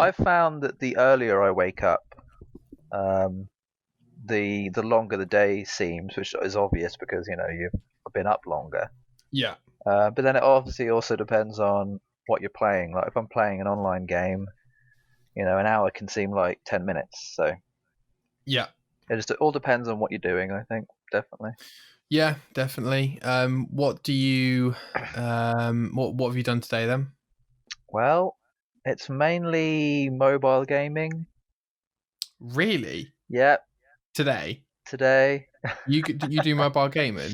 I've found that the earlier I wake up, um, the longer the day seems, which is obvious because you've been up longer. Yeah. But then it obviously also depends on what you're playing. Like if I'm playing an online game, an hour can seem like 10 minutes. So Yeah. it all depends on what you're doing, I think, definitely. Yeah, definitely. What do you what have you done today then? Well, it's mainly mobile gaming. Really? Yep, Today? today. You do mobile gaming?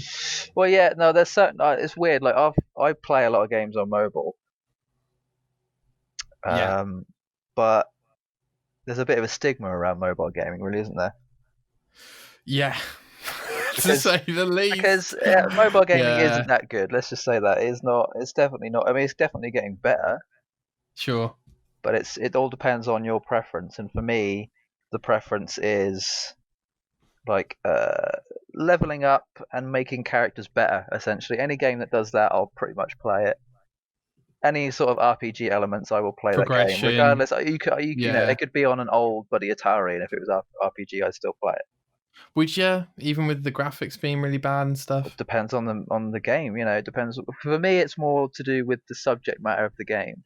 Well, yeah, no, there's certain. It's weird. Like I play a lot of games on mobile, Yeah. but there's a bit of a stigma around mobile gaming, really, isn't there? Yeah. To Because say the least. mobile gaming Yeah, isn't that good. Let's just say that it's not. It's definitely not. I mean, it's definitely getting better, sure. but it all depends on your preference. And for me, the preference is like leveling up and making characters better. Essentially, any game that does that, I'll pretty much play it. Any sort of RPG elements, I will play that game, Progression. regardless. It Yeah. could be on an old bloody Atari, and if it was RPG, I'd still play it. Which even with the graphics being really bad and It stuff. depends on the game. It depends. For me, it's more to do with the subject matter of the game,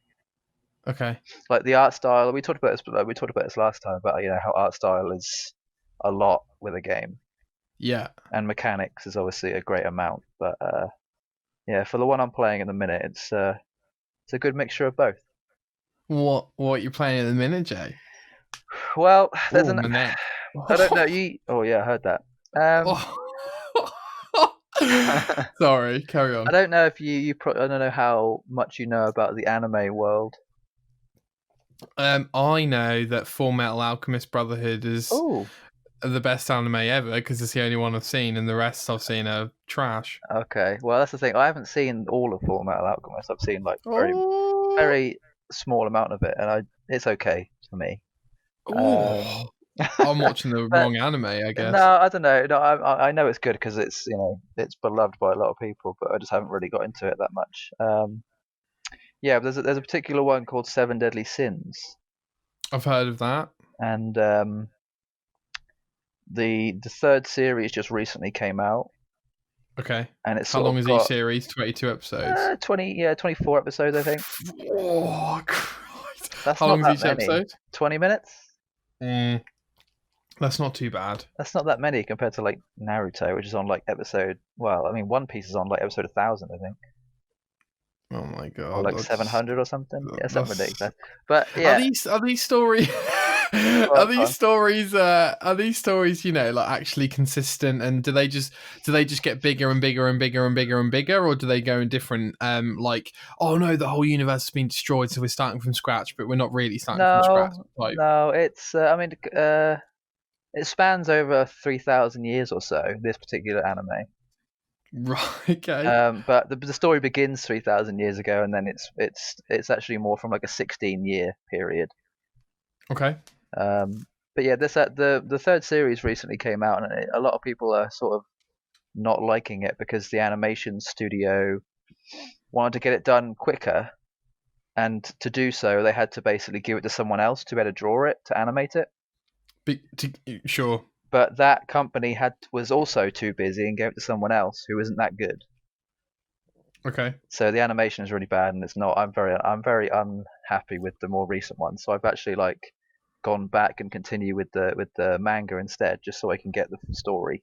Okay. like the art style. We talked about this. We talked about this last time about how art style is a lot with a game, Yeah. and mechanics is obviously a great amount. But yeah, for the one I'm playing at the minute, it's a good mixture of both. What you're playing at the minute, Jay? Well, there's Oh, an. my neck. I don't know. Oh yeah, I heard that. Sorry, carry I on. don't know if I don't know how much you know about the anime world. I know that Full Metal Alchemist Brotherhood is Oh, the best anime ever because it's the only one I've seen, and the rest I've seen are trash. okay. Well, that's the thing. I haven't seen all of Full Metal Alchemist. I've seen like very, Oh, very small amount of it, and it's okay for me. oh! Um, I'm watching the but wrong anime, I no, guess. I don't know. No, I know it's good because it's beloved by a lot of people, but I just haven't really got into it that much. Yeah, but there's a particular one called Seven Deadly Sins, I've heard of that. and the third series just recently came out, Okay. and it's How sort long of is each got series? 22 episodes. 24 episodes, I think. Oh, Christ. That's How not long is that each many. episode? 20 minutes? Mm, that's not too bad. That's not that many compared to like Naruto, which is on like episode. Well, I mean, One Piece is on like episode 1,000, I think, Oh my or god, like 700 or something. Yeah, something that's ridiculous. But are yeah, these stories go on. are these stories like actually consistent, and do they just get bigger and bigger and bigger and bigger and bigger, or do they go in different like, oh no, the whole universe has been destroyed, so we're starting from scratch, but we're not really starting from scratch, No, like. no, it's. I mean, it spans over 3,000 years or so. This particular anime. Right, okay. But the story begins 3,000 years ago, and then it's actually more from like a 16-year period. Okay. But yeah, the third series recently came out, and a lot of people are sort of not liking it because the animation studio wanted to get it done quicker, and to do so, they had to basically give it to someone else to be able to draw it, to animate it. Sure. But that company was also too busy and gave it to someone else who isn't that good. Okay. So the animation is really bad, and it's not. I'm very unhappy with the more recent ones. So I've actually like gone back and continue with the manga instead, just so I can get the story.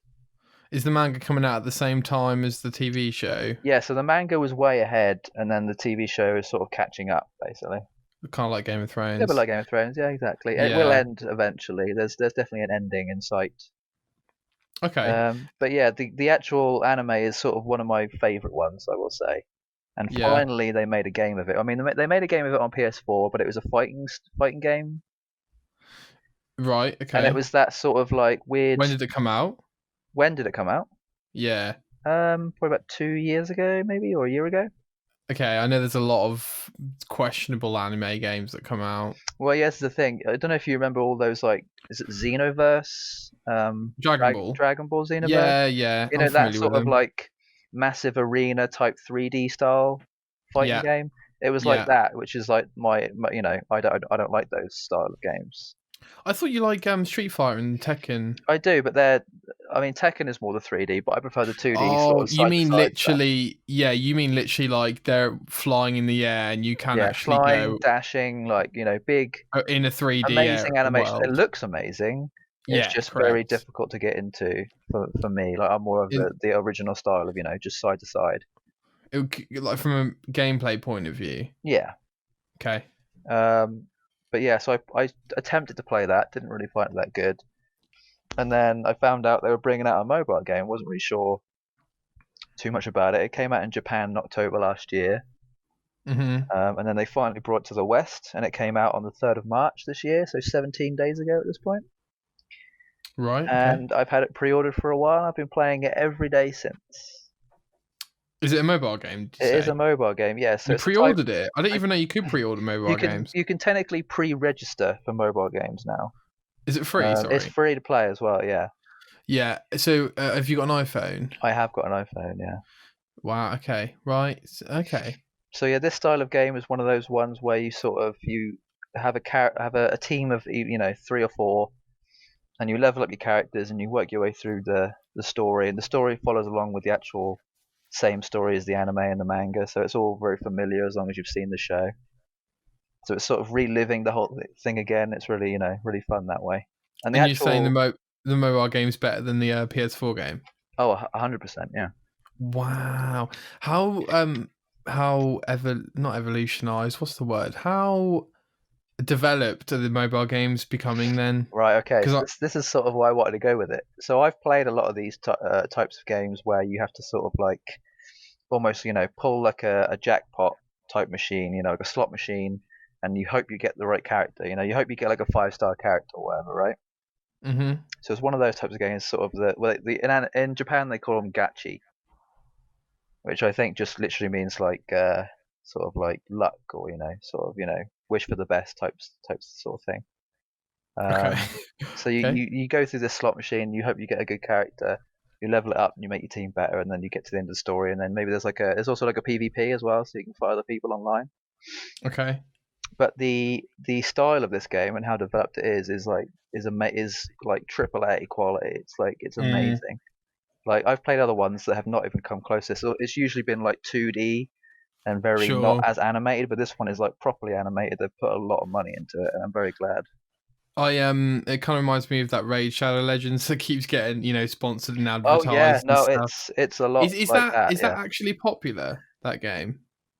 Is the manga coming out at the same time as the TV show? Yeah, so the manga was way ahead, and then the TV show is sort of catching up, basically. Kind of like Game of Yeah, but Thrones. like Game of Thrones, yeah, exactly. It will Yeah. end eventually. There's definitely an ending in sight. Okay. But yeah, the actual anime is sort of one of my favorite ones, I will say. And Yeah. finally, they made a game of it. I mean, they made a game of it on PS4, but it was a fighting game, Right. and it Okay. was that sort of like weird. When did it come out? When did it come out? Yeah. Probably about 2 years ago, maybe, or a year ago. Okay. I know there's a lot of questionable anime games that come out. Well, yeah, this is the thing. I don't know if you remember all those like, is it Xenoverse? Dragon Ball. Dragon Ball Xenoverse. Yeah. Yeah. You I'm know that familiar with sort of them. like massive arena type 3D style fighting Yeah. game. It was like Yeah. that, which is like my I don't like those style of games. I thought you like Street Fighter and Tekken. I do, but I mean, Tekken is more the 3D, but I prefer the 2D sort Oh, of you side to mean side stuff. literally? Yeah, you mean literally like they're flying in the air and you can Yeah, actually flying, go dashing, like big, in a 3D amazing animation. It world. looks amazing. It's Yeah, just very correct. difficult to get into for me. Like I'm more of In the original style of just side to side. like from a gameplay point of view. Yeah. Okay. Um, but yeah, so I attempted to play that, didn't really find it that good. And then I found out they were bringing out a mobile game. Wasn't really sure too much about it. It came out in Japan in October last year, Mm-hmm. and then they finally brought it to the West, and it came out on the 3rd of March this year, so 17 days ago at this point. Right. Okay. And I've had it pre-ordered for a while. I've been playing it every day since. Is it a mobile game? Did you It is a say mobile game, yeah. So you it's a type. pre-ordered it? I didn't even know you could pre-order You mobile can games. you can technically pre-register for mobile games now. Is it free? It's Sorry. free to play as well, yeah. Yeah. So have you got an iPhone? I have got an iPhone, yeah. Wow. Okay. Right. Okay. So yeah, this style of game is one of those ones where you have a team of 3 or 4, and you level up your characters and you work your way through the story, and the story follows along with the actual same story as the anime and the manga, so it's all very familiar as long as you've seen the show. So it's sort of reliving the whole thing again. It's really really fun that way. And the And you're saying actual the mobile game's better than the PS4 game? 100%, yeah. Wow. How not evolutionized, what's the word? How developed are the mobile games becoming then? Right, okay. Because So this is sort of why I wanted to go with it. So I've played a lot of these types of games where you have to sort of like almost pull like a jackpot type machine, like a slot machine, and you hope you get the right character. You hope you get like a 5-star character or whatever, right? mm-hmm. So it's one of those types of games, sort of in Japan they call them gachi, which I think just literally means like sort of like luck, or sort of wish for the best types sort of thing. Okay. So you, Okay. you, you go through this slot machine, you hope you get a good character, you level it up and you make your team better, and then you get to the end of the story, and then maybe there's also like a PvP as well, so you can fight other people online. Okay. But the style of this game and how developed it is like triple A quality. It's Mm, amazing. Like I've played other ones that have not even come close to this. So it's usually been like 2D and very not sure. as animated, but this one is like properly animated. They've put a lot of money into it, and I'm very glad. It kind of reminds me of that Raid Shadow Legends that keeps getting, sponsored and Oh yeah, advertised and no, stuff. it's a lot Is like that that. is that Yeah. actually popular, that game?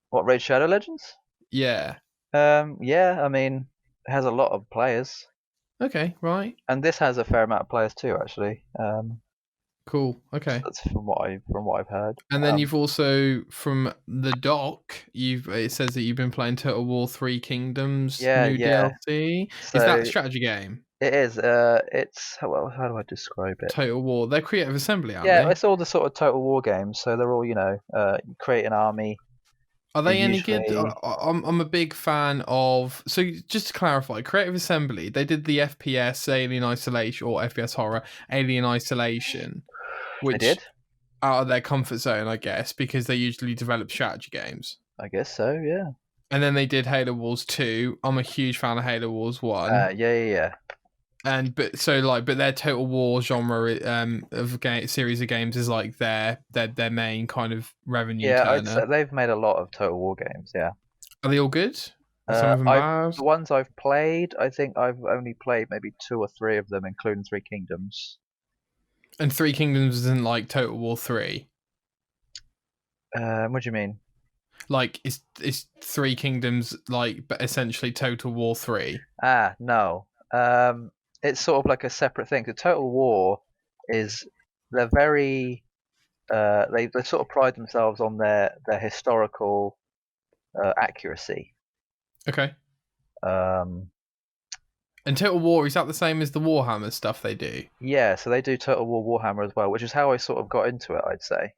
What, Raid Shadow Legends? Yeah. Yeah, I mean, it has a lot of players, Okay, right. and this has a fair amount of players too, actually. Cool. So Okay. that's from what I've heard. And then you've also from the doc, it says that you've been playing Total War 3 Kingdoms Yeah, new yeah. DLC. Is that a So strategy game? it is. It's well, how do I describe it? Total War. They're Creative Assembly, aren't Yeah, they? it's all the sort of Total War games. So they're all, you create an army. Are You they any good? usually, I'm a big fan of. So just to clarify, Creative Assembly, they did the FPS Alien Isolation or FPS Horror Alien Isolation, they did. which out of their comfort zone, I guess, because they usually develop strategy games. I guess so. Yeah. And then they did Halo Wars 2. I'm a huge fan of Halo Wars 1. Yeah, yeah, yeah. But their Total War genre of series of games is like their main kind of revenue Yeah, I'd say turner. they've made a lot of Total War games. Yeah. Are they all good? Are some of them I've bad? the ones I've played, I think I've only played maybe 2 or 3 of them, including Three Kingdoms. And Three Kingdoms isn't like Total War 3. What do you mean? Like is Three Kingdoms like but essentially Total War 3? No. It's sort of like a separate thing. The Total War is they're very they sort of pride themselves on their historical accuracy. Okay. Um, And Total War, is that the same as the Warhammer stuff they do? yeah, so they do Total War Warhammer as well, which is how I sort of got into it, I'd say.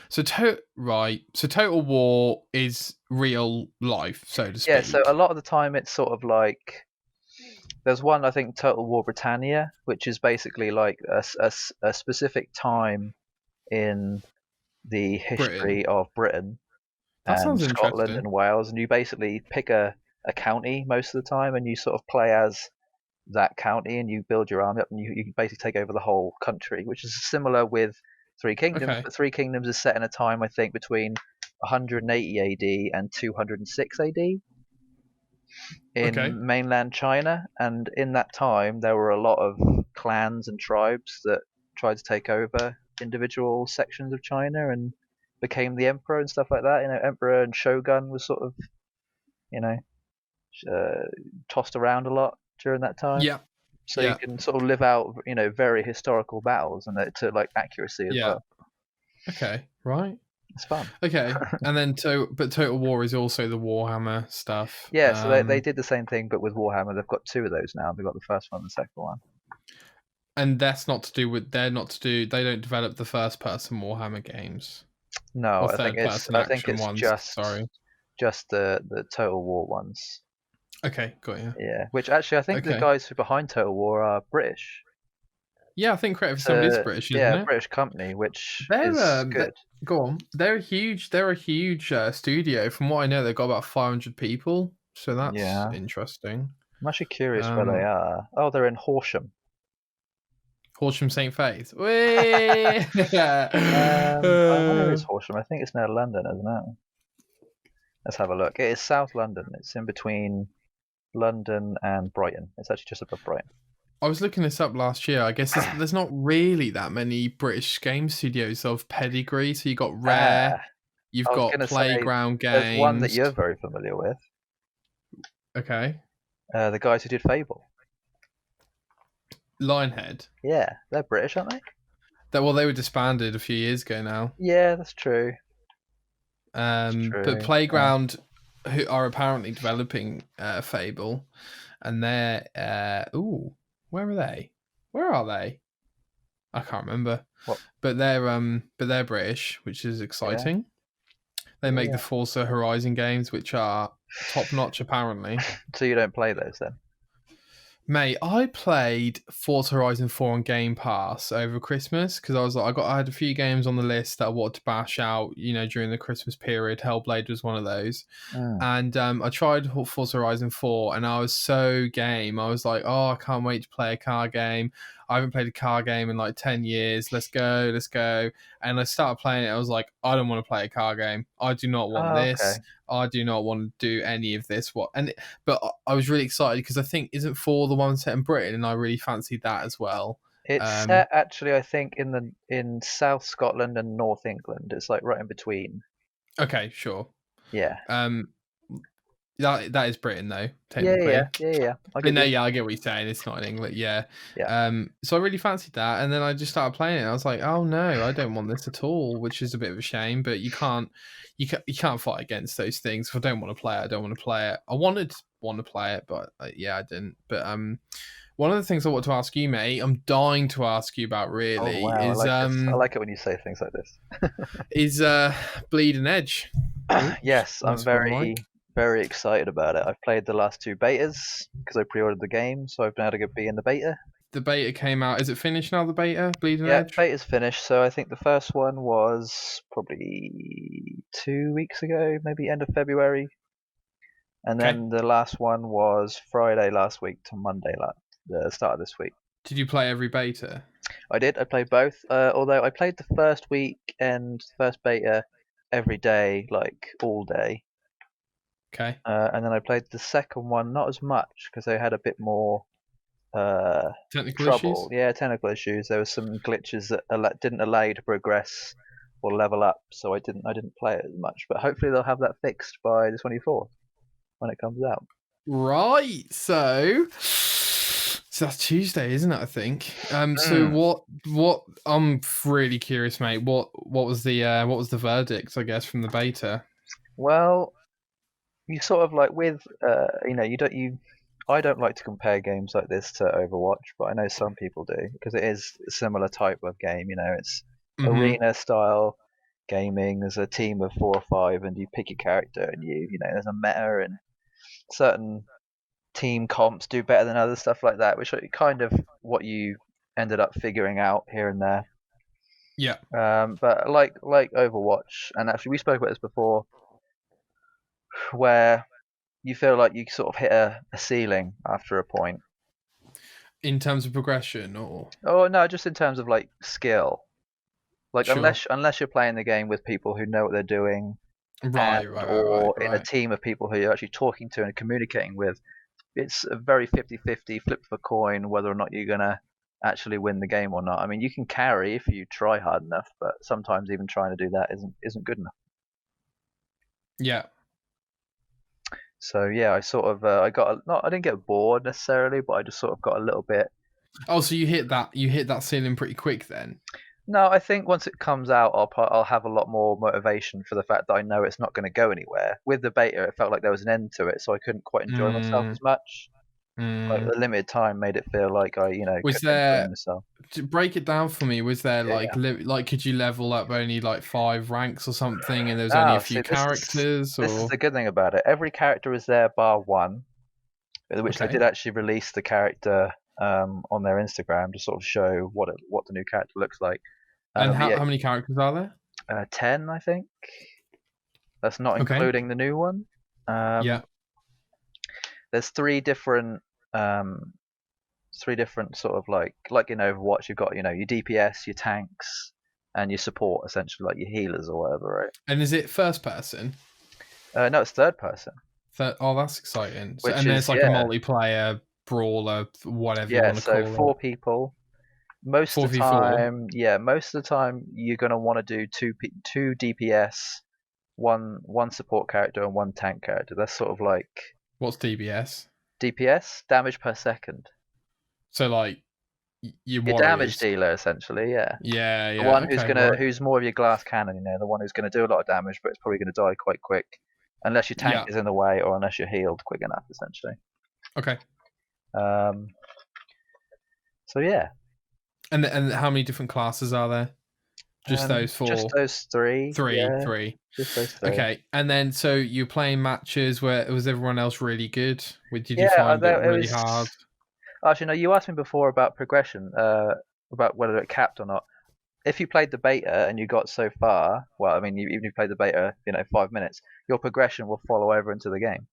So Total War is real life, so to Yeah, so a speak. lot of the time it's sort of like there's one, I think, Total War Britannia, which is basically like a specific time in the Britain. history of Britain That and sounds Scotland interesting. and Wales, and you basically pick a county most of the time, and you sort of play as that county, and you build your army up, and you can basically take over the whole country, which is similar with Three Kingdoms. Okay. But Three Kingdoms is set in a time, I think, between 180 AD and 206 AD Okay. in mainland China, and in that time there were a lot of clans and tribes that tried to take over individual sections of China and became the emperor and stuff like that. Emperor and shogun was sort of, you know, uh, tossed around a lot during that time. Yeah. So you Yeah. can sort of live out, very historical battles and to like accuracy as Yeah. well. Okay. Right. It's fun. Okay. And then but Total War is also the Warhammer stuff. Yeah, so they did the same thing, but with Warhammer, they've got two of those now. They've got the first one and the second one. And that's not to do with they're not to do they don't develop the first person Warhammer games No, or I think third it's person I think action it's ones. just Sorry. just the Total War ones. Okay, got you. Yeah, which actually I think the Okay. guys who are behind Total War are British. Yeah, I think Creative It's Assembly is a British, isn't yeah, it? British company, which They're is good. go on. They're a huge studio. From what I know, they've got about 500 people, so that's Yeah, interesting. I'm actually curious where they Um, are. Oh, they're in Horsham. Horsham St Faith. Whee! Where is Horsham? I think it's near London, isn't it? Let's have a look. It is South London. It's in between London and Brighton. It's actually just above Brighton. I was looking this up last year. I guess there's not really that many British game studios of pedigree. So you got Rare, Ah, you've I was got gonna say Playground there's one that Games. you're very familiar with. Okay, The guys who did Fable. Lionhead. Yeah, they're British, aren't they? They were disbanded a few years ago now. Yeah, that's true. That's But true. Playground, who are apparently developing Fable, and they're ooh, where are they? Where are they? I can't remember. What? But they're British, which is Yeah, exciting. They make the yeah. Forza Horizon games, which are top notch apparently. So you don't play those then? Mate, I played Forza Horizon 4 on Game Pass over Christmas because I was like, I had a few games on the list that I wanted to bash out, during the Christmas period. Hellblade was one of those. Mm. And I tried Forza Horizon 4 and I was so game. I was like, oh, I can't wait to play a car game. I haven't played a car game in like 10 years. Let's go, let's go. And I started playing it. I was like, I don't want to play a car game. I do not want Oh, this. okay. I do not want to do any of this. But I was really excited because I think isn't 4 the one set in Britain, and I really fancied that as well. It's set actually, I think, in South Scotland and North England. It's like right in between. Okay, sure. Yeah. Um, that is Britain though, Yeah, yeah, technically. yeah, yeah. I But get no, you. yeah, I get what you're saying. It's not in England, yeah. Yeah. So I really fancied that, and then I just started playing it. I was like, oh no, I don't want this at all, which is a bit of a shame. But you can't fight against those things. If I don't want to play it, I don't want to play it. I want to play it, but yeah, I didn't. But one of the things I want to ask you, mate, I'm dying to ask you about Oh really wow, I like this. I like it when you say things like this. is Bleed and Edge. Oops, Yes, I'm almost spilled the mic. very excited about it. I've played the last two betas because I pre-ordered the game, so I've been able to be in the beta. The beta came out. Is it finished now? The beta, Bleed and Yeah, Edge. beta's finished. So I think the first one was probably 2 weeks ago, maybe end of February, and Okay. then the last one was Friday last week to Monday, the start of this week. Did you play every beta? I did. I played both. Although I played the first week and first beta every day, like all day. Okay. And then I played the second one not as much because I had a bit more Technical trouble. issues? Yeah, technical issues. There were some glitches that didn't allow you to progress or level up, so I didn't play it as much. But hopefully they'll have that fixed by the 24th when it comes out. Right. So that's Tuesday, isn't it? I think. So what? I'm really curious, mate. What was the verdict? I guess from the beta. Well, you sort of like with I don't like to compare games like this to Overwatch, but I know some people do because it is a similar type of game. It's Mm-hmm. arena style gaming. There's a team of 4 or 5, and you pick your character, and there's a meta, and certain team comps do better than other stuff like that, which are kind of what you ended up figuring out here and there. Yeah. But like Overwatch, and actually we spoke about this before. where you feel like you sort of hit a ceiling after a point. In terms of progression, or Oh no, just in terms of like skill. Like sure, unless you're playing the game with people who know what they're doing right, and right, right, right, or in a right. team of people who you're actually talking to and communicating with, it's a very 50-50 flip of a coin whether or not you're gonna actually win the game or not. I mean, you can carry if you try hard enough, but sometimes even trying to do that isn't good enough. Yeah. So yeah, I sort of I got not I didn't get bored necessarily, but I just sort of got a little bit. Oh, so you hit that ceiling pretty quick then. No, I think once it comes out, I'll have a lot more motivation for the fact that I know it's not going to go anywhere. With the beta, it felt like there was an end to it, so I couldn't quite enjoy myself Mm, as much. Like mm. the limited time made it feel like I, Was kept enjoying there myself. to break it down for me? Was there Yeah. like could you level up only like 5 ranks or something, and there was only a Ah, few see, characters, this is or the good thing about it. Every character is there bar one, which they okay? did actually release the character on their Instagram to sort of show what the new character looks like. And But yeah, how many characters are there? 10, I think. That's not Okay. including the new one. Um, Yeah. there's um, three different sort of like in Overwatch. You've got your DPS, your tanks, and your support, essentially like your healers or whatever, And is it first person? right? No, it's third person, Oh, that's exciting. So, which and there's is like a multiplayer brawler, whatever you yeah. want to So call it. 4 people. Most of the 4v4. time, yeah, most of the time you're gonna want to do two DPS, one support character, and one tank character. That's sort of like What's DBS? DPS, damage per second. So like your Your damage warriors. dealer, essentially, yeah. Yeah, The yeah. one Okay, right. who's more of your glass cannon, the one who's gonna do a lot of damage, but it's probably gonna die quite quick, unless your tank Yeah. is in the way or unless you're healed quick enough, essentially. Okay. Um, so yeah, And how many different classes are there? Just those just four. those three, Three, yeah, three. just those three. Okay. And then so you're playing matches where was everyone else really good? Did you Yeah, find it it really was. hard? Actually, no, you asked me before about progression, about whether it capped or not. If you played the beta and you got so far, well, I mean, even if you played the beta, 5 minutes, your progression will follow over into the game.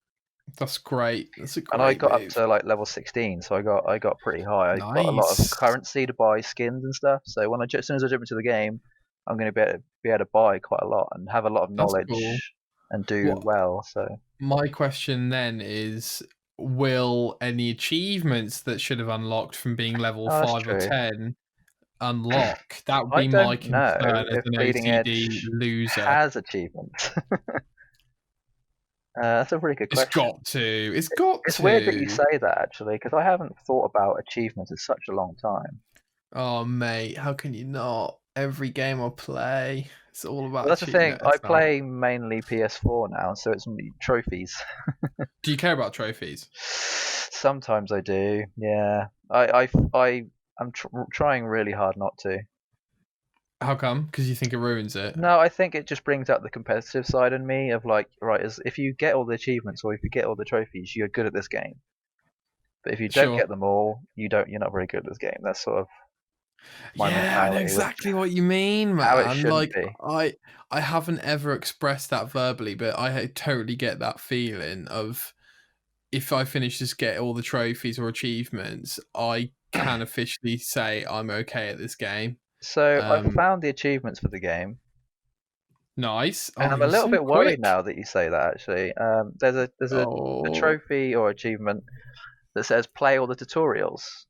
That's great. That's a And I great got up move. to like level 16, so I got pretty high. I got a lot of Nice. currency to buy skins and stuff. So as soon as I jump into the game, I'm going to be able to buy quite a lot and have a lot of That's cool. knowledge and do What well. So my question then is, will any achievements that should have unlocked from being level oh, that's 5 or true. 10 unlock? That would I be my don't concern know as if an Bleeding OCD Edge loser. has achievements. That's a really good It's question. got to. It's got It's weird that you to. say that actually, because I haven't thought about achievements in such a long time. Oh, mate, how can you not? Every game I play, it's all Well, about that's the thing. achievement. I It's not. play mainly PS4 now, so it's trophies. Do you care about trophies? Sometimes I do. Yeah, I'm trying really hard not to. How come? Because you think it ruins it? No, I think it just brings out the competitive side in me of like, right, if you get all the achievements or if you get all the trophies, you're good at this game. But if you don't Sure. get them all, you're not very good at this game. That's sort of my Yeah, I know mentality, which exactly what you mean, how it man. shouldn't Like be. I haven't ever expressed that verbally, but I totally get that feeling of if I finish just get all the trophies or achievements, I can officially say I'm okay at this game. So I Um, found the achievements for the game, nice. and Oh, I'm a you're little so bit worried quick. now that you say that. Actually, there's a Oh, trophy or achievement that says play all the tutorials,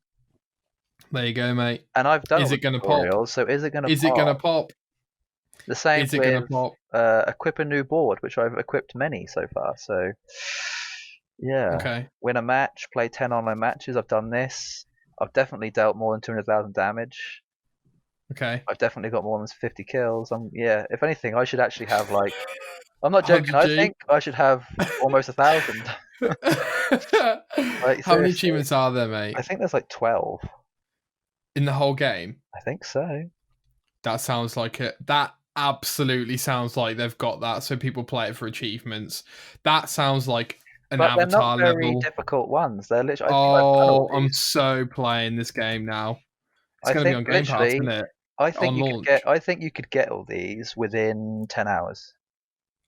there you go, mate. and I've done all Is the it gonna pop? tutorials. So is it going to Is it gonna pop? pop? The same Is it gonna with pop? equip a new board, which I've equipped many so far. So yeah, Okay. win a match, play 10 online matches. I've done this. I've definitely dealt more than 200,000 damage. Okay. I've definitely got more than 50 kills. Yeah. If anything, I should actually have like. I'm not joking. I 100G. think I should have almost 1,000. Like How many seriously, achievements are there, I mate? think there's like 12. In the whole game? I think so. That sounds like it. That absolutely sounds like they've got that so people play it for achievements. That sounds like an But they're not avatar very level. difficult ones. They're literally. I think I've done all Oh, I'm these. so playing this game now. It's I going to be think on Game Pass, isn't literally. it? I think On you could get. launch. I think you could get all these within 10 hours.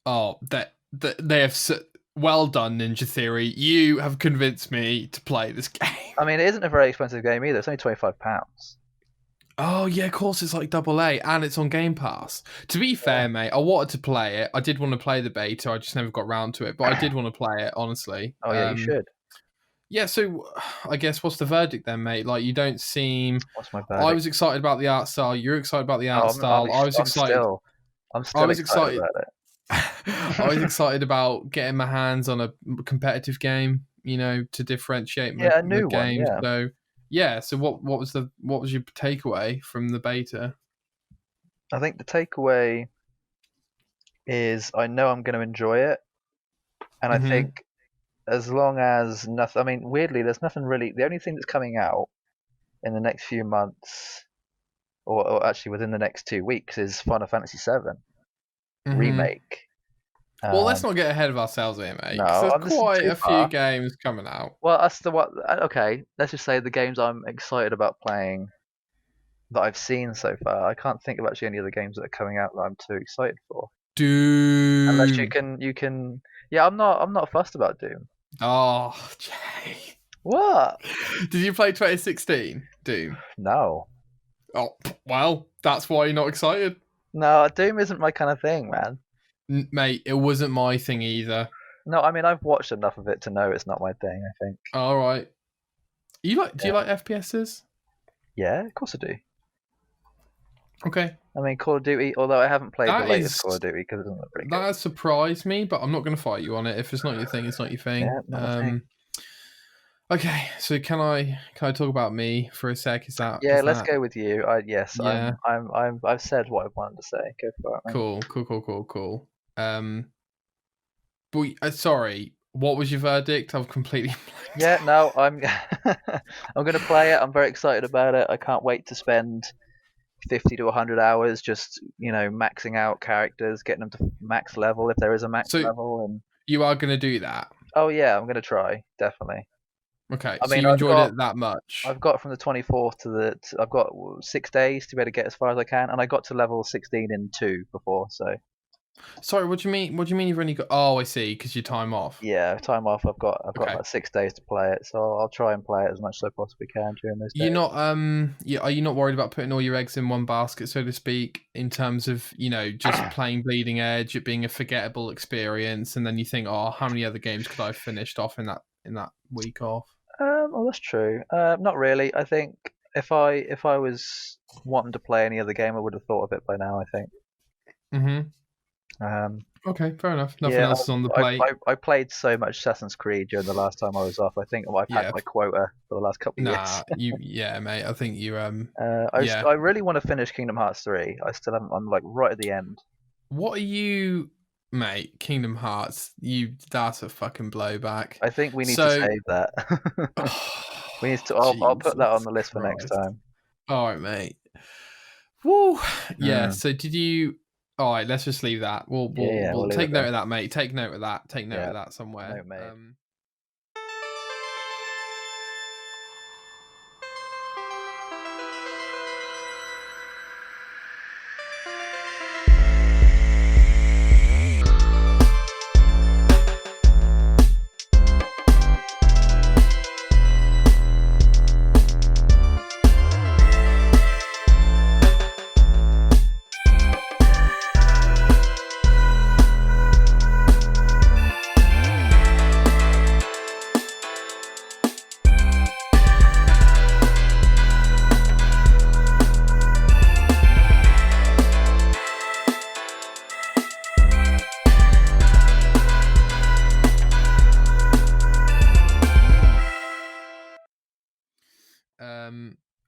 Oh, that they have. Well done, Ninja Theory. You have convinced me to play this game. I mean, it isn't a very expensive game either. It's only £25. Oh yeah, of course it's like AA, and it's on Game Pass. To be Yeah. fair, mate, I wanted to play it. I did want to play the beta. I just never got round to it, but I did want to play it. Honestly. Oh yeah, you should. Yeah. So, I guess what's the verdict then, mate? Like, you don't seem. What's my I verdict? was excited about the art style. You're excited about the art Oh, style. I was excited. I'm I still was excited excited. about it. I was excited about getting my hands on a competitive game, to differentiate my, Yeah, a my new one. game. Yeah. So yeah. So what was your takeaway from the beta? I think the takeaway is I know I'm going to enjoy it, and I Mm-hmm. think as long as nothing. I mean, weirdly, there's nothing really. The only thing that's coming out in the next few months, or actually within the next 2 weeks, is Final Fantasy VII Mm-hmm. remake. Well, let's Um, not get ahead of ourselves here, mate, because no, there's this isn't quite too a few far. games coming out. Well, that's the what. Okay, let's just say the games I'm excited about playing that I've seen so far. I can't think of actually any other games that are coming out that I'm too excited for. Unless Doom. you can. Yeah, I'm not fussed about Doom. Oh, Jay. What? Did you play 2016 Doom? No, Oh, well, that's why you're not excited. no, Doom isn't my kind of thing, man. Mate, it wasn't my thing either. No, I mean I've watched enough of it to know it's not my thing. I think. All right. Do you Yeah, like FPSs? yeah, of course I do. Okay. I mean Call of Duty, although I haven't played the That latest is Call of Duty because it doesn't look very that good. has surprised me, but I'm not going to fight you on it. If it's not your thing, it's not your thing. Yeah, not my thing. Okay, so can I talk about me for a sec? Yeah, Is let's that go with you. Yes, yeah? I've said what I wanted to say. Go for it, mate. Cool. But sorry, what was your verdict? I've completely blanked Yeah, out. no, I'm gonna play it. I'm very excited about it. I can't wait to spend 50 to 100 hours just maxing out characters, getting them to max level if there is a max So level. And you are going to do that? oh yeah, I'm gonna try definitely. Okay, I so mean, you enjoyed it that much? I've got from the 24th to I've got 6 days to be able to get as far as I can, and I got to level 16 in two before. So Sorry, what do you mean? What do you mean you've only got? Oh, I see. Because you time off. yeah, time off. I've got Okay. about 6 days to play it, so I'll try and play it as much as I possibly can during those You're days. not are you not worried about putting all your eggs in one basket, so to speak, in terms of, just playing Bleeding Edge, it being a forgettable experience, and then you think, oh, how many other games could I have finished off in that week off? Well, that's true. Not really. I think if I was wanting to play any other game, I would have thought of it by now. I think. Mm-hmm. Um, Okay, fair enough. Nothing yeah, else is on the I, plate. I played so much Assassin's Creed during the last time I was off. I think I've had Yeah. my quota for the last couple of years. Nah, yeah, mate. I think you I yeah. I really want to finish Kingdom Hearts 3. I still haven't. I'm like right at the end. What are you, mate? Kingdom Hearts. That's a fucking blowback. I think we need to So, save that. We need to. I'll put that on Jesus the list for next Christ. time. All right, mate. Woo. Yeah. Mm. So did you? All right. Let's just leave that. We'll Yeah, we'll yeah, we'll we'll leave take it note there. of that, mate. Take note of that. Take note Yeah, of that somewhere. note made.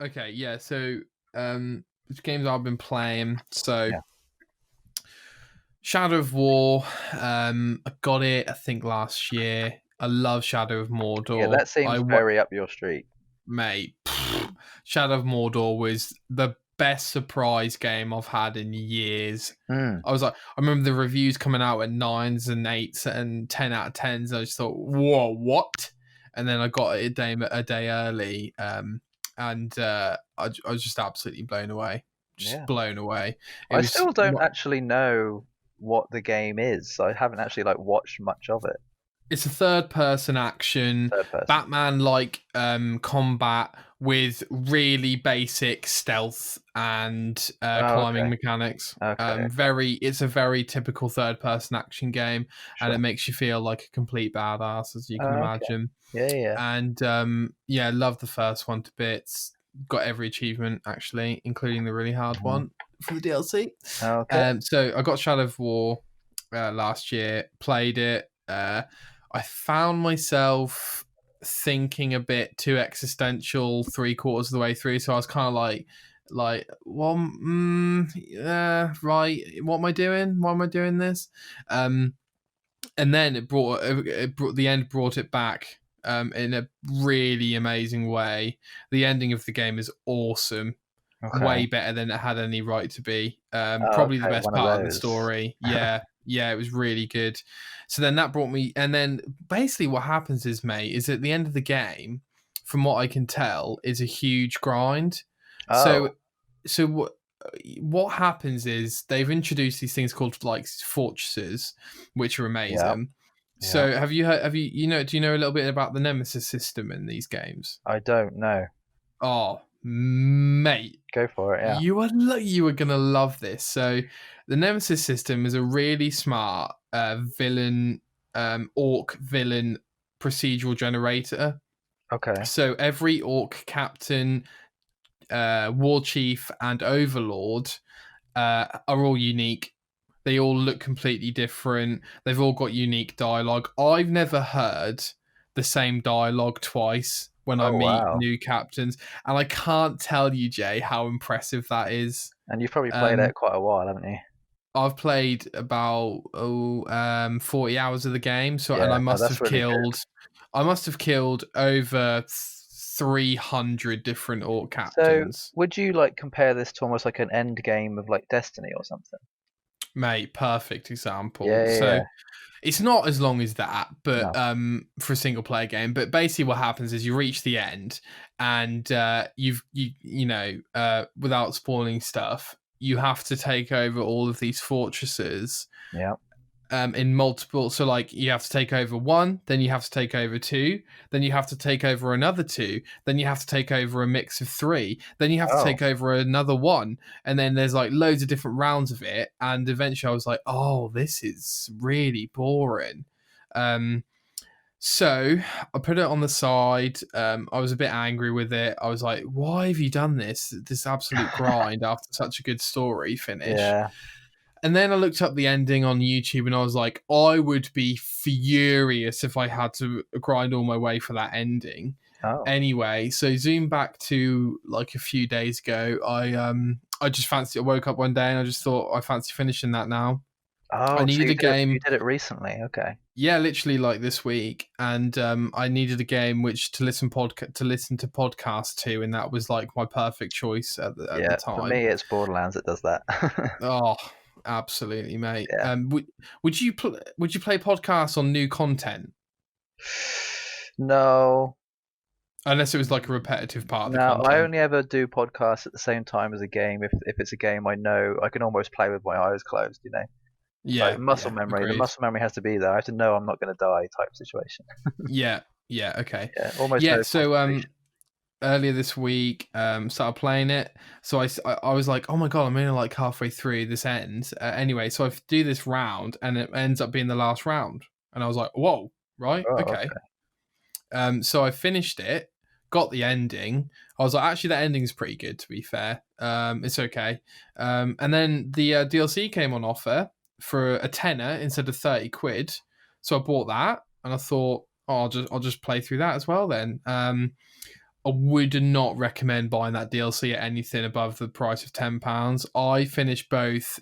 Okay. Yeah. So which games I've been playing. So Yeah. Shadow of War. I got it, I think, last year. I love Shadow of Yeah, Mordor. that seems very up your street. Mate, Shadow of Mordor was the best surprise game I've had in years. Mm. I remember the reviews coming out at 9s and 8s and 10 out of 10s. I just thought, whoa, what? And then I got it a day early, and I was just absolutely blown away. Just Yeah. blown away. I still don't actually know what the game is. I haven't actually watched much of it. It's a third-person action, Third person. Batman-like combat with really basic stealth and Oh, climbing okay. mechanics. Okay. It's a very typical third-person action game, and it Sure. makes you feel like a complete badass, as you can Okay. imagine. Yeah, yeah. And yeah, love the first one to bits. Got every achievement actually, including the really hard Mhm. one for the DLC. Okay. So I got Shadow of War last year, played it. I found myself thinking a bit too existential 3/4 of the way through, so I was kind of like, well, right, what am I doing? Why am I doing this? And then the end brought it back in a really amazing way. The ending of the game is awesome, Okay. way better than it had any right to be. Oh, Probably the okay. best One of part of the those. story. Yeah, yeah, it was really good. So then that brought me, and then basically what happens is, mate, is at the end of the game, from what I can tell, is a huge grind. So Oh, what happens is they've introduced these things called like fortresses, which are yeah, amazing. yeah. So do you know a little bit about the Nemesis system in these games? I don't know. Oh, mate, Go for it. Yeah. you are gonna love this. So the Nemesis system is a really smart villain, orc villain procedural generator. Okay. So every orc captain, war chief, and overlord are all unique. They all look completely different. They've all got unique dialogue. I've never heard the same dialogue twice when I Oh, meet wow. new captains, and I can't tell you, Jay, how impressive that is. And you've probably played Um, it quite a while, haven't you? I've played about 40 hours of the game, so and Yeah. No, that's really good. I must have killed over 300 different orc So, captains. would you like compare this to almost like an end game of like Destiny or something? Mate, perfect example. Yeah, yeah, So yeah. it's not as long as that, but No. for a single player game. But basically, what happens is you reach the end, and without spoiling stuff, you have to take over all of these fortresses Yeah. in multiple. So like you have to take over one, then you have to take over two, then you have to take over another two, then you have to take over a mix of three, then you have to Oh. take over another one, and then there's like loads of different rounds of it. And eventually I was like, oh, this is really boring. um so I put it on the side. I was a bit angry with it. I was like, why have you done this absolute grind after such a good story finish? Yeah. And then I looked up the ending on YouTube, and I was like, I would be furious if I had to grind all my way for that ending. Oh. Anyway, so zoom back to like a few days ago. I just fancied. I woke up one day and I just thought I fancy finishing that now. I Oh, so needed a you game, did it recently. Okay. yeah, literally like this week, and I needed a game which to listen to podcasts to, and that was like my perfect choice at the Yeah. For time. me, it's Borderlands that does that. Oh, absolutely, mate. Yeah. Would you play podcasts on new content No. unless it was like a repetitive part of the No, I content? only ever do podcasts at the same time as a game if it's a game I know I can almost play with my eyes closed, you know. Like Yeah, muscle yeah, memory. The agreed. muscle memory has to be there. I have to know I'm not going to die type situation. Yeah, yeah, okay, Yeah, almost yeah. no So concentration. earlier this week, started playing it. So I was like, oh my god, I'm only like halfway through this end. Anyway, so I do this round, and it ends up being the last round, and I was like, whoa, right, Oh, okay. okay. So I finished it, got the ending. I was like, actually, that ending's pretty good, to be fair. It's okay. And then the DLC came on offer for a tenner instead of 30 quid. So I bought that, and I thought, oh, I'll just play through that as well then. I would not recommend buying that DLC at anything above the price of £10. I finished both,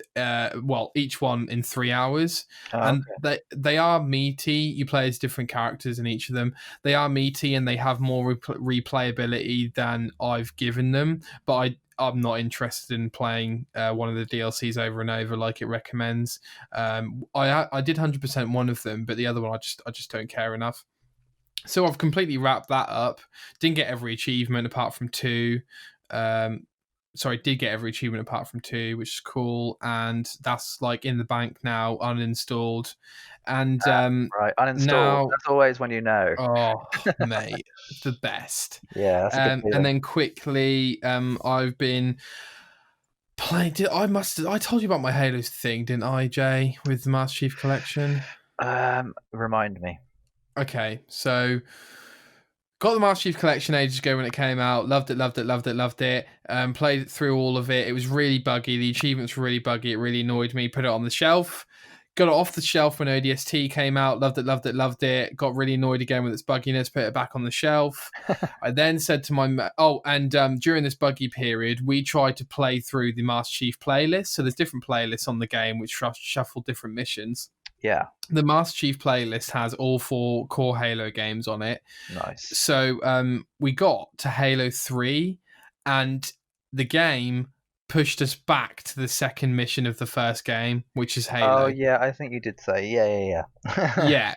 each one in 3 hours, Oh, and okay. they are meaty. You play as different characters in each of them. They are meaty and they have more replayability than I've given them. But I'm not interested in playing one of the DLCs over and over like it recommends. I did 100% one of them, but the other one I just don't care enough. So I've completely wrapped that up. Didn't get every achievement apart from two. Um, sorry, did get every achievement apart from 2, which is cool, and that's like in the bank now, uninstalled, and Right, uninstall. now, That's always when you know. oh mate, the best. Yeah, that's a good And feeling. then quickly, I've been playing. I told you about my Halo thing, didn't I, Jay, with the Master Chief Collection? Remind me. Okay, so got the Master Chief Collection ages ago when it came out. Loved it, loved it, loved it, loved it. Played through all of it. It was really buggy. The achievements were really buggy. It really annoyed me. Put it on the shelf. Got it off the shelf when ODST came out. Loved it, loved it, loved it. Got really annoyed again with its bugginess. Put it back on the shelf. I then said to during this buggy period, we tried to play through the Master Chief playlist. So there's different playlists on the game which shuffle different missions. Yeah, The Master Chief playlist has all 4 core Halo games on it. nice. So we got to Halo 3, and the game pushed us back to the second mission of the first game, which is Oh Halo. yeah, I think you did say. Yeah. Yeah.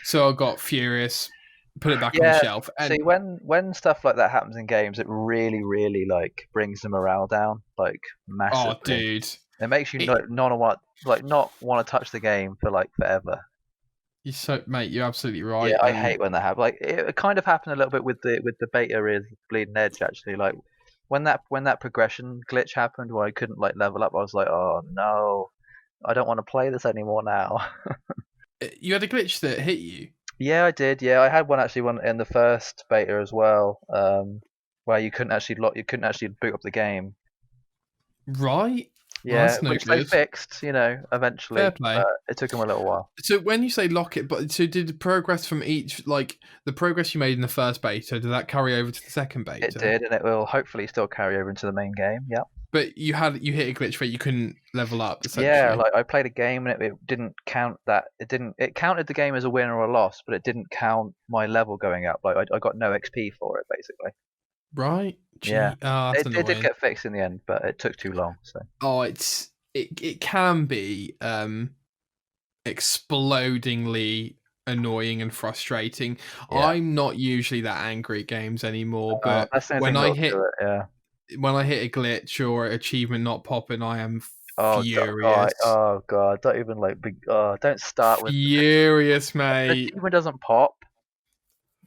So I got furious, put it back on the Yeah. shelf, See, and when stuff like that happens in games, it really, really like brings the morale down, like oh, massively. dude, It makes you it, not want to touch the game for like forever. you're absolutely Yeah, right, I and hate when that happens. Like it kind of happened a little bit with the beta with Bleeding Edge actually. Like when that progression glitch happened where I couldn't like level up, I was like, oh no, I don't want to play this anymore now. you had a glitch that hit you, Yeah, I did. Yeah, I had one in the first beta as well, where you couldn't actually boot up the game. right? Well, Yeah, that's no which they good. fixed, Fair eventually, play. but it took them a little while. So when you say lock it, but so did the progress from each, like the progress you made in the first beta, did that carry over to the second It beta? did, and it will hopefully still carry over into the main game. Yeah. But you hit a glitch where you couldn't level up Yeah, essentially. like I played a game and it didn't count that. It counted the game as a win or a loss, but it didn't count my level going up. Like I got no XP for it basically. Right? Yeah. Gee, that's It did annoying. get fixed in the end, but it took too long. So Oh, it can be explodingly annoying and frustrating. yeah, I'm not usually that angry at games anymore, but that's the only when thing I that'll hit do it. Yeah. when I hit a glitch or achievement not popping, I am furious. Oh god, don't even don't start with Furious, if the mate. achievement doesn't pop.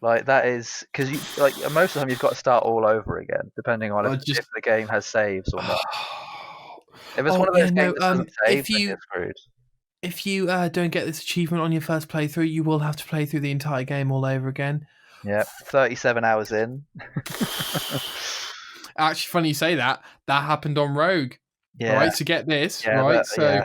Like that is because you like most of the time you've got to start all over again, depending on I if just. the game has saves or not. If it's one Oh of yeah, those no. games that doesn't save, then you're screwed. If you don't get this achievement on your first playthrough, you will have to play through the entire game all over again. Yeah, 37 hours in. Actually, funny you say that. That happened on Rogue. All Yeah, right, so get this, yeah, right? yeah.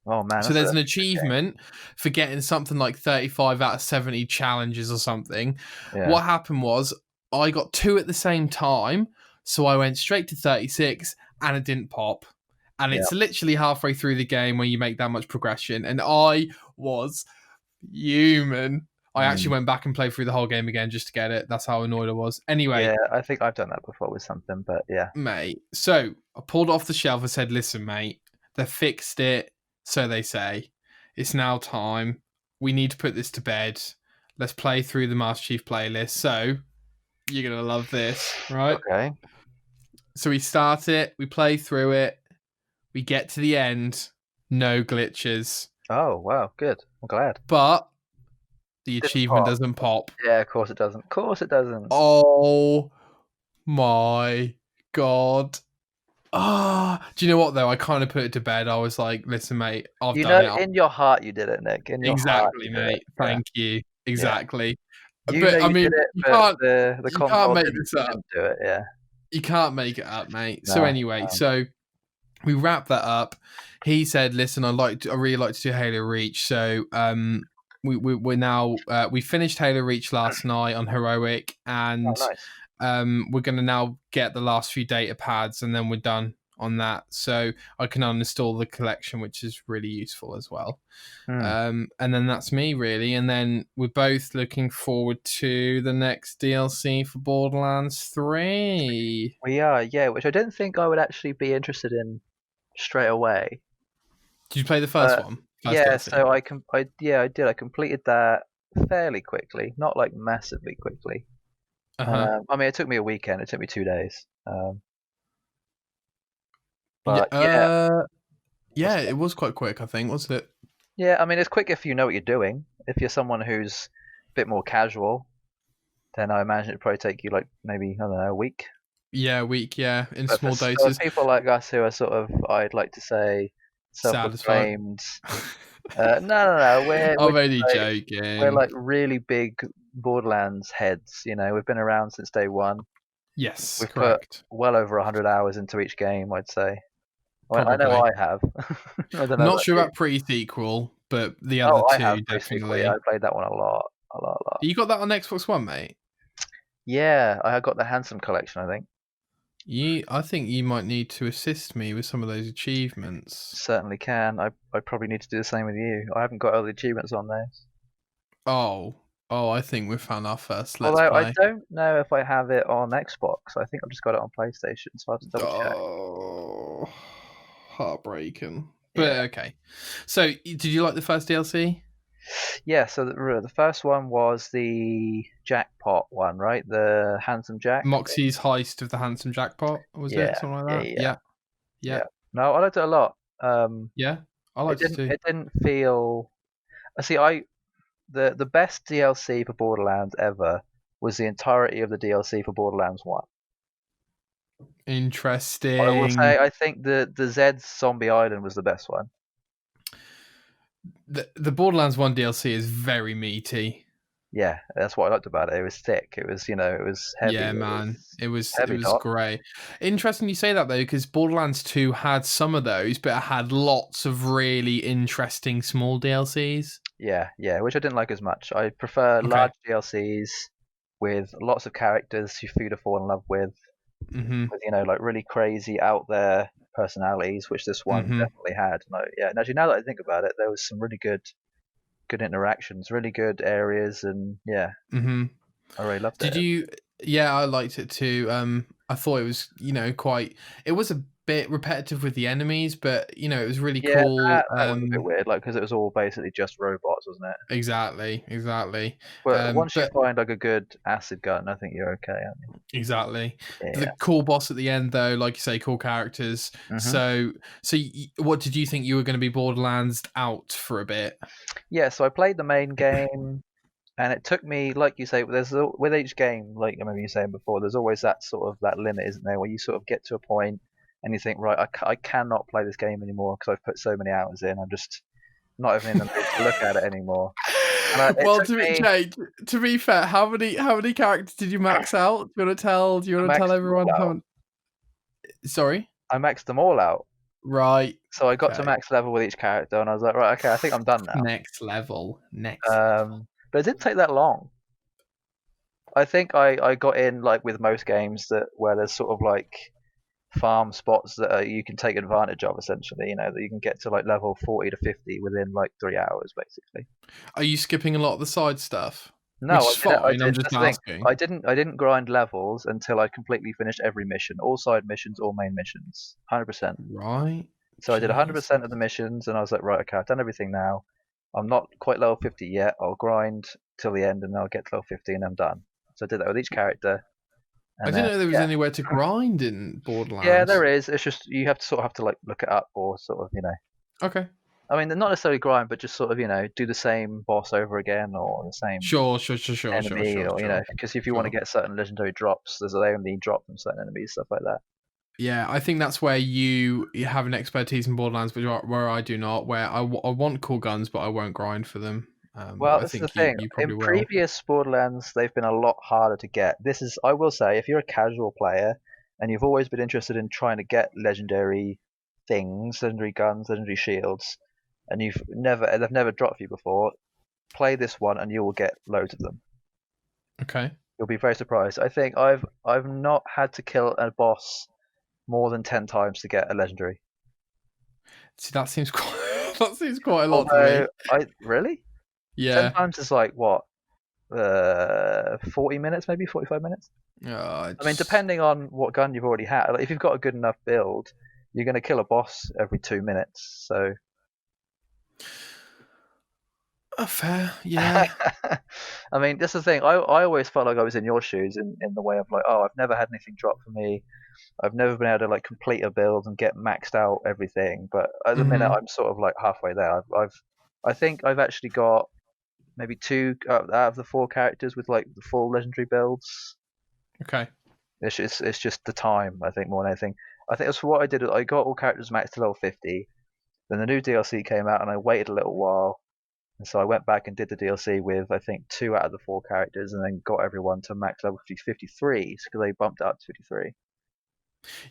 Oh man, So that's there's a an good game. achievement for getting something like 35 out of 70 challenges or something. Yeah, What happened was I got 2 at the same time, so I went straight to 36 and it didn't pop. And yeah. it's literally halfway through the game when you make that much progression. And I was human. I actually Mm. went back and played through the whole game again just to get it. That's how annoyed I was. Anyway, Yeah, I think I've done that before with something, but yeah. mate. So I pulled it off the shelf and said, listen, mate, they fixed it. So they say. It's now time. We need to put this to bed. Let's play through the Master Chief playlist. So you're going to love this, right? Okay. So we start it, we play through it, we get to the end, no glitches. Oh wow, good. I'm glad. But the Didn't achievement pop. doesn't pop. Yeah, of course it doesn't. Of course it doesn't. Oh my god. Do you know what though? I kind of put it to bed. I was like, listen, mate, I've You done know, it. in your heart you did it, Nick. In your heart Exactly, you did it. mate. Yeah, Thank you. yeah. Exactly. You know But I you mean, did it, but the you can't console make didn't this up. didn't do it. Yeah. You can't make it up, mate. So No. anyway, so we wrap that up. He said, "Listen, I really like to do Halo Reach." So we're now we finished Halo Reach last night on heroic, Oh, and nice. we're gonna now get the last few data pads, and then we're done on that. So I can uninstall the collection, which is really useful as well. Hmm. And then that's me really. And then we're both looking forward to the next DLC for Borderlands 3. We are, yeah, which I didn't think I would actually be interested in straight away. Did you play the first But one? First yeah, DLC? so I did. I completed that fairly quickly, not like massively quickly. Uh huh. I mean, it took me a weekend. It took me 2 days. Yeah, But yeah, yeah, it was quite quick, I think, wasn't it? yeah. I mean, it's quick if you know what you're doing. If you're someone who's a bit more casual, then I imagine it'd probably take you like maybe I don't know a week. Yeah, a week, yeah, in But small for doses. people like us who are sort of, I'd like to say, Satisfied. self-proclaimed. No, no, no. I'm only We're joking. like really big Borderlands heads. You know, we've been around since day one. Yes, We've put correct. well over 100 hours into each game, I'd say. Well, I know Probably. I have. I don't know Not about sure you. about pre-sequel, but the other Oh, I have two pre-sequel. Yeah, I definitely. played that one a lot, a lot, a lot. You got that on Xbox One, mate? Yeah, I got the Handsome collection, I think. I think you might need to assist me with some of those achievements. Certainly can. I probably need to do the same with you. I haven't got all the achievements on there. Oh, I think we found our first Let's Although I Play. don't know if I have it on Xbox. I think I've just got it on PlayStation, so I'll have to double check. Oh, heartbreaking. But Yeah. okay. So, did you like the first DLC? Yeah, so the first one was the jackpot one, right? The Handsome Jack. Moxie's Heist of the Handsome Jackpot, was it? Yeah, Something like yeah, that? yeah, Yeah, yeah, yeah. No, I liked it a lot. yeah. I liked it too. It didn't feel. See, the best DLC for Borderlands ever was the entirety of the DLC for Borderlands One. I will Interesting. say, I think the Zed's Zombie Island was the best one. The Borderlands 1 DLC is very meaty. Yeah, that's what I liked about it. It was thick. It was, it was heavy. Yeah, It man. was It heavy, was not. great. Interesting you say that though, because Borderlands 2 had some of those, but it had lots of really interesting small DLCs. Yeah, yeah, which I didn't like as much. I prefer Okay. large DLCs with lots of characters who you'd fall in love Mm-hmm. with like really crazy out there personalities, which this one Mm-hmm. definitely had. No, yeah, and actually now that I think about it, there was some really good interactions, really good areas, and yeah, Mm-hmm. I really loved Did it. you Yeah, I liked it too. I thought it was, quite it was a bit repetitive with the enemies, but it was really Yeah, cool. that was a bit weird, like because it was all basically just robots, wasn't it? Exactly, exactly. But once you But find like a good acid gun, I think you're okay, aren't exactly. you? The Yeah. cool boss at the end, though, like you say, cool characters. Hmm. So, what did you think you were going to be Borderlands out for a bit? Yeah, so I played the main game, and it took me, like you say, with each game, like I remember you saying before, there's always that sort of that limit, isn't there, where you sort of get to a point and you think, right, I cannot play this game anymore because I've put so many hours in. I'm just not even in the mood to look at it anymore. And it Well, took me. Jake, to be fair, how many characters did you max out? Do you I want to tell maxed them all everyone out. how? Sorry. I maxed them all out. Right. So I got to Okay. max level with each character, and I was like, right, okay, I think I'm done now. Next level. Next level. But it didn't take that long. I think I got in like with most games that where there's sort of like farm spots that you can take advantage of essentially. That you can get to like level 40 to 50 within like 3 hours basically. Are you skipping a lot of the side stuff? No, Which I is did. I fine. I'm did. just That's the thing. asking. I didn't grind levels until I completely finished every mission, all side missions, all main missions, 100%. Right. So I did Jesus. 100% of the missions, and I was like, right, okay, I've done everything now. I'm not quite level 50 yet. I'll grind till the end, and then I'll get to level 50, and I'm done. So I did that with each character, I and then didn't know there was yeah, anywhere to grind in yeah, Borderlands. there is. It's just you have to like look it up or sort of Okay. I mean, not necessarily grind, but just sort of do the same boss over again or the same Sure, sure, sure, sure, sure, enemy sure, or sure, because if you want to sure. get certain legendary drops, they only drop from certain enemies, stuff like that. Yeah, I think that's where you have an expertise in Borderlands, where I do not. Where I want cool guns, but I won't grind for them. But Well, I this is the think thing. you In probably will. previous Borderlands, they've been a lot harder to get. I will say, if you're a casual player and you've always been interested in trying to get legendary things, legendary guns, legendary shields, and they've never dropped for you before, play this one and you will get loads of them. Okay. You'll be very surprised. I think I've not had to kill a boss more than 10 times to get a legendary. See, that seems quite that seems quite a lot to me. Although I really ten Yeah. times is like what 40 minutes, maybe 45 minutes. I mean, It's depending on what gun you've already had. Like, if you've got a good enough build, you're going to kill a boss every 2 minutes. So Fair, yeah. I mean, that's the thing. I always felt like I was in your shoes in the way of like, oh, I've never had anything drop for me. I've never been able to like complete a build and get maxed out everything. But at the minute, Hmm. I'm sort of like halfway there. I think I've actually got maybe two out of the four characters with like the full legendary builds. Okay. It's just the time, I think, more than anything. I think that's what I did. I got all characters maxed to level 50. Then the new DLC came out, and I waited a little while, and so I went back and did the DLC with I think two out of the four characters, and then got everyone to max level 53 because they bumped it up to 53.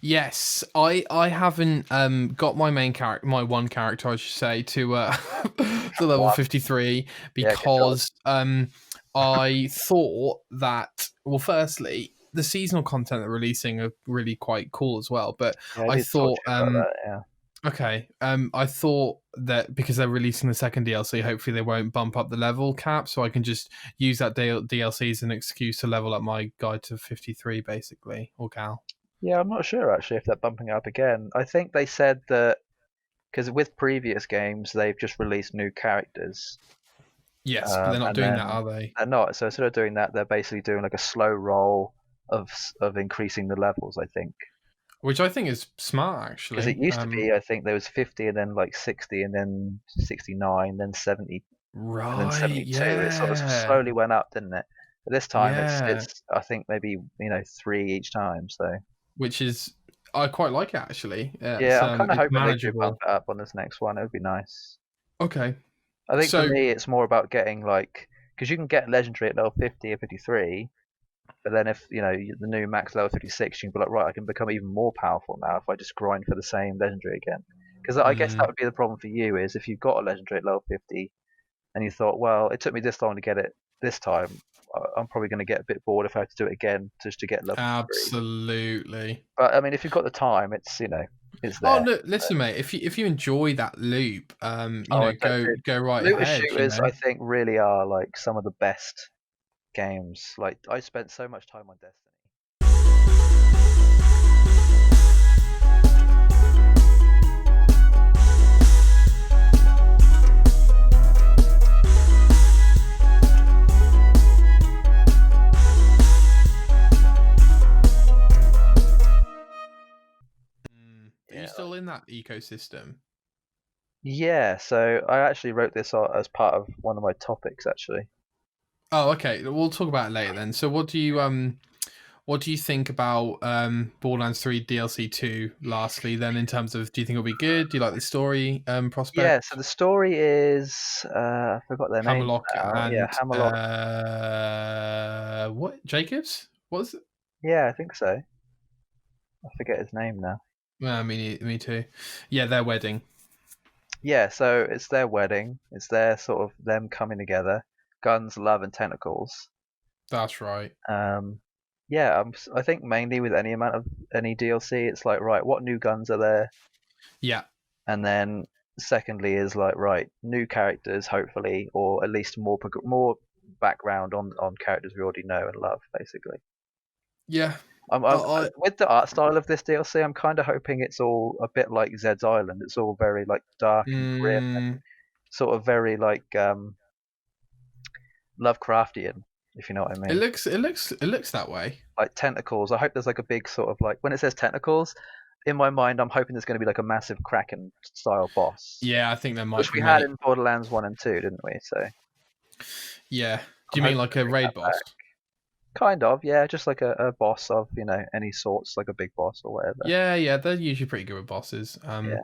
Yes, I haven't got my main character, my one character, I should say, to to level One, 53 yeah, good job. because I thought that, well, firstly, the seasonal content they're releasing are really quite cool as well. But Yeah, I I did talk thought, to you about that. Yeah. okay, I thought that because they're releasing the second DLC, hopefully they won't bump up the level cap, so I can just use that DLC as an excuse to level up my guy to 53, basically, or gal. Yeah, I'm not sure actually if they're bumping it up again. I think they said that because with previous games they've just released new characters, Yes, but they're not and doing that, then are they? they're not. So instead of doing that, they're basically doing like a slow roll of increasing the levels. I think Which I think is smart, because it actually. used to be I think there was 50 and then like 60 and then 69, then 70 and then Right, 72. It sort of yeah, slowly went up, didn't it? But this time yeah. it's I think maybe three each time. So Which is, I quite like it, actually. yeah, I'm kind of It's hoping they do bump manageable. it up on this next one. It would be nice. Okay, I think for so me, it's more about getting like because you can get legendary at level 50 or 53, but then if the new max level 56, you can be like, right, I can become even more powerful now if I just grind for the same legendary again. Because I guess that mm, would be the problem for you is if you've got a legendary at level 50 and you thought, well, it took me this long to get it this time, I'm probably going to get a bit bored if I have to do it again just to get level 53. absolutely. But I mean, if you've got the time, it's it's Oh there. no, listen, mate. If you enjoy that loop, Oh, and go right looter ahead. You shooters, know. I think, really are like some of the best games. Like I spent so much time on Destiny. Are you Yeah, still in that ecosystem? yeah. So I actually wrote this as part of one of my topics, actually. Oh, okay. We'll talk about it later then. So, what do you think about Borderlands 3 DLC 2? Lastly, then, in terms of, do you think it'll be good? Do you like the story Yeah. So prospect? the story is I forgot their names Hammerlock now. Yeah, and Hammerlock. what, Jacobs? What was it? Yeah, I think so. I forget his name now. Me too. Yeah, their wedding. Yeah. So it's their wedding. It's their sort of them coming together. Guns, love, and tentacles. That's right. Um, yeah. I think mainly with any amount of any DLC, it's like right, what new guns are there? Yeah, And then secondly is like right new characters hopefully or at least more background on characters we already know and love basically. yeah. I'm I with the art style of this DLC. I'm kind of hoping it's all a bit like Zed's Island. It's all very like dark and grim and mm, sort of very like Lovecraftian, if you know what I mean. it looks that way. Like tentacles. I hope there's like a big sort of like when it says tentacles in my mind I'm hoping there's going to be like a massive Kraken style boss, Yeah, I think there might which be, we had mate. in Borderlands 1 and 2, didn't we? So Yeah. Do I'm you mean hoping like to a bring raid that boss? back. Kind of, yeah, just like a boss of, any sorts, like a big boss or whatever. Yeah, yeah, they're usually pretty good with bosses. Yeah,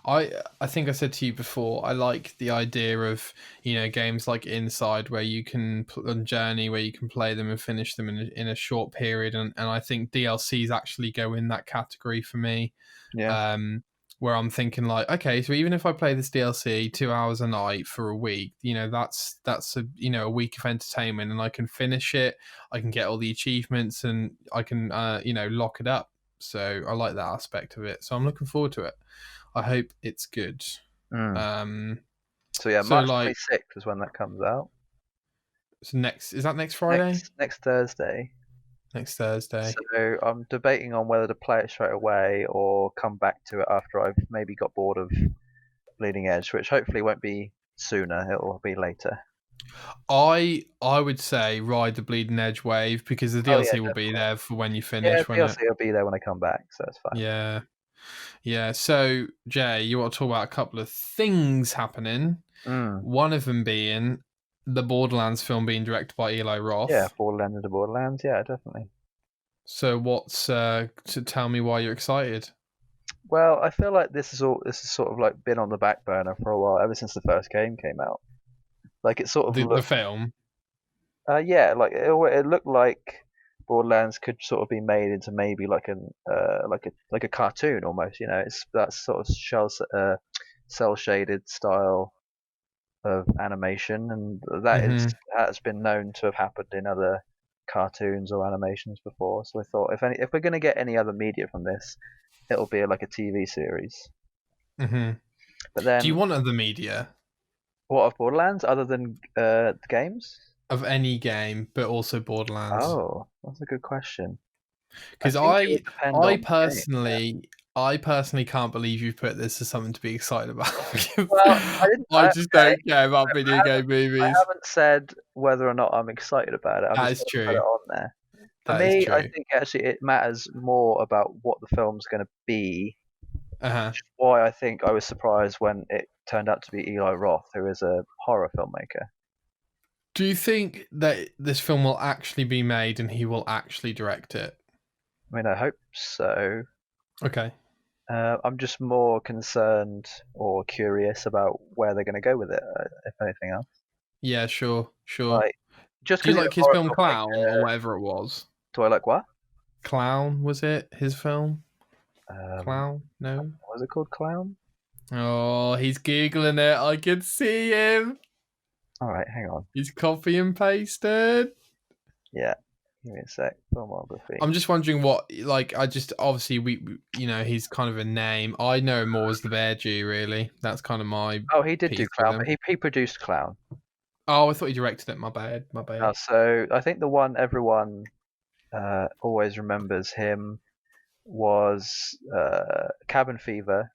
I think I said to you before, I like the idea of games like Inside where you can on Journey where you can play them and finish them in a short period, and I think DLCs actually go in that category for me. yeah, Um, where I'm thinking like, okay, so even if I play this DLC 2 hours a night for a week, that's a week of entertainment, and I can finish it. I can get all the achievements, and I can lock it up. So I like that aspect of it. So I'm looking forward to it. I hope it's good. mm. Um, So yeah, so March like, 26th is when that comes out. so next is that next Friday? Next Thursday. Next Thursday. So I'm debating on whether to play it straight away or come back to it after I've maybe got bored of Bleeding Edge, which hopefully won't be sooner. It'll be later. I would say ride the bleeding edge wave because the Oh yeah, DLC will be definitely. there for when you Yeah, finish, won't it? DLC will be there when I come back, so it's fine. Yeah. Yeah. So, Jay, you want to talk about a couple of things happening. Mm. One of them being the Borderlands film being directed by Eli Yeah, Roth. Borderlands into Borderlands. Yeah, definitely. So, what's to tell me why you're excited? Well, I feel like this has sort of like been on the back burner for a while, ever since the first game came out. Like it sort of The looked, film. yeah, like it looked like Borderlands could sort of be made into maybe like like a cartoon almost. You know, it's that sort of cell shaded style of animation, and that is Mm-hmm. has been known to have happened in other cartoons or animations before. So I thought if we're going to get any other media from this, it'll be like a TV series. Mm-hmm. But Do you then, want other media what of Borderlands other than the games? of any game, but also Borderlands? Oh, that's a good question. I Because think it would depend I on the game. personally, I personally can't believe you put this as something to be excited about. Well, I didn't. I just Okay, don't care about I video game I movies. haven't said whether or not I'm excited about it. I've That just is sort of put it true. on there. For That is me, I true. think actually it matters more about what the film's going to be. Uh huh. Why I think I was surprised when it turned out to be Eli Roth, who is a horror filmmaker. Do you think that this film will actually be made and he will actually direct it? I mean, I hope so. Okay. I'm just more concerned or curious about where they're going to go with it, if anything else. Yeah. Sure. Sure. Like, just Do you because he's like a his horror film Clown or filmmaker, whatever it was? do I like what? Clown was it his film? Um, Clown? No. what was it called? Clown? Oh, he's googling it. I can see him. All right, hang on. He's copy and pasted. Yeah, give me a sec. Filmography. I'm just wondering what, like, I just obviously you know, he's kind of a name. I know him more as the Bear Jew, really. That's kind of my Oh, he did do piece with Clown, but him. he produced Clown. Oh, I thought he directed it. My bad. My bad. So I think the one everyone always remembers him was Cabin Fever,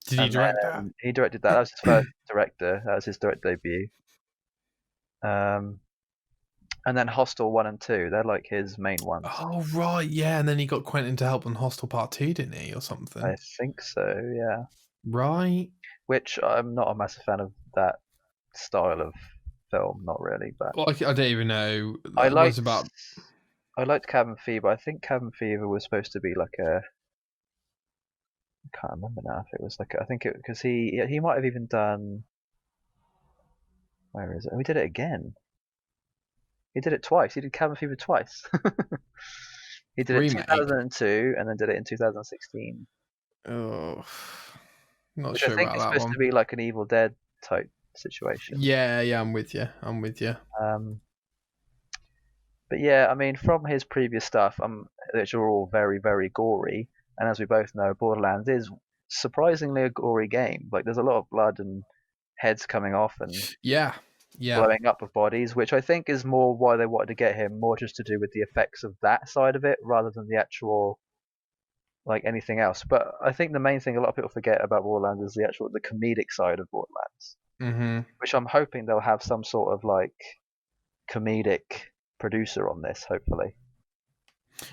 Did he and direct that? then he directed that. That was his first director. That was his direct debut. Um, and then Hostel 1 and 2. They're like his main ones. Oh right, yeah. And then he got Quentin to help on Hostel Part 2, didn't he, or I something? think so. Yeah. Right. Which I'm not a massive fan of that style of film. Not really, but Well, I don't even know. I That was liked about. I liked Cabin Fever. I think Cabin Fever was supposed to be like a. I can't remember now if it was like I think it because he might have even done. Where is it? We did it again. He did it twice. He did Cabin Fever twice. He did it in Remake. 2002 and then did it in 2016, Oh, not which I sure think about is that supposed to one. be like an Evil Dead type situation. Yeah, yeah, I'm with you. I'm with you. Um, but yeah, I mean, from his previous stuff, which are all very, very gory, and as we both know, Borderlands is surprisingly a gory game. Like, there's a lot of blood and heads coming off and Yeah, yeah, blowing up of bodies, which I think is more why they wanted to get him, more just to do with the effects of that side of it, rather than the actual like anything else. But I think the main thing a lot of people forget about Borderlands is the comedic side of Borderlands, hmm which I'm hoping they'll have some sort of like comedic producer on this, hopefully,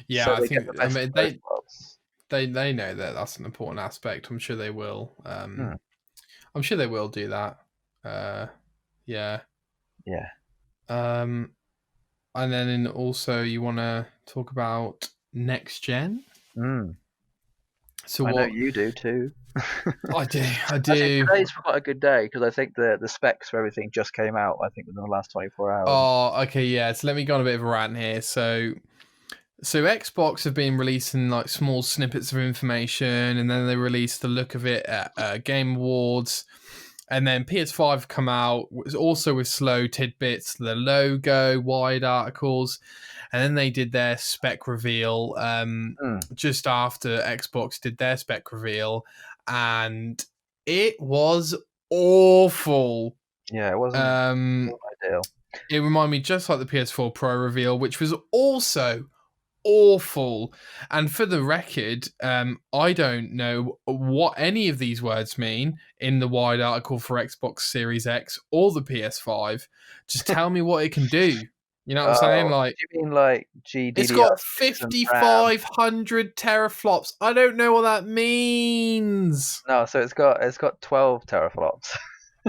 yeah. so I they get think. the I best of mean, both worlds. they know that that's an important aspect. I'm sure they will. Hmm. I'm sure they will do that. Yeah. Yeah. Um, and then also you want to talk about next gen. Mm. So I know what you do too. I do, I Actually, do. today's quite a good day because I think the specs for everything just came out. I think within the last 24 hours. Oh, okay, yeah. So let me go on a bit of a rant here. So Xbox have been releasing like small snippets of information, and then they released the look of it at Game Awards, and then PS5 come out also with slow tidbits, the logo, wide articles, and then they did their spec reveal Mm. just after Xbox did their spec reveal, and it was awful. Yeah, it wasn't Um, ideal. it reminded me just like the PS4 Pro reveal, which was also awful. And for the record, I don't know what any of these words mean in the wide article for Xbox Series X or the PS5. Just tell me what it can do. You know what I'm saying? Oh, Like, do you mean like it's got GDDR6 and RAM? 5,500 teraflops. I don't know what that means. No, so it's got 12 teraflops.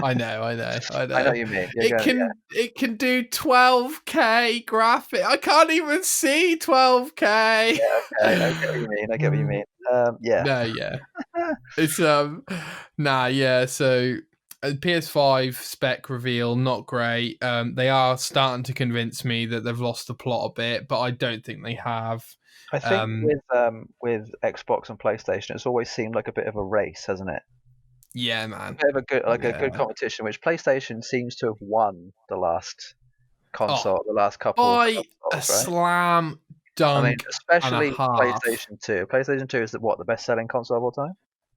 I know, I I know know. what you mean. You're going, yeah. It can do 12K graphic. I can't even see 12K. Okay, I get what you mean. I get what you mean. Yeah. No, yeah. It's nah, yeah. So PS5 spec reveal not great. They are starting to convince me that they've lost the plot a bit, but I don't think they have. I think Um, with Xbox and PlayStation, it's always seemed like a bit of a race, hasn't it? yeah, A man. bit of a good Yeah. competition, which PlayStation seems to have won Oh, the last couple of by a consoles, right? slam I mean, dunk and a especially half. PlayStation 2. PlayStation 2 is the best-selling console of all time?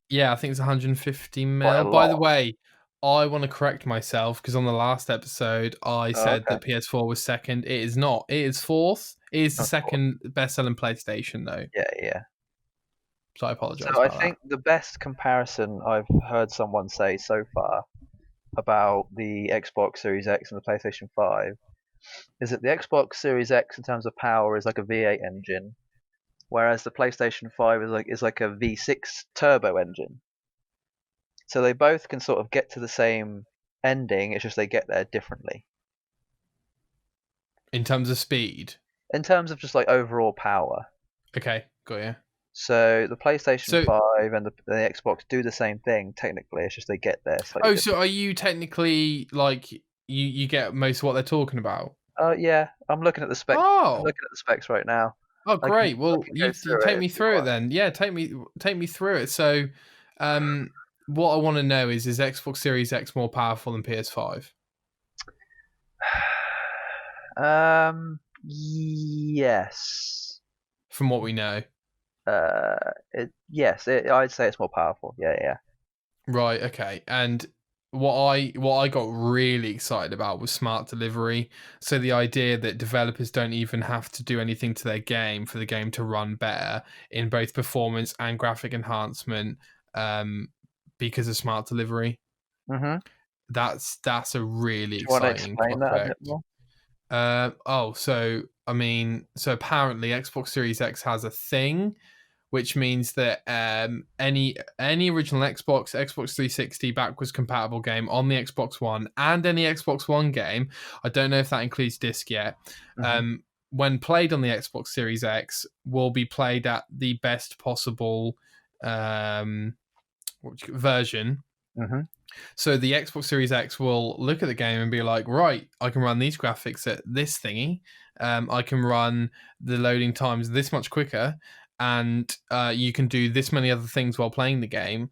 Yeah, I think it's 150 Quite a mil. By the lot. way, I want to correct myself because on the last episode I Oh, said okay. that PS4 was second. It is not. It is fourth. It is the Of course. second best-selling PlayStation though. Yeah, yeah. So I apologize So I about that. think the best comparison I've heard someone say so far about the Xbox Series X and the PlayStation 5 is that the Xbox Series X in terms of power is like a V8 engine, whereas the PlayStation 5 is like a V6 turbo engine. So they both can sort of get to the same ending, it's just they get there differently. In terms of speed. In terms of just like overall power. Okay, got you. So the PlayStation So 5 and the Xbox do the same thing technically, it's just they get there slightly oh, so different. are you technically like you get most of what they're talking about? Oh yeah, I'm looking at the spec. I'm Oh. looking at the specs right now. Oh, I can great. I Well, can go you through take it if me you through it want. then. Yeah, take me through it. So, um, what I want to know is Xbox Series X more powerful than PS5 Yes. from what we know? I'd say it's more powerful. Yeah, yeah. Right. Okay. And what I got really excited about was smart delivery. So the idea that developers don't even have to do anything to their game for the game to run better in both performance and graphic enhancement, um, because of smart delivery. Mhm. That's a really Do you want to exciting explain that a bit prospect. more? So I mean, so apparently Xbox Series X has a thing, which means that any original Xbox 360 backwards compatible game on the Xbox One and any Xbox One game, I don't know if that includes disc yet, Mhm. when played on the Xbox Series X, will be played at the best possible um, version. Mhm. So the Xbox Series X will look at the game and be like, right, I can run these graphics at this thingy. I can run the loading times this much quicker, and you can do this many other things while playing the game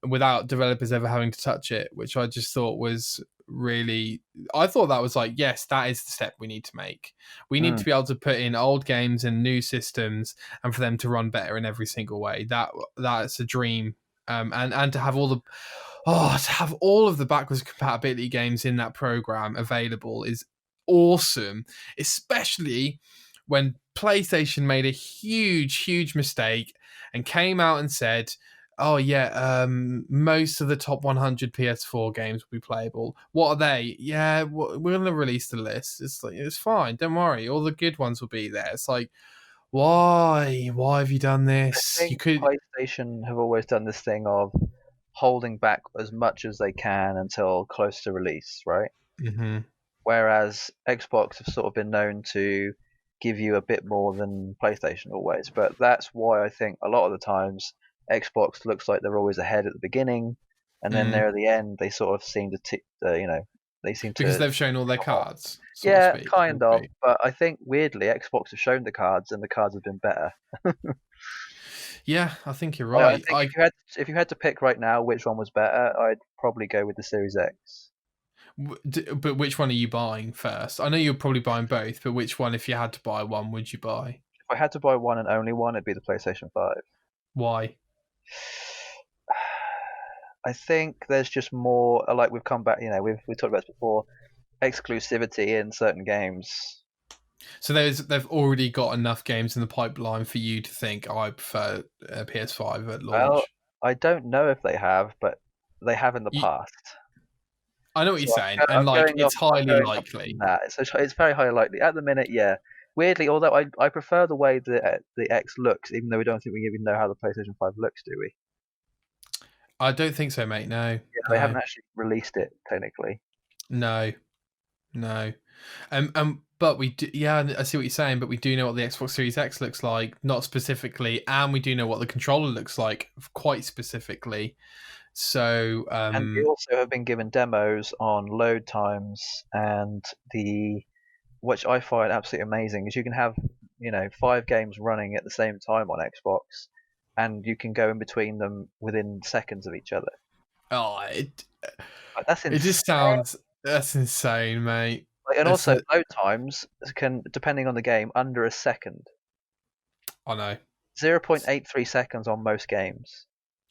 without developers ever having to touch it, which I just thought was really. I thought that was like, yes, that is the step we need to make. We need Mm. to be able to put in old games and new systems, and for them to run better in every single way. That's a dream. And to have to have all of the backwards compatibility games in that program available is awesome, especially when PlayStation made a huge mistake and came out and said, "Oh yeah, most of the top 100 PS4 games will be playable." What are they? Yeah, we're going to release the list. It's like it's fine. Don't worry, all the good ones will be there. It's like, why? Why have you done I this? You think could. PlayStation have always done this thing of holding back as much as they can until close to release, right? Mhm. Whereas Xbox have sort of been known to give you a bit more than PlayStation always. But that's why I think a lot of the times Xbox looks like they're always ahead at the beginning, and then Mm. near the end they sort of seem to they seem Because to they've shown all their come off. cards, so to Yeah, speak. So to kind of. speak. But I think weirdly Xbox have shown the cards, and the cards have been better. Yeah, I think you're I right. think if you had to pick right now which one was better, I'd probably go with the Series X. But which one are you buying first? I know you're probably buying both, but which one, if you had to buy one, would you buy? If I had to buy one and only one, it'd be the PlayStation 5. Why? I think there's just more, like we've come back, we've talked about this before, exclusivity in certain games. So they've already got enough games in the pipeline for you to think, oh, I prefer PS5 at Well, launch. I don't know if they have, but they have in the You, past. I know what you're So saying, and I'm like going off. it's I'm highly going off likely. that. It's very highly likely at the minute. Yeah. Weirdly, although I prefer the way the X looks, even though we don't think we even know how the PlayStation 5 looks, do we? I don't think so, mate. No, Yeah, they no, haven't actually released it technically. no, no. But we do. Yeah, I see what you're saying. But we do know what the Xbox Series X looks like, not specifically, and we do know what the controller looks like quite specifically. So, And we also have been given demos on load times and the which I find absolutely amazing is you can have 5 games running at the same time on Xbox, and you can go in between them within seconds of each other. oh, Like, that's it insane. just sounds that's insane, mate. Like, and It's also a, load times can, depending on the game, under a second. I know 0.83 seconds on most games.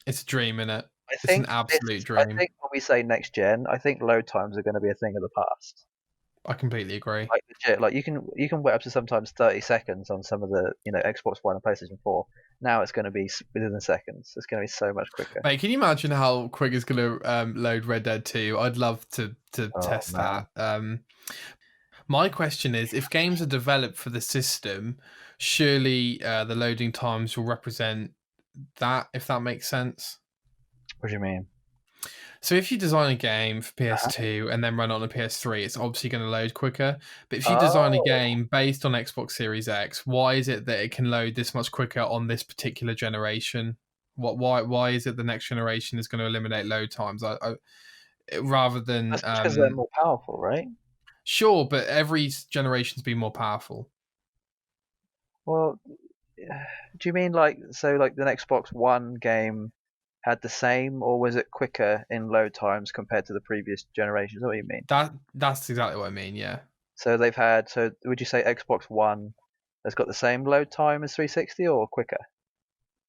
it's a dream, innit? I It's an think this. absolute I dream. think when we say next gen, I think load times are going to be a thing of the past. I completely agree. Like legit, like you can wait up to sometimes 30 seconds on some of the Xbox One and PlayStation 4. Now it's going to be within seconds. It's going to be so much quicker. Mate, can you imagine how quick it's going to load Red Dead 2? I'd love to Oh test man. that. My question is, if games are developed for the system, surely the loading times will represent that, if that makes sense. What do you mean? So if you design a game for Uh-huh. PS2 and then run it on a PS3, it's obviously going to load quicker. But if you design a Oh, game based on Xbox Series X, why is it that it can load this much quicker on this particular generation? Why is it the next generation is going to eliminate load times? Rather than that's because they're more powerful, right? sure, but every generation's been more powerful. Well, do you mean like so like the Xbox One game had the same, or was it quicker in load times compared to the previous generations? What do you mean? That's exactly what I mean. Yeah, So they've had. So would you say Xbox One has got the same load time as 360 or quicker?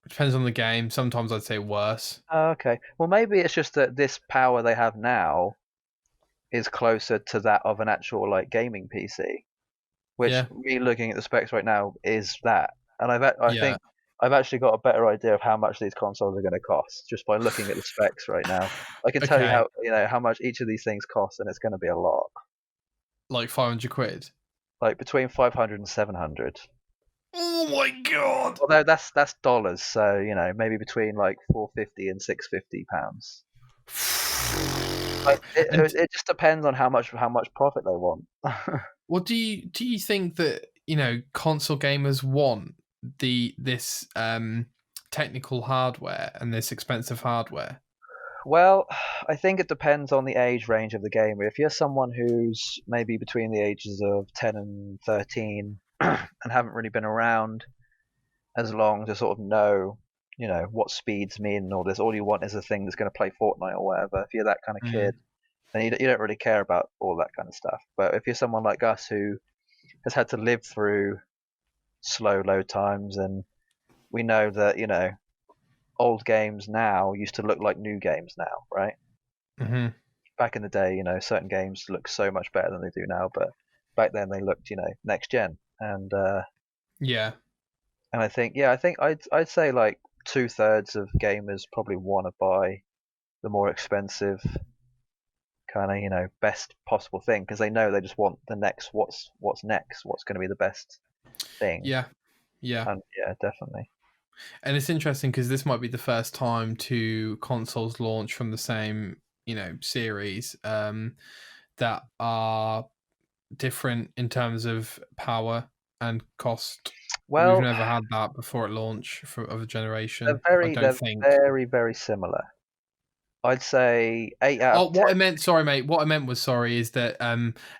it depends on the game. Sometimes I'd say worse. Oh, okay. Well, maybe it's just that this power they have now is closer to that of an actual like gaming PC, which Yeah, me looking at the specs right now is that. And I yeah. think I've actually got a better idea of how much these consoles are going to cost just by looking at the specs right now. I can tell you Okay, how much each of these things cost, and it's going to be a lot, like 500 quid. like between 500 and 700. Oh my god. Although that's dollars, so maybe between like 450 and 650 pounds. Like And it just depends on how much profit they want. what do you think that console gamers want this technical hardware and this expensive hardware? Well, I think it depends on the age range of the gamer. If you're someone who's maybe between the ages of 10 and 13 and haven't really been around as long to sort of know, what speeds mean and all this, all you want is a thing that's going to play Fortnite or whatever. If you're that kind of kid, Mm, then you don't really care about all that kind of stuff. But if you're someone like us who has had to live through slow load times and we know that, old games now used to look like new games now, right? hmm Back in the day, certain games look so much better than they do now, but back then they looked, next gen. Yeah, And I think, yeah, I think I'd say like 2/3 of gamers probably want to buy the more expensive kind of, best possible thing because they know they just want the next what's next, what's going to be the best thing. yeah, yeah. And yeah, definitely. And it's interesting because this might be the first time two consoles launch from the same series that are different in terms of power and cost. We've Well, never had that before at launch of a they're generation. I very don't they're think. very very similar. I'd say 8 out of Oh, 10. what I meant, sorry, mate. What I meant was, sorry, is that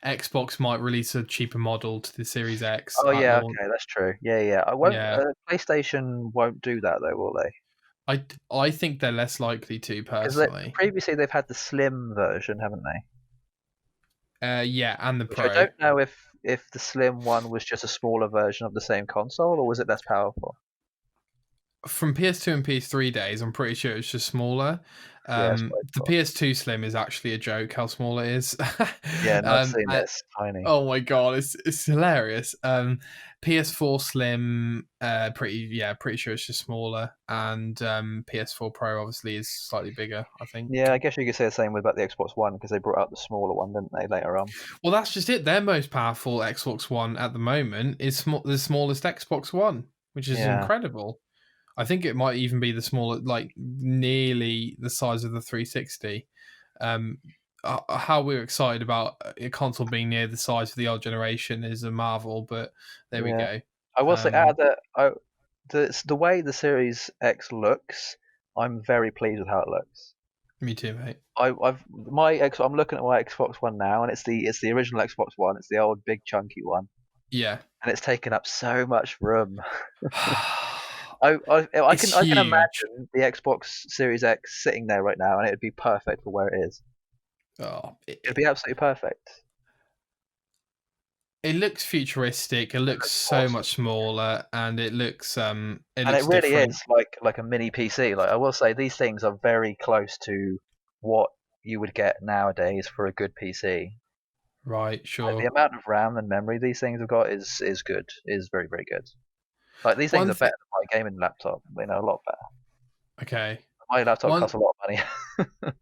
Xbox might release a cheaper model to the Series X Oh at yeah, launch. okay, that's true. Yeah, yeah. I won't. Yeah, PlayStation won't do that though, will they? I think they're less likely to Because personally. previously they've had the slim version, haven't they? Yeah, and the Which I Pro. don't know if the slim one was just a smaller version of the same console or was it less powerful. from PS2 and PS3 days, I'm pretty sure it's just smaller. Yeah, that's what I The thought. PS2 Slim is actually a joke how small it is. Yeah, no, I've um, seen it. uh, It's tiny. oh my god, it's hilarious. PS4 Slim, pretty sure it's just smaller, and PS4 Pro obviously is slightly bigger, I think. Yeah, I guess you could say the same with about the Xbox One because they brought out the smaller one, didn't they, later on? Well, that's just it. Their most powerful Xbox One at the moment is the smallest Xbox One, which is Yeah, incredible. I think it might even be the smaller, like nearly the size of the 360. Um, how we're excited about a console being near the size of the old generation is a marvel, but there we yeah. go. I will say, Um, the way the Series X looks, I'm very pleased with how it looks. Me too, mate. I'm looking at my Xbox One now, and it's the original Xbox One. It's the old big chunky one, Yeah. and it's taken up so much room. I It's can huge. imagine the Xbox Series X sitting there right now, and it would be perfect for where it is. Oh, It'd be absolutely perfect. it looks futuristic. It It looks looks so awesome. much smaller, and it And it looks really different. is like a mini PC. Like I will say, these things are very close to what you would get nowadays for a good PC. Right, Like the sure. amount of RAM and memory these things have got is good, is very very good. Like these things One are thing. better than my gaming laptop. You know, a lot better. Okay. My laptop One costs a lot of money.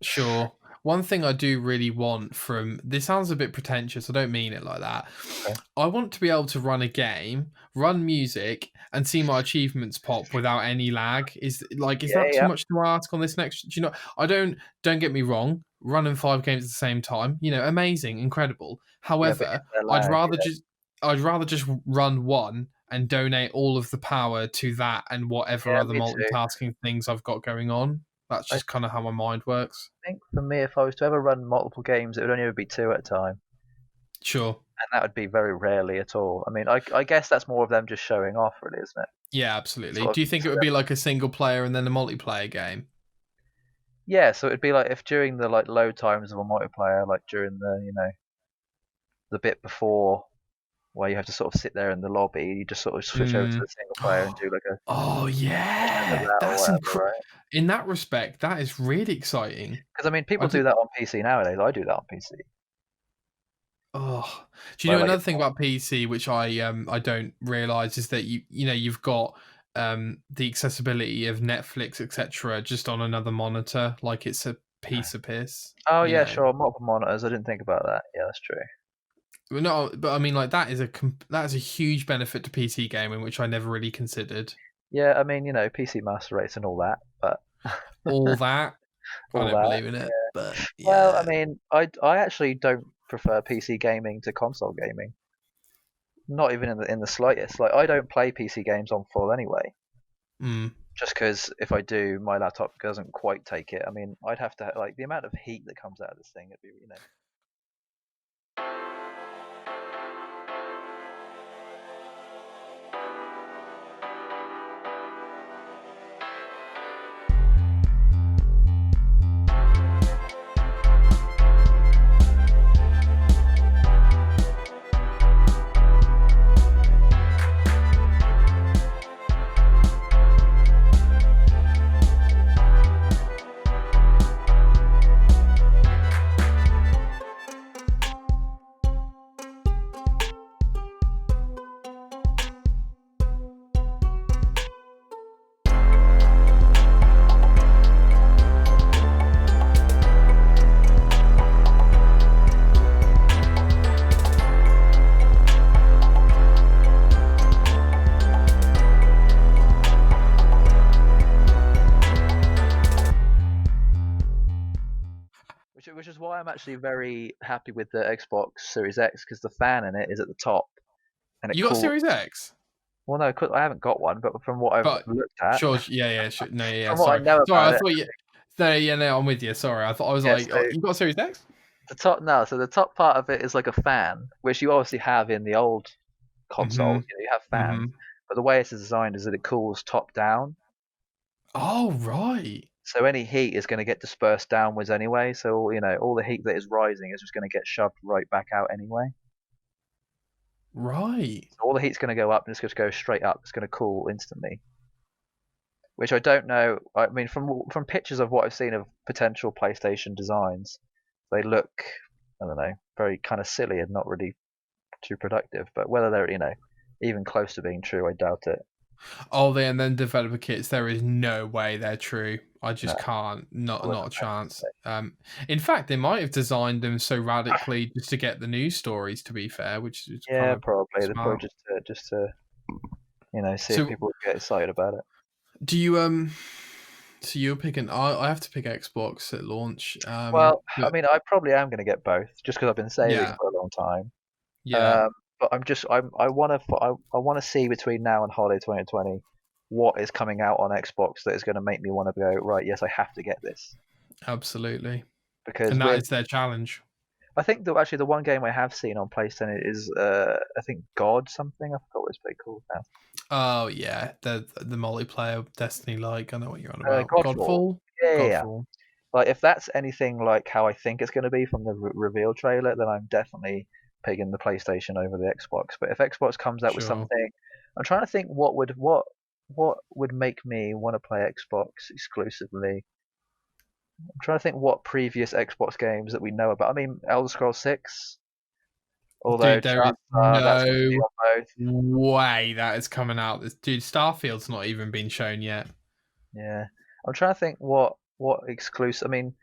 Sure. One thing I do really want from this sounds a bit pretentious. I don't mean it like that. Okay. I want to be able to run a game, run music, and see my achievements pop without any lag. Is Yeah, that too yeah, much to ask on this next? Do you know? Don't get me wrong. Running 5 games at the same time, amazing, incredible. yeah. But However, is there I'd lag? rather Yeah, just I'd rather just run one and donate all of the power to that and whatever yeah. other Me too. multitasking things I've got going on. That's I just kind of how my mind works. think for me, if I was to ever run multiple games, it would only ever be two at a time, Sure. and that would be very rarely at all. I mean, I guess that's more of them just showing off, really, isn't it? Yeah, absolutely. Sort of Do you think it would be like a single player and then a multiplayer game? Yeah, so it'd be like if during the like load times of a multiplayer, like during the bit before where you have to sort of sit there in the lobby, you just sort of switch over to Mm. the single player and do like a Oh version of yeah, that or that's whatever, right? in that respect, that is really exciting. Because I mean, I people do did. that on PC nowadays. I do that on PC. Oh, do you Where know like another thing about PC which I don't realize is that you've got the accessibility of Netflix etc. just on another monitor, like it's a piece of piss. oh You yeah, know, sure, multiple monitors. I didn't think about that. Yeah, that's true. well, no, but I mean like that is a huge benefit to PC gaming, which I never really considered. Yeah, I mean, PC master race and all that, but All that. I all don't that. believe in it, but Well, I yeah. mean, I actually don't prefer PC gaming to console gaming. Not even in the slightest. Like I don't play PC games on full anyway. Mm. Just because if I do, my laptop doesn't quite take it. I mean, I'd have to like the amount of heat that comes out of this thing. It'd be. Which is why I'm actually very happy with the Xbox Series X because the fan in it is at the top and it You got cools. Series X? Well, no, I haven't got one, but from what I've But looked at, sure, yeah, yeah, sure, no, yeah, yeah. from what I Sorry, know sorry. I about it, thought you. No, yeah, no, I'm with you. Sorry, I was yeah. like, oh, So you got Series X? the top no, so the top part of it is like a fan, which you obviously have in the old Mm-hmm. consoles. You have fans, Mm-hmm. but the way it's designed is that it cools top down. Oh right, So any heat is going to get dispersed downwards anyway. So all the heat that is rising is just going to get shoved right back out anyway. right. So all the heat's going to go up and it's going to go straight up. It's going to cool instantly. which I don't know. I mean, from pictures of what I've seen of potential PlayStation designs, they look, I don't know, very kind of silly and not really too productive. But whether they're, even close to being true, I doubt it. Oh, and then developer kits. There is no way they're true. I No, just can't. I Not wouldn't a chance. imagine so. In fact, they might have designed them so radically just to get the news stories. To be fair, which is kind Yeah, of probably. They're probably smart. just to see if So, people get excited about it. do you So you're picking. I have to pick Xbox at launch. Well, I But mean, I probably am going to get both, just because I've been saving yeah, for a long time. yeah, But I want to I want to see between now and holiday 2020 what is coming out on Xbox that is going to make me want to go, right, yes, I have to get this. absolutely. Because And that is their challenge. I think that actually the one game I have seen on PlayStation is I think God something. I forgot what it's called now. Oh yeah, the multiplayer Destiny like. I know what you're on about. Godfall. Godfall. Yeah, yeah, yeah. Godfall. Like if that's anything like how I think it's going to be from the reveal trailer, then I'm definitely picking the PlayStation over the Xbox. But if Xbox comes out with Sure. something, I'm trying to think what would make me want to play Xbox exclusively. I'm trying to think what previous Xbox games that we know about. I mean, Elder Scrolls 6, although Dude, there is chances are that's going to be no on both. way that is coming out. Dude, Starfield's not even been shown yet. Yeah, I'm trying to think what exclusive. I mean,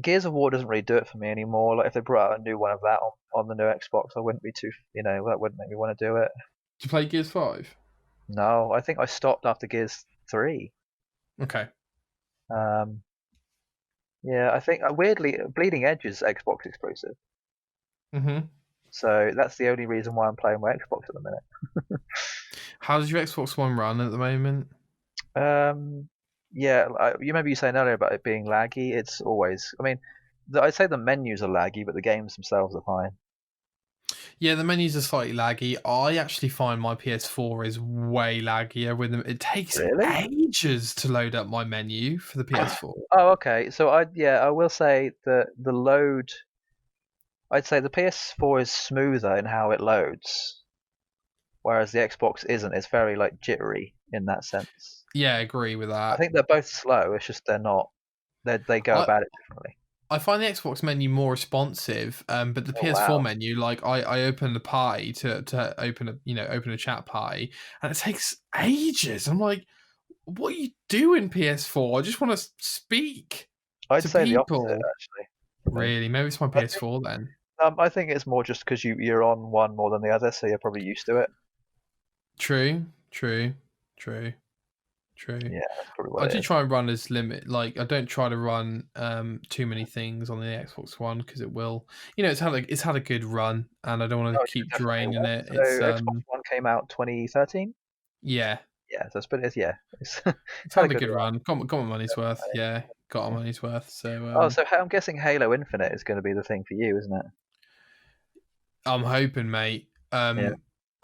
Gears of War doesn't really do it for me anymore. Like if they brought out a new one of that on the new Xbox, I wouldn't be too, that wouldn't make me want to do it. Did you play Gears 5? No, I think I stopped after Gears 3. Okay. Um, yeah, I think weirdly Bleeding Edge is Xbox exclusive, Mm-hmm. so that's the only reason why I'm playing my Xbox at the minute. How does your Xbox One run at the moment? Yeah, you remember you saying earlier about it being laggy. It's always, I mean, I'd say the menus are laggy, but the games themselves are fine. Yeah, the menus are slightly laggy. I actually find my PS4 is way laggier with them. It takes Really? ages to load up my menu for the PS4. Oh, okay. So I will say that the load. I'd say the PS4 is smoother in how it loads, whereas the Xbox isn't. It's very like jittery in that sense. Yeah, I agree with I that. think they're both slow. It's just they're not. They go I, about it differently. I find the Xbox menu more responsive, but the Oh PS4 wow! menu, like I open the party to open a chat party, and it takes ages. I'm like, what are you doing, PS4? I just want to speak I'd to say the opposite people. actually. For me, Really, maybe it's my I think PS4 then. I think it's more just because you're on one more than the other, so you're probably used to it. True, true, true, true. Yeah, that's probably I what it do is. try and run as limit. Like I don't try to run too many things on the Xbox One because it will. It's had a good run, and I don't want Oh to yeah, keep definitely. draining it. So It's Xbox One came out 2013. yeah, Yeah, so it's it's had a had a good good run. run. Got my money's worth. Yeah, got our money's worth. So Oh, so I'm guessing Halo Infinite is going to be the thing for you, isn't it? I'm hoping, mate. Yeah.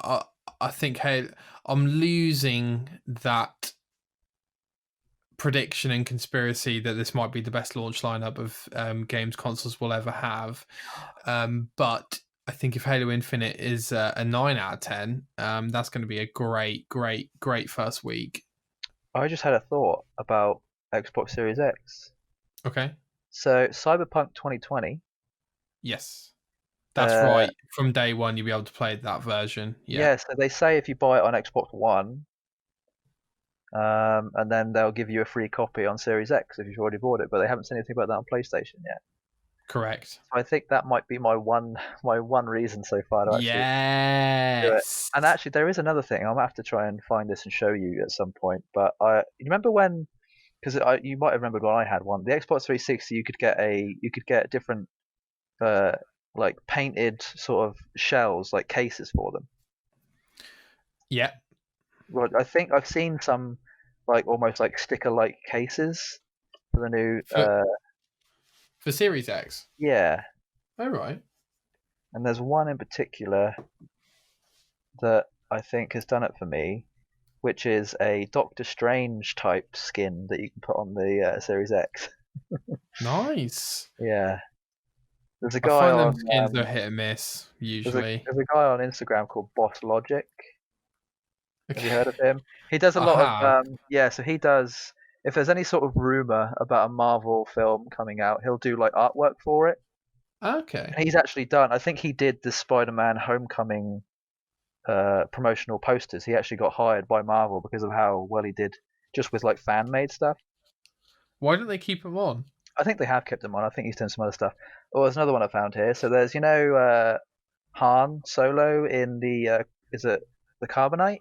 I I think hey, I'm losing that prediction and conspiracy that this might be the best launch lineup of games consoles will ever have. But I think if Halo Infinite is a 9 out of 10, that's going to be a great, great, great first week. I just had a thought about Xbox Series X. Okay. So Cyberpunk 2020. Yes, that's Uh, right. From day one, you'll be able to play that version. Yeah, yeah. So they say if you buy it on Xbox One, and then they'll give you a free copy on Series X if you've already bought it. But they haven't said anything about that on PlayStation yet. correct. So I think that might be my one my one reason so far to actually do it. Yes. And actually, there is another thing. I'm gonna have to try and find this and show you at some point. But you remember when? Because you might have remembered when I had one. The Xbox 360, you could get different uh, like painted sort of shells, like cases for them. Yeah. Well, I think I've seen some like almost like sticker-like cases for the new. For Series X. Yeah, Oh right. and there's one in particular that I think has done it for me, which is a Doctor Strange type skin that you can put on the Series X. Nice. Yeah, there's a I guy find them on skins are hit and miss there's a usually. there's a guy on Instagram called Boss Logic, Have Okay. you heard of him? He does a I lot of have. yeah. So he does. If there's any sort of rumor about a Marvel film coming out, he'll do like artwork for it. Okay. And he's actually done. I think he did the Spider-Man Homecoming promotional posters. He actually got hired by Marvel because of how well he did just with like fan made stuff. Why don't they keep him on? I think they have kept him on. I think he's done some other stuff. Oh, there's another one I found here. So there's Han Solo in the is it the Carbonite?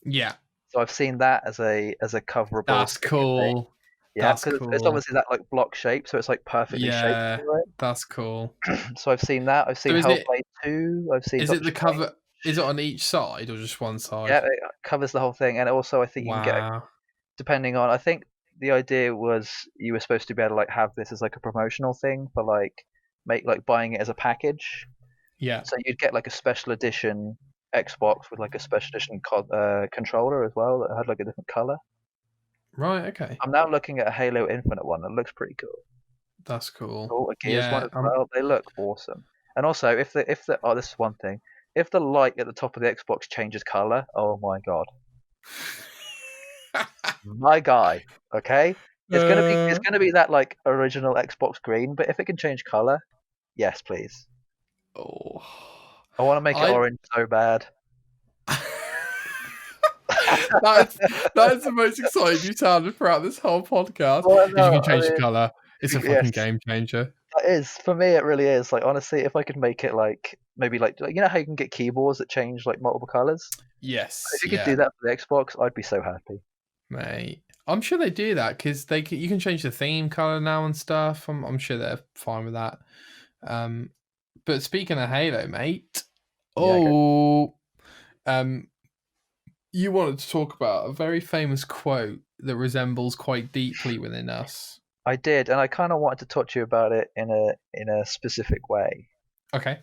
Yeah, So I've seen that as a coverable that's sticker thing. cool. Yeah, That's because it's cool. obviously that like block shape, so it's like perfectly shaped Yeah, for it. that's cool. So I've seen that. I've So seen Hellblade 2. I've seen is it Doctor the Strange. cover? Is it on each side or just one side? Yeah, it covers the whole thing, and also I think you can get Wow. depending on. I think the idea was you were supposed to be able to like have this as like a promotional thing for like make like buying it as a package. Yeah. So you'd get like a special edition Xbox with like a special edition controller as well that had like a different color. Right. Okay. I'm now looking at a Halo Infinite one that looks pretty cool. That's cool. Oh, a Gears one Yeah. as well. They look awesome. And also, if the oh, this is one thing. If the light at the top of the Xbox changes color, oh my god, my guy. Okay, it's uh, gonna be that like original Xbox green. But if it can change color, yes, please. oh. I want to make it I orange so bad. that's that's the most exciting you sounded throughout this whole podcast. Well, If you no, can I change the mean, color, it's a yes, fucking game changer. that is for me. It really is. Like honestly, if I could make it like maybe like you know how you can get keyboards that change like multiple colors. Yes. If you could Yeah. do that for the Xbox, I'd be so happy. Mate, I'm sure they do that because you can change the theme color now and stuff. I'm sure they're fine with that. Um, but speaking of Halo, mate, Yeah, go. oh, um, you wanted to talk about a very famous quote that resembles quite deeply within us. I did, and I kind of wanted to talk to you about it in a specific way. Okay.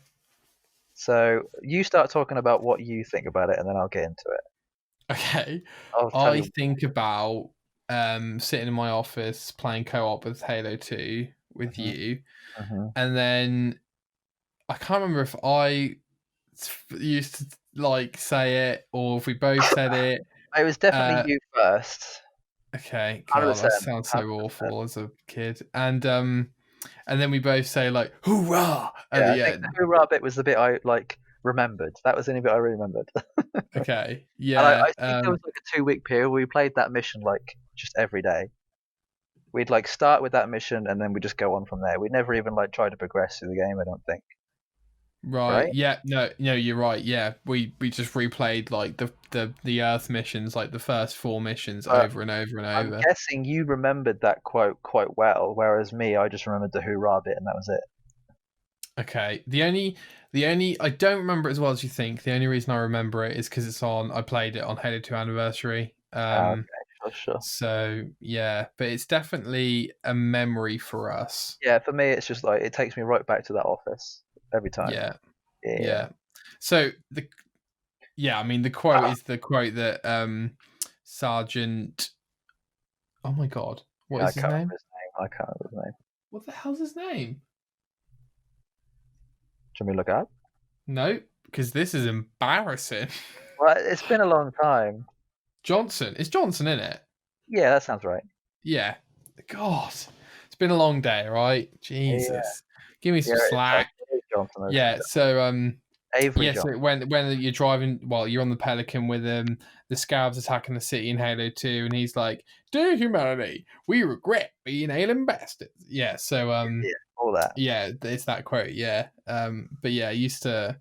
So you start talking about what you think about it, and then I'll get into it. Okay. I'll tell I you. think about sitting in my office playing co-op with Halo 2 with Mhm, you, mhm. and then I can't remember if I used to like say it or if we both said it. It was definitely Uh, you first, okay, hundred God, that percent, sounds so 100%. awful as a kid. And then we both say like "hoorah" at Yeah, I the think the end. hoorah bit was the bit I like remembered. That was the only bit I remembered. Okay, And yeah, I think there was like a 2 week period where we played that mission like just every day. We'd like start with that mission and then we just go on from there. We never even like tried to progress through the game. I don't think. right, Right? yeah, no, you're right. Yeah, we just replayed like the Earth missions, like the first 4 missions, But over and over and I'm over. guessing you remembered that quote quite well, whereas me, I just remembered the hoorah bit and that was it. Okay, the only I don't remember it as well as you think. The only reason I remember it is because it's on. I played it on Halo 2 Anniversary. Okay, sure, sure. So yeah, but it's definitely a memory for us. Yeah, for me, it's just like it takes me right back to that office every time. Yeah, Yeah. yeah. So I mean the quote is the quote that Sergeant. Oh my God, what Yeah, I is his can't remember name? his name. I can't remember his name. What the hell's his name? Should we look it up? No, because this is embarrassing. Well, it's been a long time. Johnson. Is Johnson in it? Yeah, that sounds right. Yeah. God, it's been a long day, right? Yeah, Jesus, give me yeah, some it's slack. Dave Johnson. Yeah. So Avery yeah. So Johnson. when you're driving, well, you're on the Pelican with him. The Scavs attacking the city in Halo 2, and he's like, "Dear humanity, we regret being alien bastards." Yeah. So Yeah, all that. yeah, it's that quote. Yeah. But yeah, I used to.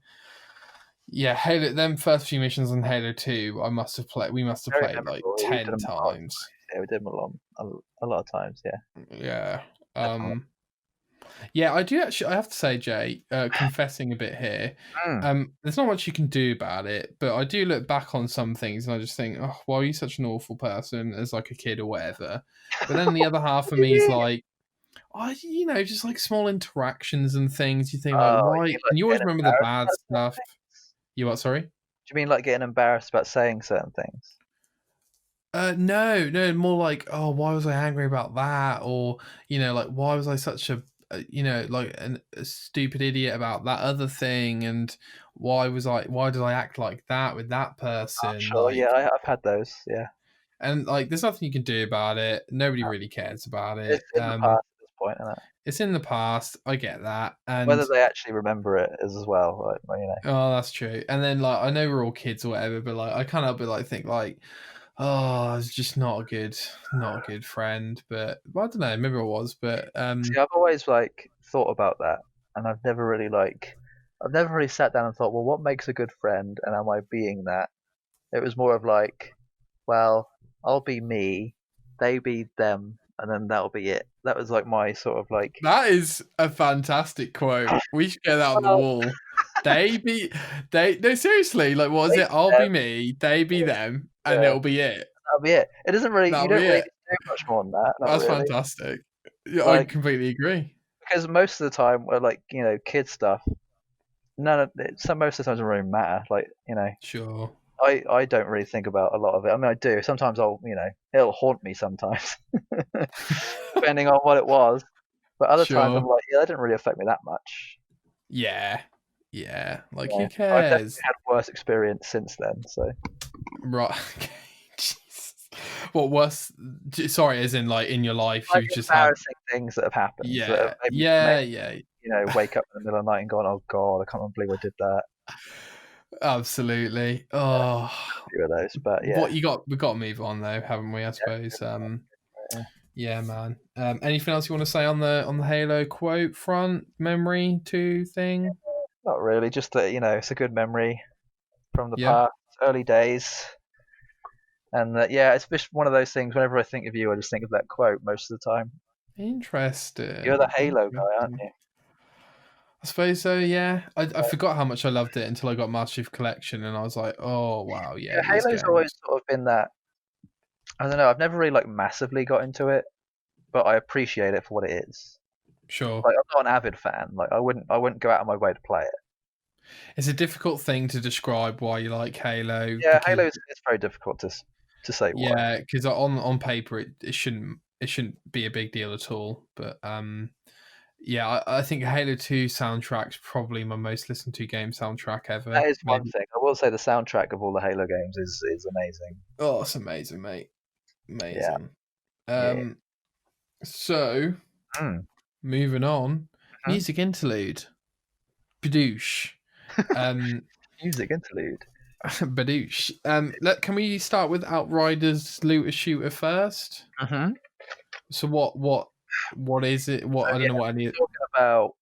Yeah, Halo. Them first few missions on Halo 2, I must have played. We must have Very played like memorable. We did 10 them a lot. times. Yeah, we did them a lot of times. Yeah, Yeah. definitely. Yeah, I do actually. I have to say, Jay, confessing a bit here. Mm. There's not much you can do about it, but I do look back on some things and I just think, oh, why are you such an awful person as like a kid or whatever? But then the other half What of do you me is mean? like, just like small interactions and things. You think like, Oh, why? you mean And like you always getting remember the embarrassed bad about certain stuff. things? You what? Sorry. Do you mean like getting embarrassed about saying certain things? No, more like, oh, why was I angry about that? Or, like, why was I such a you know, like a stupid idiot about that other thing, and why did I act like that with that I'm person, sure. like, Yeah, I've had those. Yeah, and like there's nothing you can do about it. Nobody really cares about it's it. in the past at this point, isn't it? It's in the past. I get that, Whether and they actually remember it is as well. Like, well, oh, that's true. And then like I know we're all kids or whatever, but like I can't help but like think like, oh, it's just not a good friend. But I don't know, maybe I was, but See, I've always like thought about that, and I've never really sat down and thought, well, what makes a good friend, and am I being that? It was more of like, well, I'll be me, they be them, and then that'll be it. That was like my sort of like, that is a fantastic quote. We should get that on the well, wall. They be they no seriously, like what is they it? be I'll them, be me, they be them, and yeah, it'll be it. that'll be it. It doesn't really, you That'll don't be really it. do much more than that, not That's really. fantastic. Yeah, I Like, completely agree. because most of the time, we're like, kid stuff, none of it, some most of the time it doesn't really matter. Like, Sure. I don't really think about a lot of it. I mean, I do. Sometimes it'll haunt me sometimes, depending on what it was. But other times I'm Sure. like, yeah, that didn't really affect me that much. Yeah. Yeah. Like Yeah, who I've definitely cares? had worse experience since then. So Right. Jesus. What worse? Sorry, as in like in your life, like you've just had. embarrassing things that have happened that have Yeah. made Yeah. Yeah. wake up in the middle of the night and gone, oh god, I can't believe I did that. Absolutely. Yeah, Oh, a few of those, but yeah, what you got? We got to move on though, haven't we? I suppose. yeah. Yeah, man. Anything else you want to say on the Halo quote front memory two thing? Not really. Just that it's a good memory from the Yeah. past, early days. And yeah, it's just one of those things. Whenever I think of you, I just think of that quote most of the time. You're the Interesting. Halo guy, aren't Interesting. you? I suppose so. Yeah. I forgot how much I loved it until I got Master Chief Collection, and I was like, oh wow, yeah, Yeah, these Halo's always games. sort of been that. I don't know. I've never really like massively got into it, but I appreciate it for what it is. Sure. Like, I'm not an avid fan. Like, I wouldn't go out of my way to play it. It's a difficult thing to describe why you like Halo Yeah, because Halo's it's very difficult to say why. yeah, because on paper it shouldn't be a big deal at all. But yeah, I think Halo 2 soundtrack's probably my most listened to game soundtrack That ever. is one Maybe. thing. I will say the soundtrack of all the Halo games is amazing. Oh, it's amazing, mate. Yeah, Amazing. yeah. So Mm. moving on, Mhm. music interlude. Badoosh. Um, Music interlude. Badoosh. Can we start with Outriders Looter Shooter first? Mhm. So what is it? What So I don't yeah, know what any. talking about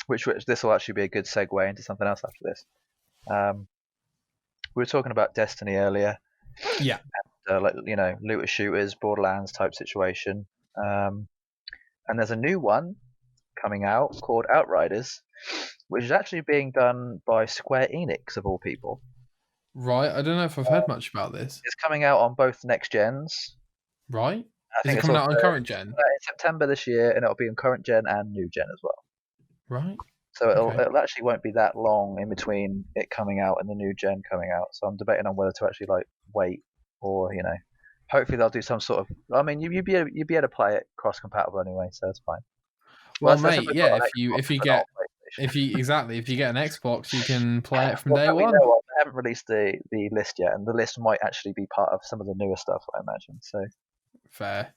which this will actually be a good segue into something else after this. Um, we were talking about Destiny earlier, Yeah. like looter shooters, Borderlands type situation. Um, and there's a new one coming out called Outriders, which is actually being done by Square Enix of all people. Right. I don't know if I've heard much about this. It's coming out on both next gens. Right. I Is think it it's coming also out on current gen? in September this year, and it'll be on current gen and new gen as well. Right. So it'll Okay. it actually won't be that long in between it coming out and the new gen coming out. So I'm debating on whether to actually like wait or hopefully they'll do some sort of. I mean, you'd be able to play it cross compatible anyway, so that's fine. Well, Well, that's if mate, I've yeah, got an Xbox, if you but not get a PlayStation. if you get an Xbox, you can play it from Well, day but we one. know what they haven't released the list yet, and the list might actually be part of some of the newer stuff, I imagine. So, Fair.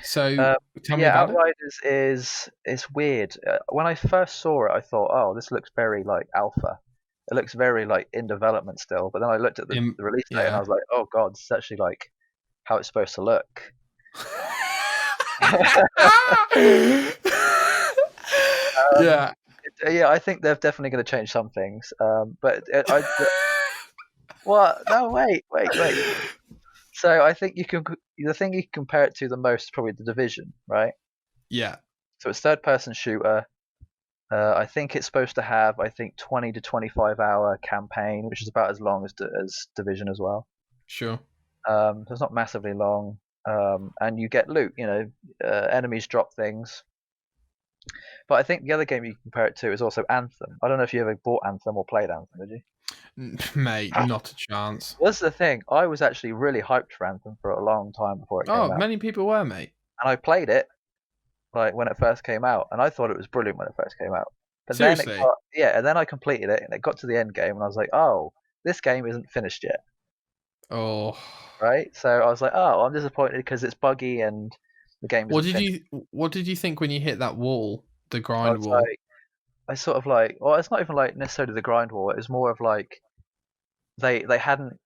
So um, tell me yeah, about it. Outriders is weird. When I first saw it, I thought, oh, this looks very like alpha. It looks very like in development still. But then I looked at the release date, and I Yeah. was like, oh god, this is actually like how it's supposed to look. um, Yeah. yeah, I think they're definitely going to change some things. But what? No, wait. So I think the thing you can compare it to the most is probably the Division, right? Yeah. So it's third person shooter. I think it's supposed to have 20 to 25 hour campaign, which is about as long as Division as well. Sure. So it's not massively long, and you get loot. Enemies drop things. But I think the other game you can compare it to is also Anthem. I don't know if you ever bought Anthem or played Anthem, did you? Mate, not a chance. Well, that's the thing. I was actually really hyped for Anthem for a long time before it came Oh, out, many people were, mate. and I played it. like when it first came out, and I thought it was brilliant when it first came out. But then it Seriously. got yeah, and then I completed it, and it got to the end game, and I was like, oh, this game isn't finished yet, Oh. right? So I was like, oh, I'm disappointed because it's buggy and the game What isn't did finished. you what did you think when you hit that wall, the I grind was wall? like, I sort of like, well, it's not even like necessarily the grind wall. It was more of like they hadn't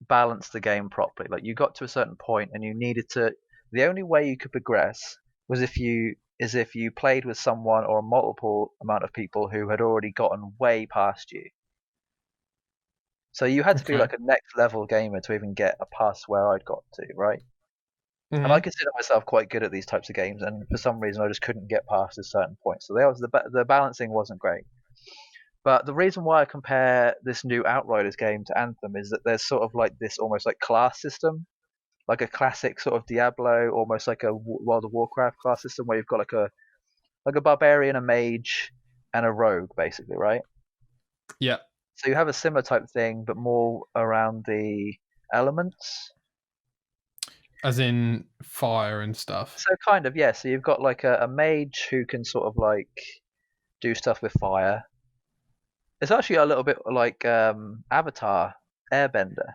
balanced the game properly. Like you got to a certain point and you needed to. The only way you could progress was if you played with someone or a multiple amount of people who had already gotten way past you. So you had to be Okay. like a next level gamer to even get past where I'd got to, right? And I Hmm. consider myself quite good at these types of games, and for some reason I just couldn't get past a certain point. So there was the balancing wasn't great. But the reason why I compare this new Outriders game to Anthem is that there's sort of like this almost like class system, like a classic sort of Diablo, almost like a World of Warcraft class system where you've got like a barbarian, a mage, and a rogue, basically, right? Yeah. So you have a similar type thing, but more around the elements. As in fire and stuff. So kind of, yeah. So you've got like a mage who can sort of like do stuff with fire. It's actually a little bit like Avatar, Airbender.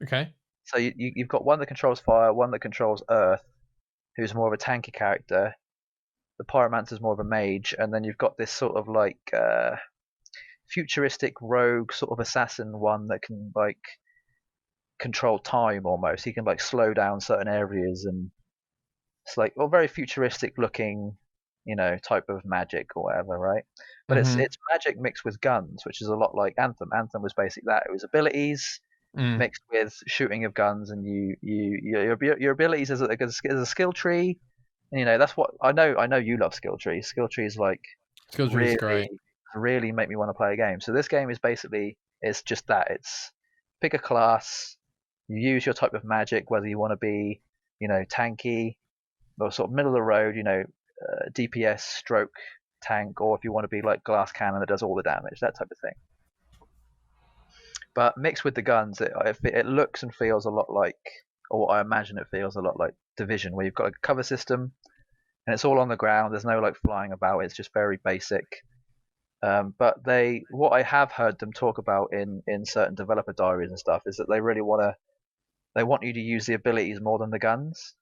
Okay. So you've got one that controls fire, one that controls earth, who's more of a tanky character. The pyromancer's more of a mage, and then you've got this sort of like futuristic rogue sort of assassin one that can like control time almost. He can like slow down certain areas, and it's like well very futuristic looking, type of magic or whatever, right? But it's Mm-hmm. it's magic mixed with guns, which is a lot like Anthem. Anthem was basically that. It was abilities Mm. mixed with shooting of guns, and your abilities as a skill tree. And, that's what I know. I know you love skill trees. Skill trees like Skill tree is great. really, really make me want to play a game. So this game is basically it's just that. It's pick a class, you use your type of magic, whether you want to be, tanky or sort of middle of the road, DPS stroke tank, or if you want to be like glass cannon that does all the damage, that type of thing. But mixed with the guns, it looks and feels a lot like, or I imagine it feels a lot like Division, where you've got a cover system and it's all on the ground. There's no like flying about. It's just very basic. But what I have heard them talk about in certain developer diaries and stuff is that they want you to use the abilities more than the guns.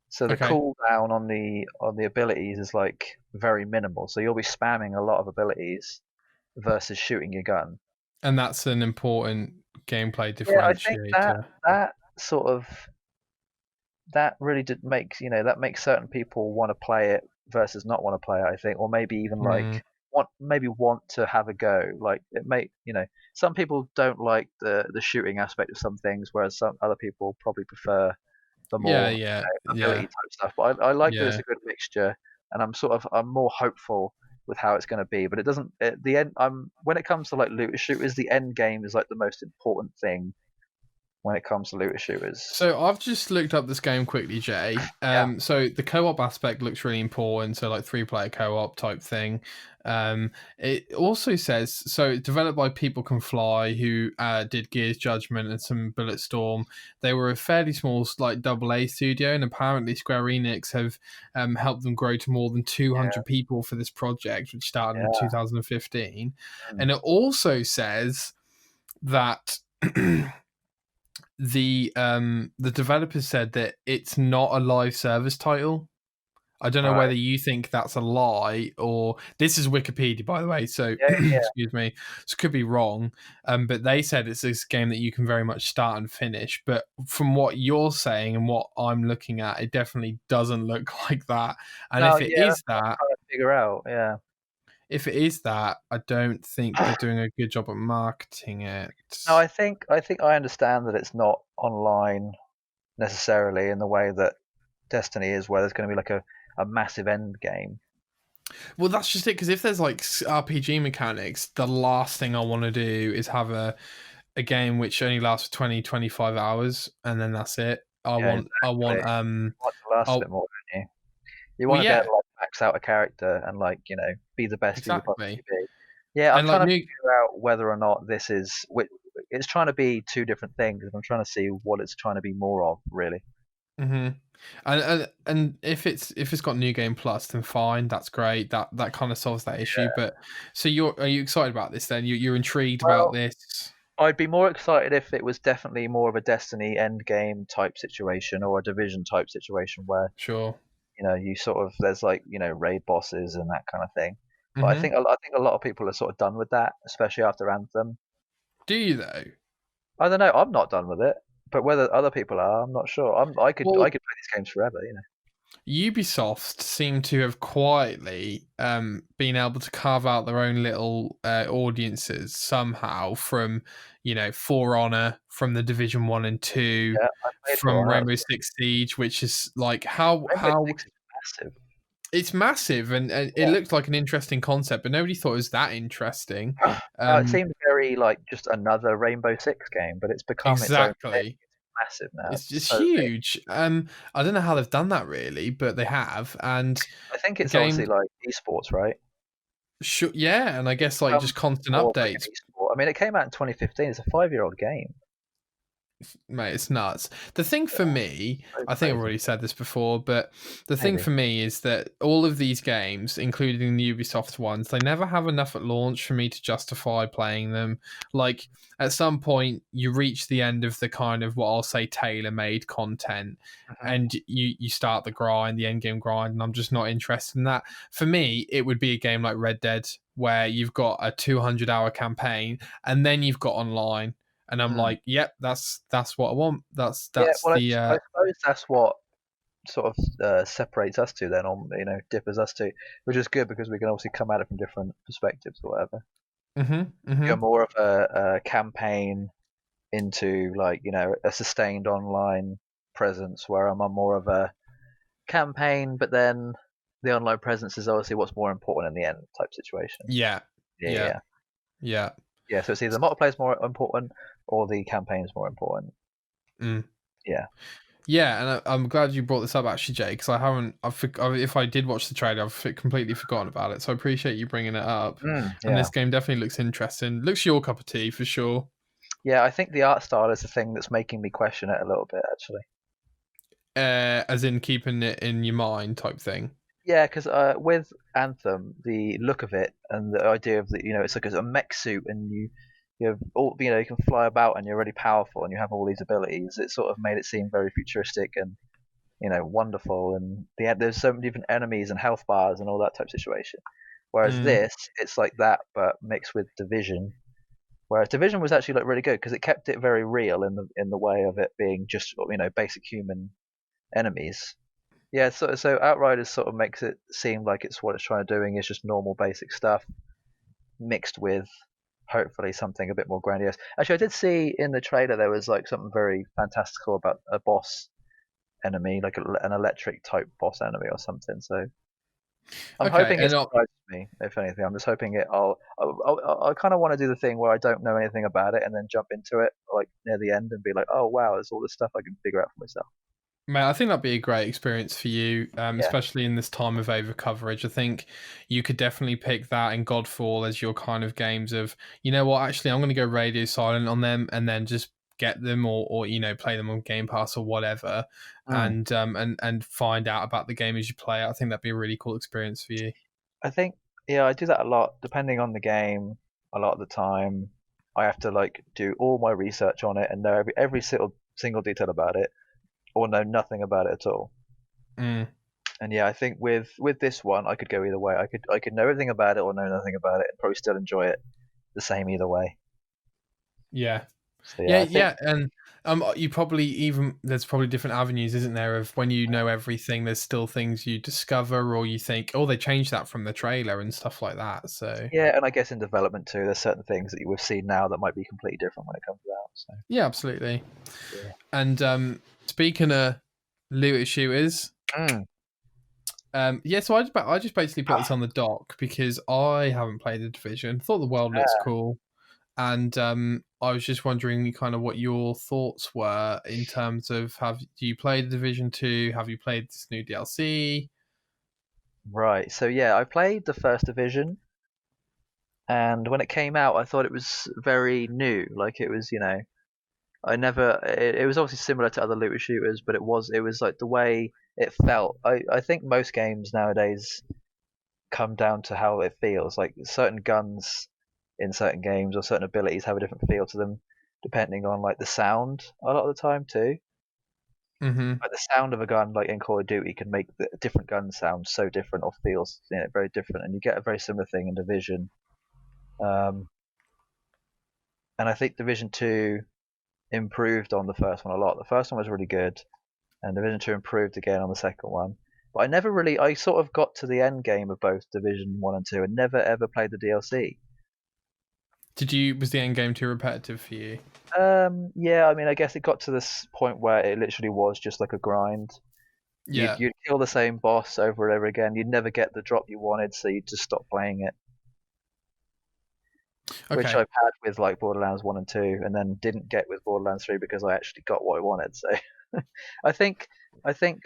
So the Okay. cooldown on the abilities is like very minimal. So you'll be spamming a lot of abilities versus shooting your gun. And that's an important gameplay Yeah, I think that differentiator. that sort of that really did makes that makes certain people want to play it versus not want to play it. I think, or maybe even Mm. like want to have a go. Like it may some people don't like the shooting aspect of some things, whereas some other people probably prefer the Yeah, more yeah, ability yeah, type stuff. But I like that it's yeah. a good mixture, and I'm more hopeful with how it's going to be. But it doesn't at the end. When it comes to like looter shooters, the end game is like the most important thing when it comes to looter shooters. So I've just looked up this game quickly, Jay. Yeah, So the co-op aspect looks really important. So like three-player co-op type thing. It also says so developed by People Can Fly, who did Gears Judgment and some Bulletstorm. They were a fairly small, like AA studio, and apparently Square Enix have helped them grow to more than yeah, 200 people for this project, which started in yeah. 2015. Mm, And it also says that. The developers said that it's not a live service title. I don't know right. whether you think that's a lie or this is Wikipedia, by the way. So Yeah, yeah. excuse me, this could be wrong. But they said it's this game that you can very much start and finish. But from what you're saying and what I'm looking at, it definitely doesn't look like that. And No, if it yeah, is that's what I'm that, trying to figure out. Yeah. I don't think they're doing a good job at marketing it. No, I think I understand that it's not online necessarily in the way that Destiny is, where there's going to be like a massive end game. Well, that's just it. Because if there's like RPG mechanics, the last thing I want to do is have a game which only lasts for 20, 25 hours, and then that's it. Yeah, I exactly. want, You want to last a oh, bit more, don't you? You well, want to be able yeah, to like max out a character and like be the best you could possibly exactly. be. Yeah, I'm And like trying to new, figure out whether or not this is. It's trying to be two different things, and I'm trying to see what it's trying to be more of, really. hmm And if it's got New Game Plus, then fine, that's great. That kind of solves that issue. But so are you excited about this then? You're intrigued about Well, this? I'd be more excited if it was definitely more of a Destiny end game type situation or a Division type situation where Sure. you sort of there's like raid bosses and that kind of thing. But hmm I think a lot of people are sort of done with that, especially after Anthem. Do you though? I don't know. I'm not done with it, but whether other people are, I'm not sure. I Well, could play these games forever. Ubisoft seem to have quietly been able to carve out their own little audiences somehow from, For Honor, from the Division 1 and 2, Yeah, I played For from Honor. Rainbow Six Siege, which is like Rainbow how Six is massive. it's massive, and it looked like an interesting concept, but nobody thought it was that interesting. Yeah. No, it seemed very like just another Rainbow Six game, but it's become its own thing. Exactly. It's massive now. It's It's just so big. huge. I don't know how they've done that really, but they have. And I think the it's obviously game, like esports, right? yeah, and I guess like Become just constant more of like an updates. esport. I mean, it came out in 2015. It's a 5-year-old game. Mate, it's nuts. The thing for me, So I think I've crazy. already said this before, but the thing Maybe. for me is that all of these games, including the Ubisoft ones, they never have enough at launch for me to justify playing them. Like, at some point, you reach the end of the kind of what I'll say tailor made content, Mhm. and you start the grind, the end game grind, and I'm just not interested in that. For me, it would be a game like Red Dead, where you've got a 200-hour campaign, and then you've got online, and I'm Mm. like, yep, that's what I want. That's Yeah, that's well, the I suppose that's what sort of separates us two then, or differs us two, which is good because we can obviously come at it from different perspectives or whatever. mhm You're mhm more of a campaign into like a sustained online presence, where I'm more of a campaign, but then the online presence is obviously what's more important in the end type situation. yeah Yeah, yeah, yeah yeah. yeah Yeah, so it's either multiplayer is more important or the campaign is more important. mm. Yeah. Yeah, and I'm glad you brought this up actually, Jay, because I haven't. If I did watch the trailer, completely forgotten about it. So I appreciate you bringing it up. And Yeah. this game definitely looks interesting. Looks your cup of tea for sure. Yeah, I think the art style is the thing that's making me question it a little bit, actually. As in keeping it in your mind type thing. Yeah, because with Anthem, the look of it and the idea of it's like a mech suit, and you have all, you can fly about and you're really powerful and you have all these abilities. It sort of made it seem very futuristic and wonderful, and there's so many different enemies and health bars and all that type of situation. Whereas Mm, this, it's like that but mixed with Division. Whereas Division was actually like really good because it kept it very real in the way of it being just basic human enemies. Yeah, so Outriders sort of makes it seem like it's what it's trying to doing is just normal basic stuff mixed with hopefully something a bit more grandiose. Actually, I did see in the trailer there was like something very fantastical about a boss enemy, like an electric type boss enemy or something. So I'm okay, hoping it and surprises me. If anything, I'm just hoping it. I kind of want to do the thing where I don't know anything about it and then jump into it like near the end and be like, oh wow, there's all this stuff I can figure out for myself. mate, I think that'd be a great experience for you, Yeah. especially in this time of over coverage. I think you could definitely pick that and Godfall as your kind of games of, you know what, actually, I'm going to go radio silent on them and then just get them or play them on Game Pass or whatever, Mm. and find out about the game as you play it. I think that'd be a really cool experience for you. I think yeah, I do that a lot. Depending on the game, a lot of the time, I have to like do all my research on it and know every single detail about it, or know nothing about it at all. Mm, And yeah, I think with this one, I could go either way. I could know everything about it or know nothing about it, and probably still enjoy it the same either way. yeah. So Yeah, yeah, I think yeah, and you probably even there's probably different avenues, isn't there? Of when you know everything, there's still things you discover, or you think, oh, they changed that from the trailer and stuff like that. So yeah, and I guess in development too, there's certain things that we've seen now that might be completely different when it comes out. So yeah, absolutely. yeah. And speaking of looter shooters, Mm. yeah, so I just basically put this on the dock because I haven't played the Division. Thought the world looks cool, and I was just wondering kind of what your thoughts were in terms of do you play the Division 2? Have you played this new DLC? Right. So yeah, I played the first division, and when it came out, I thought it was very new. Like it was, I never. It was obviously similar to other looter shooters, but it was like the way it felt. I think most games nowadays come down to how it feels. Like certain guns in certain games or certain abilities have a different feel to them depending on like the sound a lot of the time too. Hmm. Like the sound of a gun, like in Call of Duty, can make the different guns sound so different or feels very different, and you get a very similar thing in Division. Um, and I think Division Two improved on the first one a lot. The first one was really good, and Division Two improved again on the second one. But I never really, I sort of got to the end game of both Division One and Two, and never ever played the DLC. Was the end game too repetitive for you? Yeah, I mean, I guess it got to this point where it literally was just like a grind. You'd Yeah. you'd kill the same boss over and over again. You'd never get the drop you wanted, so you'd just stop playing it. Which Okay. I've had with like Borderlands 1 and 2, and then didn't get with Borderlands 3 because I actually got what I wanted. So I think I think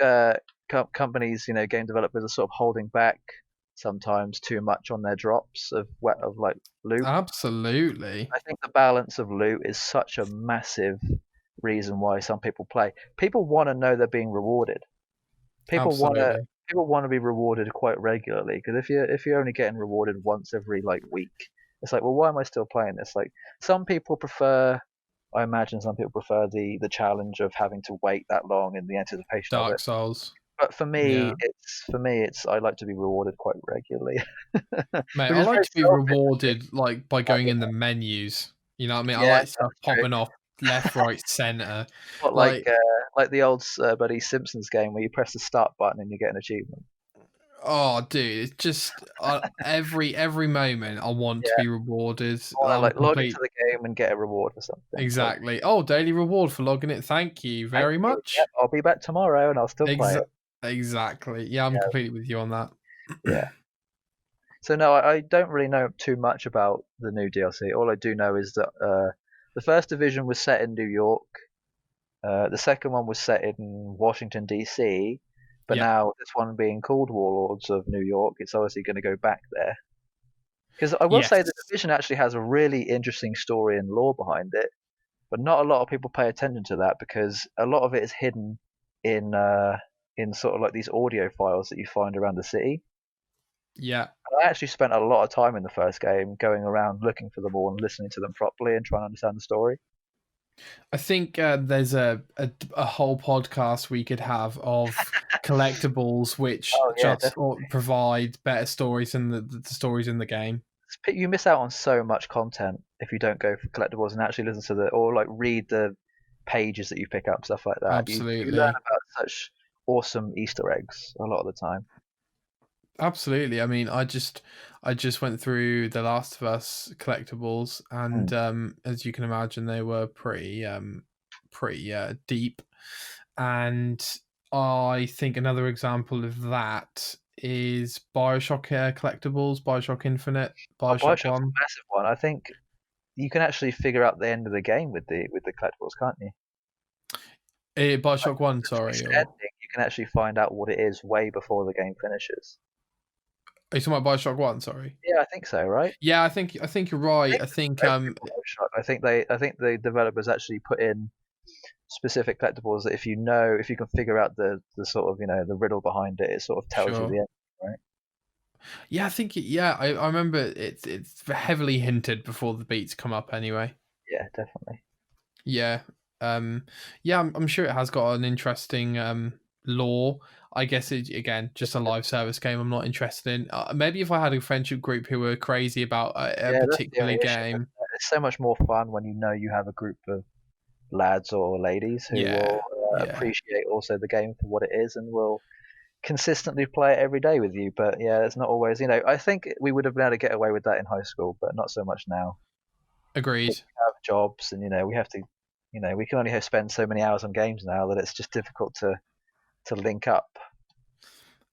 companies, game developers are sort of holding back sometimes too much on their drops of like loot. Absolutely. I think the balance of loot is such a massive reason why some people play. People want to know they're being rewarded. People want to Absolutely. people want to be rewarded quite regularly because if you're only getting rewarded once every like week, it's like, well, why am I still playing this? Like some people prefer, I imagine some people prefer the challenge of having to wait that long and the anticipation of Dark it. Souls. But Yeah. for me it's I like to be rewarded quite regularly, Mate, which I is like very to be selfish. rewarded like by going Yeah, in the menus. You know what I mean? I yeah, like stuff that's true. popping off left, right, center. Not Like, like the old buddy Simpsons game where you press the start button and you get an achievement. oh, dude, it's just every moment I want to Yeah, be rewarded. I want to I'm like log into complete the game and get a reward for something. It's like, exactly. Oh, daily reward for logging it. Thank you thank very you. Yep, much. I'll be back tomorrow and I'll still play Exa- it. exactly. Yeah, I'm Yeah, completely with you on that. yeah. So no, I don't really know too much about the new DLC. All I do know is that the first division was set in New York. The second one was set in Washington D.C. But Yeah. now this one being called Warlords of New York, it's obviously going to go back there. Because I will say the Yes. division actually has a really interesting story and lore behind it, but not a lot of people pay attention to that because a lot of it is hidden in sort of like these audio files that you find around the city. Yeah. I actually spent a lot of time in the first game going around looking for them all and listening to them properly and trying to understand the story. I think there's a whole podcast we could have of collectibles which Oh yeah, just definitely. provide better stories than the stories in the game. You miss out on so much content if you don't go for collectibles and actually listen to the or like read the pages that you pick up, stuff like that. You learn Absolutely. about such awesome Easter eggs a lot of the time. Absolutely. I mean, I just went through the Last of Us collectibles, Mm. and as you can imagine, they were pretty deep. And I think another example of that is Bioshock collectibles, Bioshock Infinite, Oh, Bioshock Bioshock's One. a massive one. I think you can actually figure out the end of the game with the collectibles, can't you? Like Bioshock One, the sorry, twist or ending, you can actually find out what it is way before the game finishes. are you talking about Bioshock One? Sorry. Yeah, I think so, right? Yeah, I think you're I right. think I this is think every Bioshock. I think the developers actually put in specific collectibles that if you can figure out the sort of the riddle behind it, it sort of tells you sure. the end, right? Yeah, I think yeah, I remember it's heavily hinted before the beats come up anyway. Yeah, definitely. Yeah. Yeah, I'm sure it has got an interesting lore. I guess it again just a live service game. I'm not interested in. Maybe if I had a friendship group who were crazy about a Yeah, that's the particular only issue. game. It's so much more fun when you know you have a group of lads or ladies who will Yeah, yeah, appreciate also the game for what it is and will consistently play it every day with you. But yeah, it's not always. I think we would have been able to get away with that in high school, but not so much now. Because agreed. we have jobs, and we have to. We can only spend so many hours on games now that it's just difficult to link up.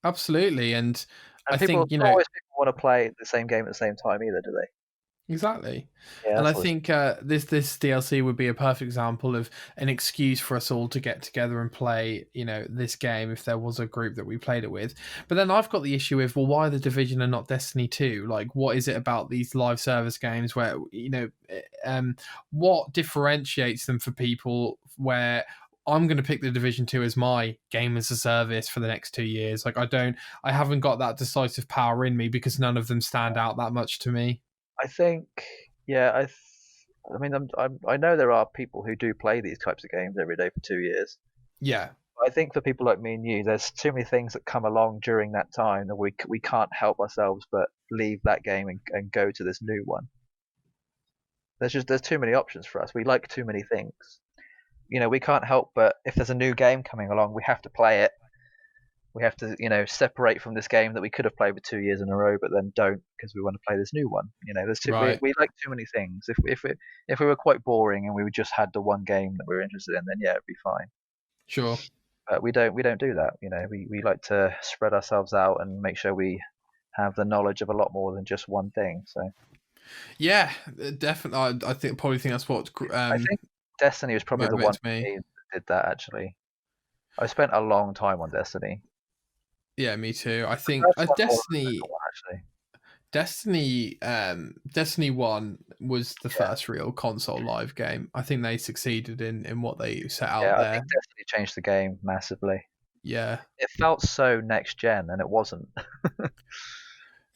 Absolutely, and I And people think not always people want to play the same game at the same time either, do they? Exactly. Yeah, And I that's always think this DLC would be a perfect example of an excuse for us all to get together and play, this game if there was a group that we played it with. But then I've got the issue with, well, why the Division and not Destiny 2? Like, what is it about these live service games where, what differentiates them for people where I'm going to pick the Division 2 as my game as a service for the next 2 years? Like, I haven't got that decisive power in me because none of them stand out that much to me. I think, yeah, I mean, I know there are people who do play these types of games every day for 2 years. Yeah. But I think for people like me and you, there's too many things that come along during that time that we can't help ourselves but leave that game and go to this new one. There's too many options for us. We like too many things. We can't help but if there's a new game coming along, we have to play it. We have to, separate from this game that we could have played for 2 years in a row, but then don't because we want to play this new one. Right. We like too many things. If we were quite boring and we just had the one game that we were interested in, then yeah, it'd be fine. Sure. But we don't do that. We like to spread ourselves out and make sure we have the knowledge of a lot more than just one thing. So Yeah, definitely. I think that's what I think Destiny was probably the one motivates me. game that did that actually. I spent a long time on Destiny. Yeah, me too. I The think first one more than the Destiny, second one, actually. Destiny One was the Yeah. first real console live game. I think they succeeded in what they set Yeah, out I there. think Destiny changed the game massively. Yeah, It felt so next gen, and it wasn't.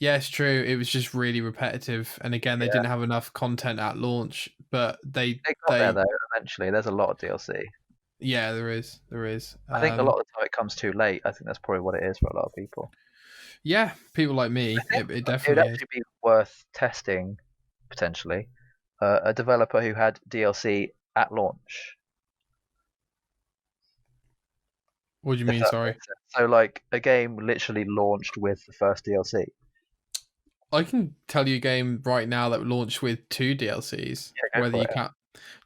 yeah, it's true. It was just really repetitive, and again, they Yeah, didn't have enough content at launch. But it got there they, though. Eventually, there's a lot of DLC. yeah, there is. I think a lot of the time it comes too late. I think that's probably what it is for a lot of people. Yeah, people like me, I think it it would definitely is. actually be worth testing potentially a developer who had DLC at launch, What do you if mean? that Sorry. makes sense. So like a game literally launched with the first DLC. I can tell you a game right now that launched with 2 DLCs. Yeah, go Whether for you it. can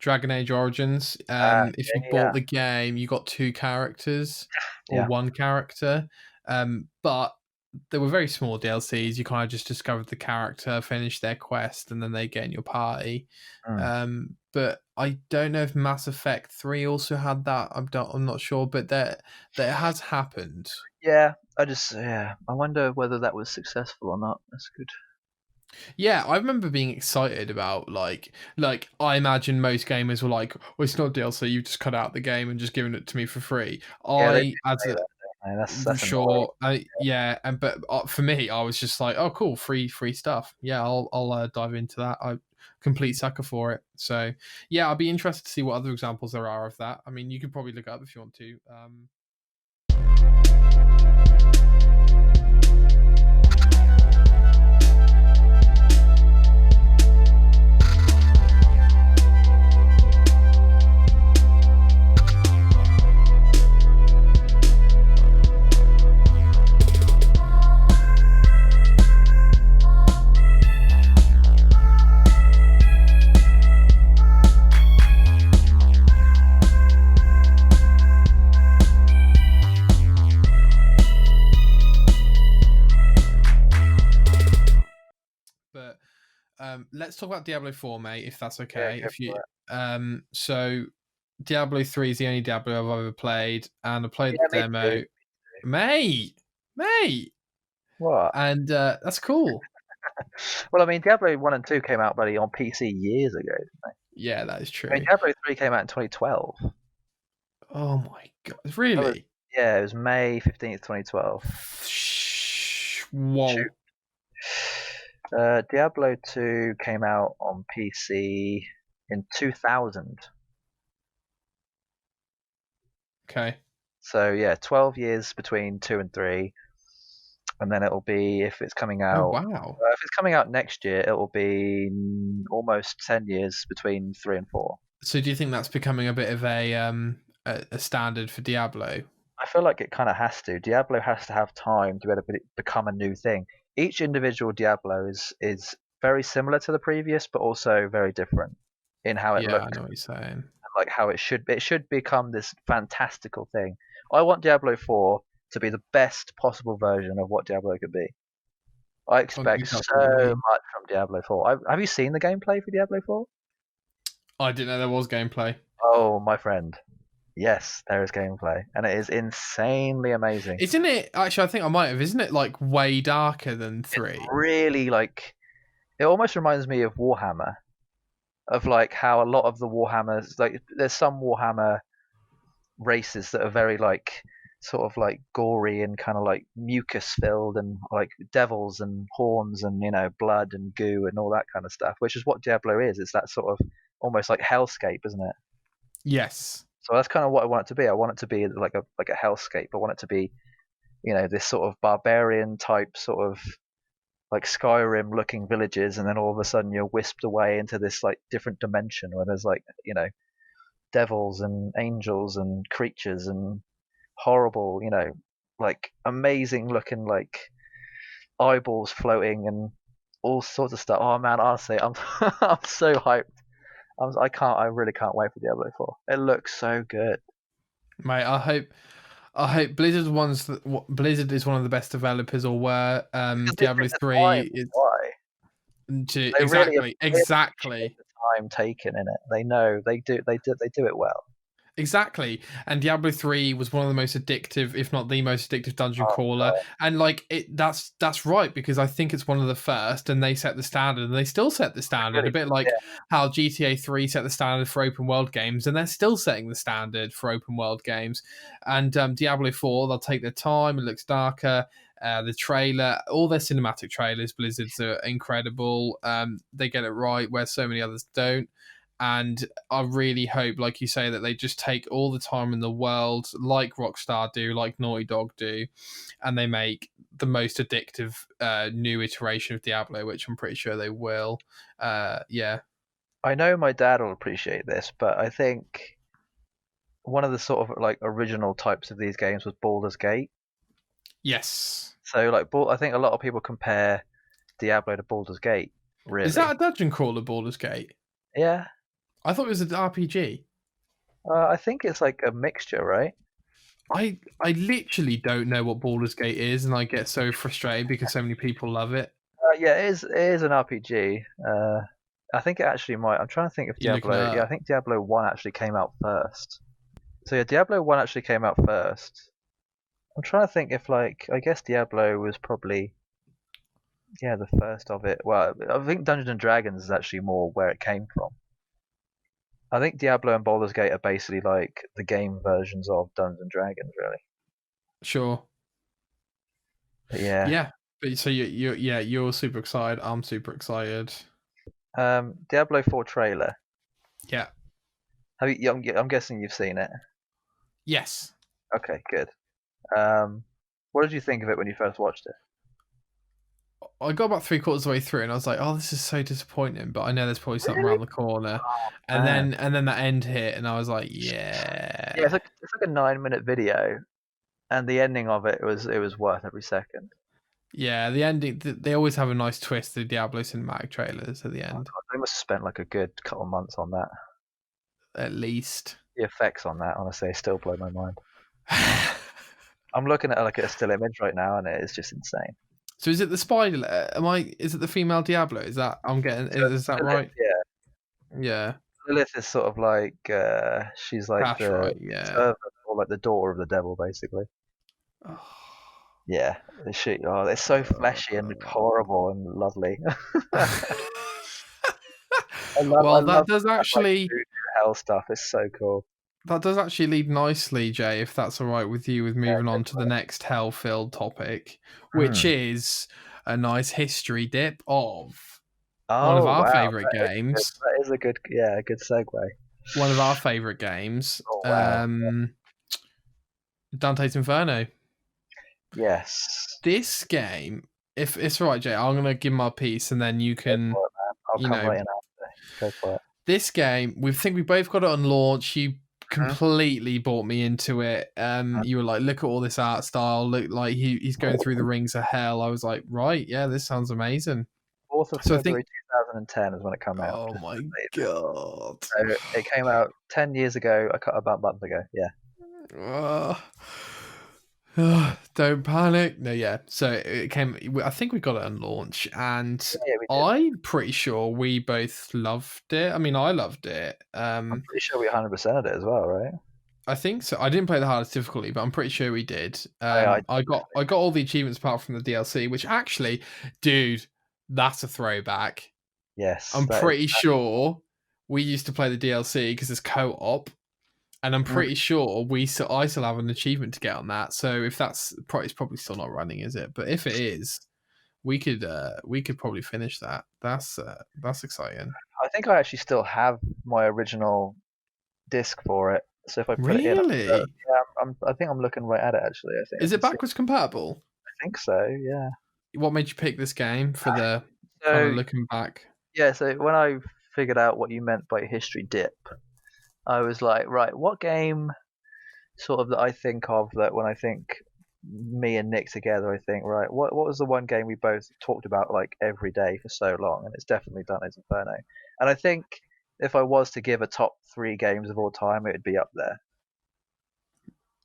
Dragon Age Origins. If you Yeah, yeah, bought the game, you got 2 characters or yeah. 1 character. But they were very small DLCs. You kind of just discovered the character, finished their quest, and then they get in your party. Mm. But I don't know if Mass Effect 3 also had that. I'm not sure, but that has happened. Yeah, I wonder whether that was successful or not. That's good. Yeah, I remember being excited about like I imagine most gamers were like, "Well, it's not DLC. You just cut out the game and just given it to me for free." Yeah, they do I as say a that, don't they? That's annoying. sure, yeah, and but for me, I was just like, "Oh, cool, free stuff. Yeah, I'll dive into that. I complete sucker for it." So yeah, I'd be interested to see what other examples there are of that. I mean, you could probably look it up if you want to. But let's talk about Diablo 4, mate, if that's Yeah, okay. go If you for it. so Diablo 3 is the only Diablo I've ever played, and I played Yeah, the me too. demo. Mate, What? and that's cool. Well, I mean, Diablo 1 and 2 came out, buddy, on PC years ago. Yeah, that is I mean, true. Diablo 3 came out in 2012. Oh my god, That was, really? yeah, it was May 15th, 2012. Shoot. Whoa. Diablo 2 came out on PC in 2000. Okay. So yeah, 12 years between 2 and 3, and then it'll be Oh wow. if it's coming out next year, it will be almost 10 years between 3 and 4. So do you think that's becoming a bit of a standard for Diablo? I feel like it kind of has to. Diablo has to have time to be able to become a new thing. Each individual Diablo is very similar to the previous, but also very different in how it Yeah, I looks, know what you're saying. like how it should become this fantastical thing. I want Diablo 4 to be the best possible version of what Diablo could be. I on expect exactly what you so mean. much from Diablo 4. Have you seen the gameplay for Diablo 4? I didn't know there was gameplay. Oh, my friend. Yes, there is gameplay, and it is insanely amazing. Isn't it? Actually, I think I might have. Isn't it like way darker than It's 3? really like it almost reminds me of Warhammer, of like how a lot of the Warhammers, like there's some Warhammer races that are very like sort of like gory and kind of like mucus filled and like devils and horns and blood and goo and all that kind of stuff, which is what Diablo is. It's that sort of almost like hellscape, isn't it? Yes. So that's kind of what I want it to be. I want it to be like a hellscape. I want it to be this sort of barbarian type sort of like Skyrim looking villages, and then all of a sudden you're whisked away into this like different dimension where there's like devils and angels and creatures and horrible, like amazing looking like eyeballs floating and all sorts of stuff. Oh man, honestly, I'm I'm so hyped. I really can't wait for Diablo 4. It looks so good. Mate, I hope Blizzard is one of the best developers, or were. Because they Diablo take the time. 3 is Why? to They really appreciate exactly. the time taken in it. They know they do it well. Exactly. And Diablo 3 was one of the most addictive, if not the most addictive dungeon Oh crawler. god, And like that's right, because I think it's one of the first, and they set the standard, and they still set the standard. really A bit did. Yeah. like how GTA 3 set the standard for open world games, and they're still setting the standard for open world games. And Diablo 4, they'll take their time, it looks darker. The trailer, all their cinematic trailers, Blizzard's are incredible. They get it right where so many others don't. And I really hope, like you say, that they just take all the time in the world, like Rockstar do, like Naughty Dog do, and they make the most addictive new iteration of Diablo, which I'm pretty sure they will. Yeah. I know my dad will appreciate this, but I think one of the sort of like original types of these games was Baldur's Gate. Yes. So like, I think a lot of people compare Diablo to Baldur's Gate. Is that Really? a dungeon crawler, Baldur's Gate? Yeah. I thought it was an RPG. I think it's like a mixture, right? I literally don't know what Baldur's Gate is, and I get so frustrated because so many people love it. Yeah, it is an RPG. I think it actually might. I'm trying to think if You're looking it Diablo. Yeah, I up. think Diablo 1 actually came out first. So yeah, Diablo 1 actually came out first. I'm trying to think if like I guess Diablo was probably the first of it. Well, I think Dungeons and Dragons is actually more where it came from. I think Diablo and Baldur's Gate are basically like the game versions of Dungeons and Dragons, really. Sure. But yeah, Yeah. But so you're super excited. I'm super excited. Diablo 4 trailer. Yeah. Have you? I'm guessing you've seen it. Yes. Okay, good. What did you think of it when you first watched it? I got about 3/4 of the way through, and I was like, "Oh, this is so disappointing." But I know there's probably something Really? around the corner. Oh And man. then that end hit, and I was like, Yeah, "Yeah, it's like a 9-minute video, and the ending of it was worth every second. yeah." The ending. They always have a nice twist. The Diablo cinematic trailers at the Oh end, god, they must have spent like a good couple of months on that. at least. The effects on that, honestly, still blow my mind. I'm looking at like a still image right now, and it is just insane. So is it the spider? Is it the female Diablo? Is that I'm getting? So Is that Lilith, right? yeah, Yeah, Lilith is sort of like she's like that's the right. Yeah. servant or like the daughter of the devil, basically. Yeah, it's so fleshy and horrible and lovely. I Well, love that like voodoo hell stuff. It's so cool. that does actually lead nicely, Jay, if that's all right with you, with Yeah, moving go on to for the it. next hell-filled topic, which Hmm. is a nice history dip of one of Oh our wow, favorite that is good. games. That is a good, yeah, a good segue. One of our favorite games, Oh wow. Dante's Inferno. Yes. This game, if it's all right, Jay, I'm gonna give my piece, and then you Go can, for it, man. I'll you come know, right in after. Go for it. this game, we both got it on launch. You Mhm. completely bought me into it. Mhm. You were like, look at all this art style. Look like he's going through the rings of hell. I was like, right, yeah, this sounds amazing. 4th of So I think, February 2010 is when it came out. oh Just my to say that. god. So it came out 10 years ago. I cut about a month ago. Yeah. Uh, Don't panic. No, yeah. So it came. I think we got it on launch, and Yeah, we did. I'm pretty sure we both loved it. I mean, I loved it. I'm pretty sure we 100%ed it as well, right? I think so. I didn't play the hardest difficulty, but I'm pretty sure we did. I I got all the achievements apart from the DLC, which actually, dude, that's a throwback. yes, I'm that is. pretty sure we used to play the DLC because it's co-op, and I'm Mm, pretty sure I still have an achievement to get on that. So if it's probably still not running, is it? But if it is, we could probably finish that. That's exciting. I think I actually still have my original disc for it. So if I put it in, Really? yeah, I think I'm looking right at it actually. I think I Is can it see. backwards compatible? I think so. Yeah. What made you pick this game for the kind of So looking back? yeah, so when I figured out what you meant by history dip, I was like, right, what game sort of that I think of that when I think me and Nick together, I think, right, what was the one game we both talked about like every day for so long? And it's definitely Dantes Inferno. And I think if I was to give a top three games of all time, it would be up there,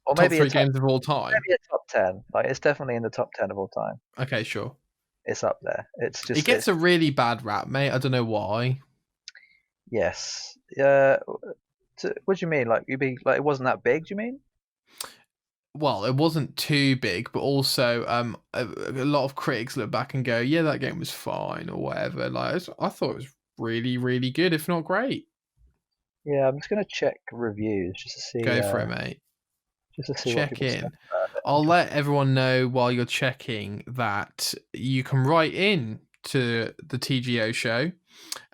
or Top three games of all time. maybe a top 10. Like it's definitely in the top 10 of all time. Okay, sure. It's up there. It It's gets a really bad rap, mate. I don't know why. yes. What do you mean? Like you be like it wasn't that big? Do you mean? Well, it wasn't too big, but also a lot of critics look back and go, "Yeah, that game was fine" or whatever. Like I thought it was really, really good, if not great. Yeah, I'm just gonna check reviews Go for it, mate. just to see what Check people say in. about it. I'll let everyone know while you're checking that you can write in to the TGO show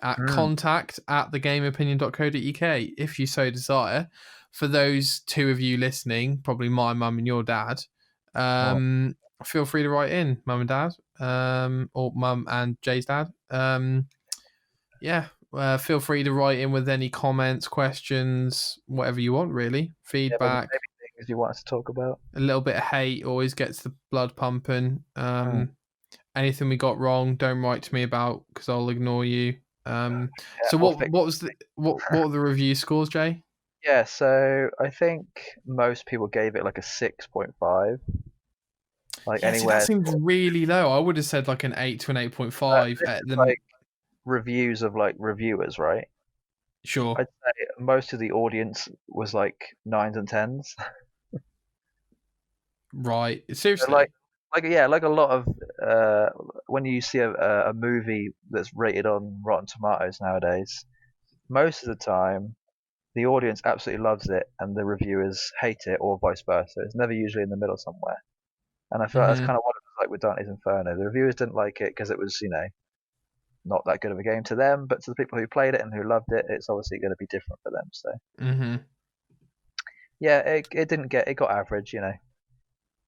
at Mm, contact@thegameopinion.co.uk if you so desire. For those two of you listening, probably my mum and your dad, oh, feel free to write in, mum and dad, or mum and Jay's dad. Yeah, feel free to write in with any comments, questions, whatever you want, really. yeah, Feedback, maybe things you want us to talk about. a little bit of hate always gets the blood pumping. Mm, Anything we got wrong, don't write to me about because I'll ignore you. yeah, So I'll fix. what were the review scores, Jay? Yeah, so I think most people gave it like a 6.5, like Yeah, see, that anywhere. seems really low. I would have said like an 8 to an 8.5 This at is the like reviews of like reviewers, right? sure. I'd say most of the audience was like nines and tens. Right. So like Seriously. yeah, like a lot of uh, when you see a movie that's rated on Rotten Tomatoes nowadays, most of the time the audience absolutely loves it and the reviewers hate it, or vice versa. It's never usually in the middle somewhere. And I feel like that's Hmm. kind of what it was like with Dante's Inferno. The reviewers didn't like it because it was, not that good of a game to them, but to the people who played it and who loved it, it's obviously going to be different for them. So Hmm. yeah, it got average,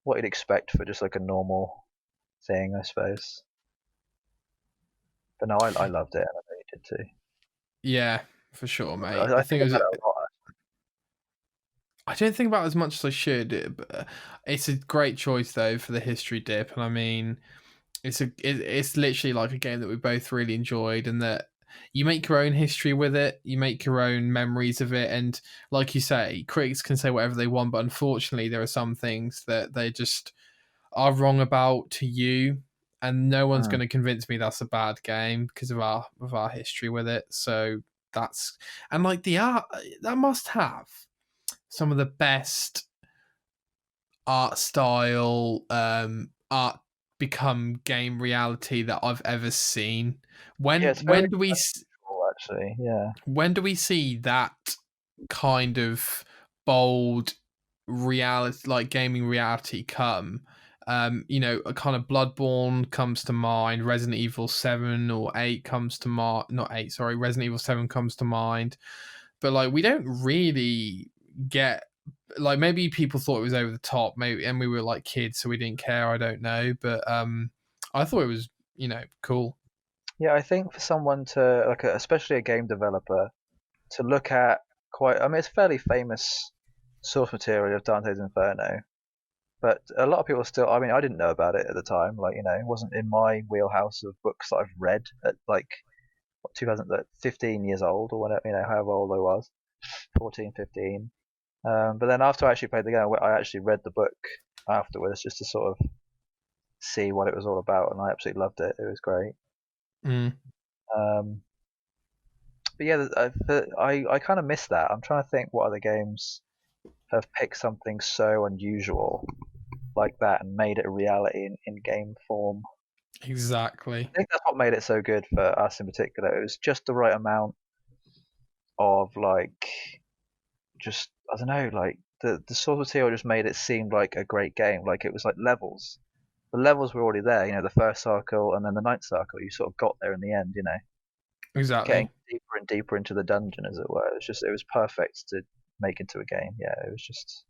what you'd expect for just like a normal thing, I suppose. But no, I loved it, and I know you did too. Yeah, for sure, mate. I I think think it was. about it a lot. I don't think about it as much as I should. But it's a great choice though for the history dip, and I mean, it's literally like a game that we both really enjoyed, and that you make your own history with it, you make your own memories of it, and like you say, critics can say whatever they want, but unfortunately, there are some things that they just are wrong about to you, and no one's Mm. going to convince me that's a bad game because of our history with it. So that's and like the art that must have some of the best art style art become game reality that I've ever seen. Yeah, it's very When cool, actually. Yeah. when do we see that kind of bold reality, like gaming reality, come? A kind of Bloodborne comes to mind, Resident Evil 7 or 8 comes to mind, not 8, sorry, Resident Evil 7 comes to mind. But like we don't really get like maybe people thought it was over the top, maybe and we were like kids so we didn't care, I don't know. But I thought it was, cool. Yeah, I think for someone to like, especially a game developer, to look at I mean, it's fairly famous source material of Dante's Inferno, but a lot of people still. I mean, I didn't know about it at the time. Like, it wasn't in my wheelhouse of books that I've read at like what, 2015 years old or whatever. However old I was, 14, 15. But then after I actually played the game, I actually read the book afterwards just to sort of see what it was all about, and I absolutely loved it. It was great. Mm, Um, but yeah, I kind of miss that. I'm trying to think what other games have picked something so unusual like that and made it a reality in game form. exactly. I think that's what made it so good for us in particular. It was just the right amount of like, just I don't know, like the source material just made it seem like a great game. Like it was like levels. The levels were already there. The first circle and then the ninth circle. You sort of got there in the end. Getting Exactly. deeper and deeper into the dungeon, as it were. It was perfect to make into a game. Yeah, it was just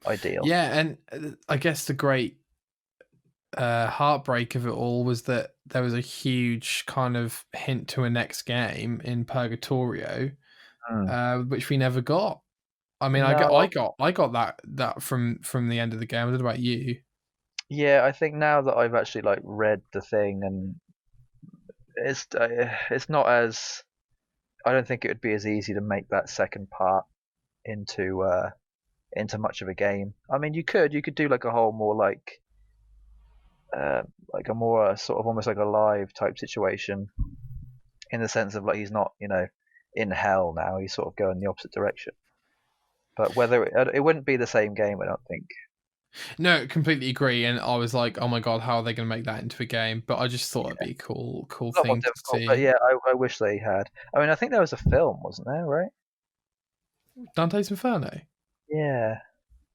ideal. Yeah, and I guess the great heartbreak of it all was that there was a huge kind of hint to a next game in Purgatorio, Mm. which we never got. I mean, No, I got that from the end of the game. I don't know about you. yeah, I think now that I've actually like read the thing, and it's not as I don't think it would be as easy to make that second part into into much of a game. I mean, you could do like a whole more like a more sort of almost like a live type situation in the sense of like he's not in hell now. He's sort of going the opposite direction. But whether it wouldn't be the same game, I don't think. No, completely agree. And I was like, oh my god, how are they going to make that into a game? But I just thought it'd be a cool A lot more thing to difficult, but see. yeah, I wish they had. I mean, I think there was a film, wasn't there? Right? Dante's Inferno. Yeah,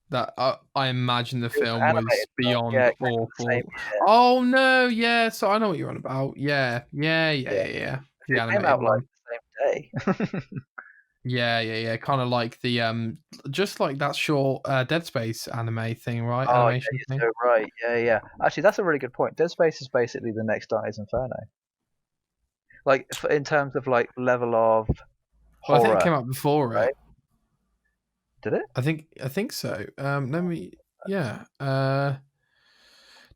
That I imagine the it was film an was animated film. Yeah, beyond it came from the same awful. year. Oh no, yeah. So I know what you're on about. Yeah, yeah, yeah, Yeah, yeah, yeah. The it came animated out like one. the same day. Yeah, yeah, yeah. Kind of like the just like that short Dead Space anime thing, right? Oh yeah, Animation thing. you're so right. Yeah, yeah. Actually, that's a really good point. Dead Space is basically the next Dante's Inferno. Like in terms of like level of Well, I think it horror, came out before it. right? Did it? I think so. Let me. Yeah.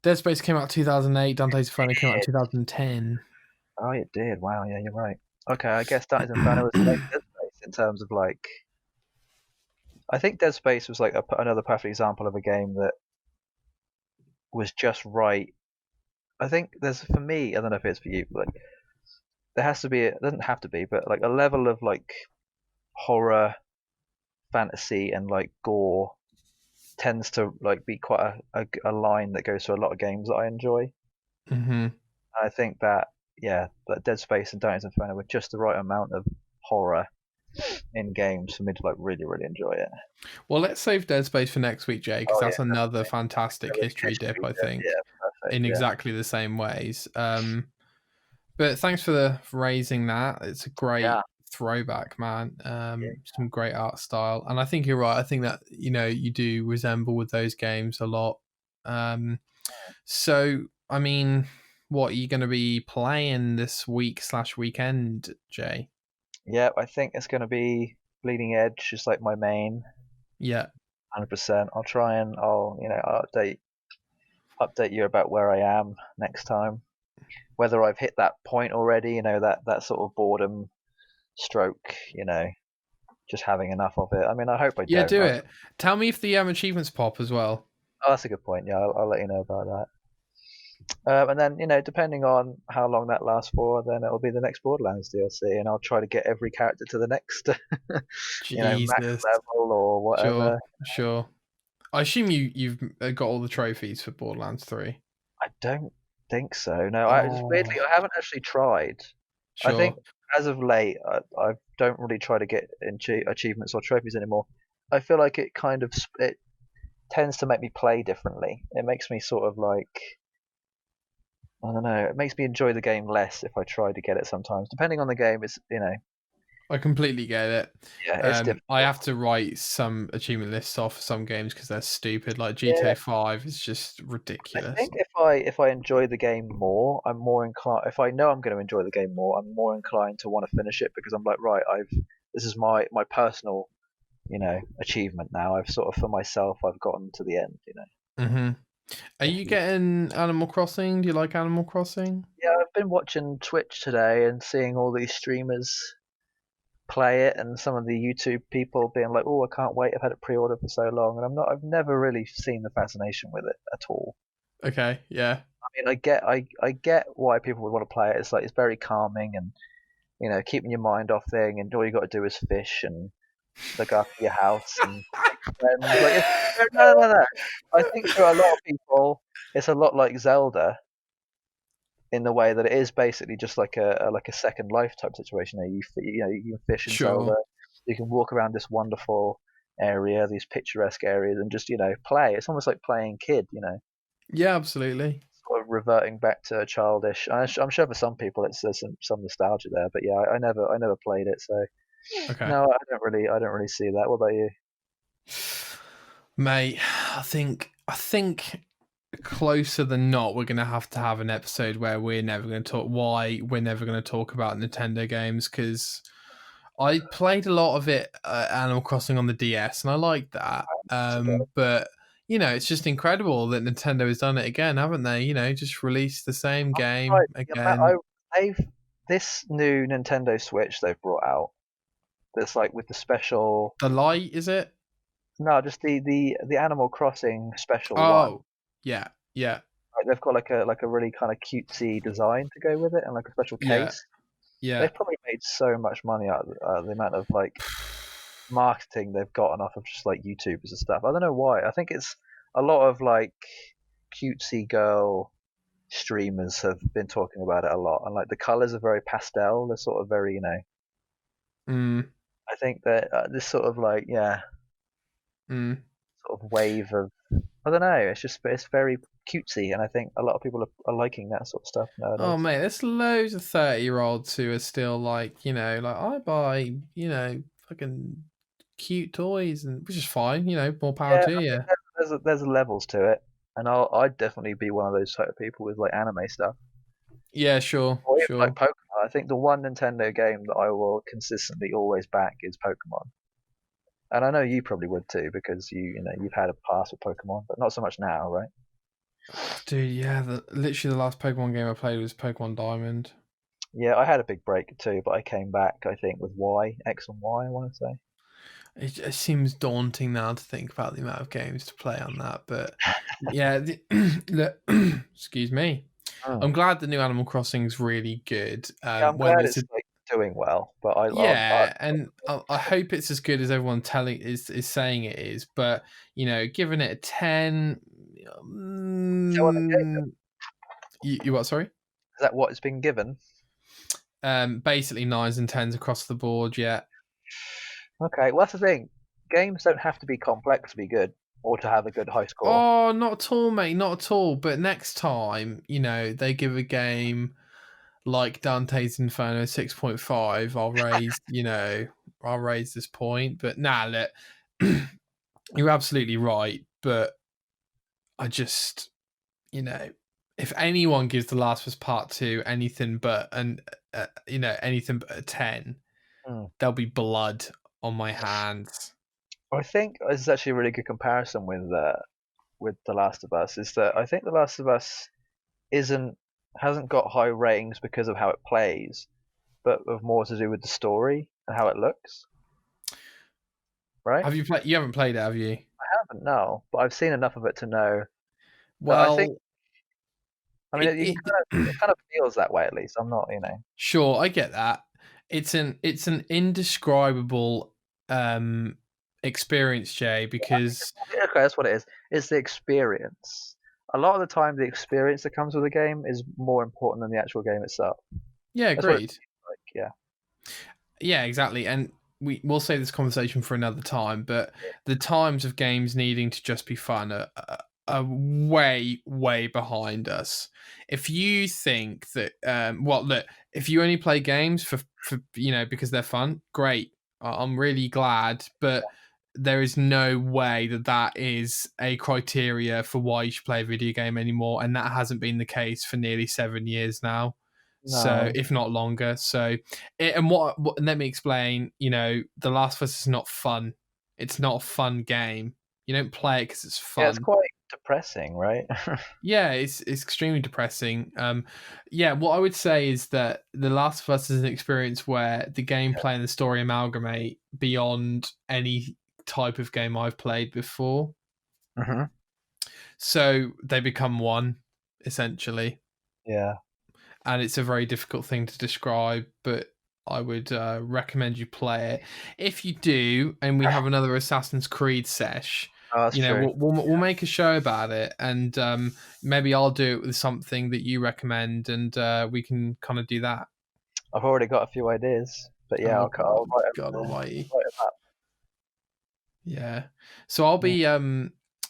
Dead Space came out 2008. Dante's Inferno came out Did. 2010. Oh, it did. Wow. Yeah, you're right. Okay, I guess Dante's Inferno was the next Dead Space in terms of like. I think Dead Space was like another perfect example of a game that was just right. I think there's for me. I don't know if it's for you, but like, there has to be. It doesn't have to be, but like a level of like horror, fantasy, and like gore tends to like be quite a line that goes through a lot of games that I enjoy. Hmm. I think that yeah, that Dead Space and Dante's Inferno were just the right amount of horror in games for me to like really really enjoy it. Well, let's save Dead Space for next week, Jay, because Oh that's yeah, another definitely. fantastic Really history dip, history I dip. think, Yeah, perfect. in Yeah, exactly the same ways. But thanks for raising that. It's a yeah, great throwback, man. yeah, Some great art style, and I think you're right. I think that you do resemble with those games a lot. Um, so I mean, what are you going to be playing this week slash weekend, Jay? yeah. I think it's gonna be Bleeding Edge, just like my main, Yeah. 100%. I'll try and I'll update you about where I am next time. Whether I've hit that point already, that sort of boredom stroke, just having enough of it. I mean, I hope I Yeah, don't. do it. Tell me if the achievements pop as well. Oh, that's a good point. Yeah, I'll let you know about that. And then, depending on how long that lasts for, then it'll be the next Borderlands DLC, and I'll try to get every character to the next, max Jesus. level or Sure, whatever. sure. I assume you've got all the trophies for Borderlands 3. I don't think so. No, Oh, weirdly, I haven't actually tried. I think sure. as of late, I don't really try to get into achievements or trophies anymore. I feel like it kind of it tends to make me play differently. It makes me sort of like I don't know. It makes me enjoy the game less if I try to get it sometimes. Depending on the game, it's I completely get it. yeah, it's I difficult. have to write some achievement lists off for some games because they're stupid. Like Yeah, GTA 5 is just I ridiculous. think if I enjoy the game more, I'm more inclined. If I know I'm going to enjoy the game more, I'm more inclined to want to finish it because I'm like, right, this is my personal achievement now. I've sort of for myself, I've gotten to the end. Hmm. Are If you you, getting Animal Crossing? Do you like Animal Crossing? yeah, I've been watching Twitch today and seeing all these streamers play it, and some of the YouTube people being like, "Oh, I can't wait! I've had it pre-ordered for so long," and I've never really seen the fascination with it at all. Okay, yeah. I mean, I get why people would want to play it. It's like it's very calming and keeping your mind off thing, and all you got to do is fish and look after your house and make friends. Like, no. I think for a lot of people, it's a lot like Zelda in the way that it is basically just like a Second Life type situation. You can fish in Zelda, Sure. you can walk around this wonderful area, these picturesque areas, and just play. It's almost like playing kid, Yeah, absolutely. sort of reverting back to childish. I'm sure for some people there's some nostalgia there, but yeah, I never played it, so Okay. no, I don't really see that. What about you? Mate, I think closer than not we're gonna have to have an episode where we're never gonna talk why we're never gonna talk about Nintendo games, because I played a lot of it, Animal Crossing on the DS, and I like that. It's okay. But it's just incredible that Nintendo has done it again, haven't they? Just released the same game Right, the amount again. they've this new Nintendo Switch they've brought out. That's like with the special. The Light, is it? No, just the Animal Crossing special one. Oh, yeah, yeah, Like they've got like a really kind of cutesy design to go with it, and like a special yeah, case. yeah. They've probably made so much money out of the amount of like marketing they've gotten off of just like YouTubers and stuff. I don't know why. I think it's a lot of like cutesy girl streamers have been talking about it a lot, and like the colors are very pastel. They're sort of very, Mm, I think that this sort of like mm. sort of wave of I don't know. It's very cutesy, and I think a lot of people are liking that sort of stuff Oh nowadays. mate, there's loads of 30-year-olds who are still like, like I buy, fucking cute toys, and which is fine, more power Yeah, to I you. think there's levels to it, and I'd definitely be one of those type of people with like anime stuff, Yeah, sure, or even like sure. Pokemon. I think the one Nintendo game that I will consistently always back is Pokemon, and I know you probably would too because you've had a past with Pokemon, but not so much now, right? Dude, yeah, literally the last Pokemon game I played was Pokemon Diamond. Yeah, I had a big break too, but I came back I think with X and Y, I want to say. It seems daunting now to think about the amount of games to play on that, but yeah, excuse me. I'm Mm. glad the new Animal Crossing is really good. Yeah, I'm Whether glad it's a it's like doing well, but I Yeah, and I hope it's as good as everyone telling is saying it is. But giving it a 10. so what they gave it. mm, you what? Sorry. Is that what it's been given? Basically nines and tens across the board. Yeah. Okay, well that's the thing. Games don't have to be complex to be good or to have a good high score. Oh, not at all, mate. Not at all. But next time, they give a game like Dante's Inferno 6.5, I'll raise this point. But nah, look, you're absolutely right. But I just, if anyone gives The Last of Us Part 2 anything but anything but a 10, Hmm. there'll be blood on my hands. I think this is actually a really good comparison with The Last of Us. Is that I think The Last of Us isn't hasn't got high ratings because of how it plays, but of more to do with the story and how it looks. Right? Have you played? You haven't played it, have you? I haven't, no, but I've seen enough of it to know that I think. Well, I mean, it, you can it it kind of feels that way at least. I'm not. sure, I get that. It's an indescribable experience, Jay, because Okay, that's what it is. It's the experience. A lot of the time, the experience that comes with a game is more important than the actual game itself. yeah, That's what it agreed. feels like. Yeah. Yeah, exactly. And we'll save this conversation for another time, but the times of games needing to just be fun are way, way behind us. If you think that, well, look, if you only play games for because they're fun, great. I'm really glad, but there is no way that is a criteria for why you should play a video game anymore, and that hasn't been the case for nearly 7 years now. So, No. if not longer. So, and let me explain. The Last of Us is not fun. It's not a fun game. You don't play it because it's Yeah, it's fun. quite depressing, right? Yeah, it's extremely depressing. Yeah, what I would say is that The Last of Us is an experience where the gameplay and the story amalgamate beyond any type of game I've played before. Hmm. So they become one, essentially. Yeah. And it's a very difficult thing to describe, but I would recommend you play it. If you do, and we have another Assassin's Creed sesh, Oh, that's true. we'll make a show about it, and maybe I'll do it with something that you recommend, and we can kind of do that. I've already got a few ideas, but yeah, Oh I'll God, write them, God Almighty, write 'em up. yeah. So I'll Mm, be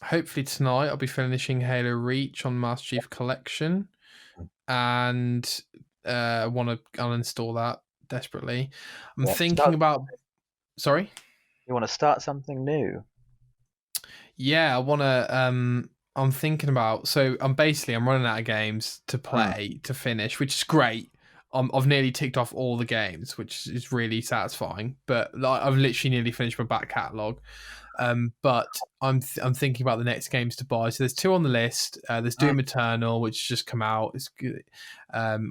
hopefully tonight. I'll be finishing Halo Reach on Master Chief Collection, and I want to uninstall that desperately. I'm yeah. thinking about. Sorry. You want to start something new? Yeah, I want to. I'm thinking about. So I'm running out of games to Mm, play to finish, which is great. I've nearly ticked off all the games, which is really satisfying. But like, I've literally nearly finished my back catalogue. But I'm thinking about the next games to buy. So there's two on the list. There's mm, Doom Eternal, which just come out. It's good.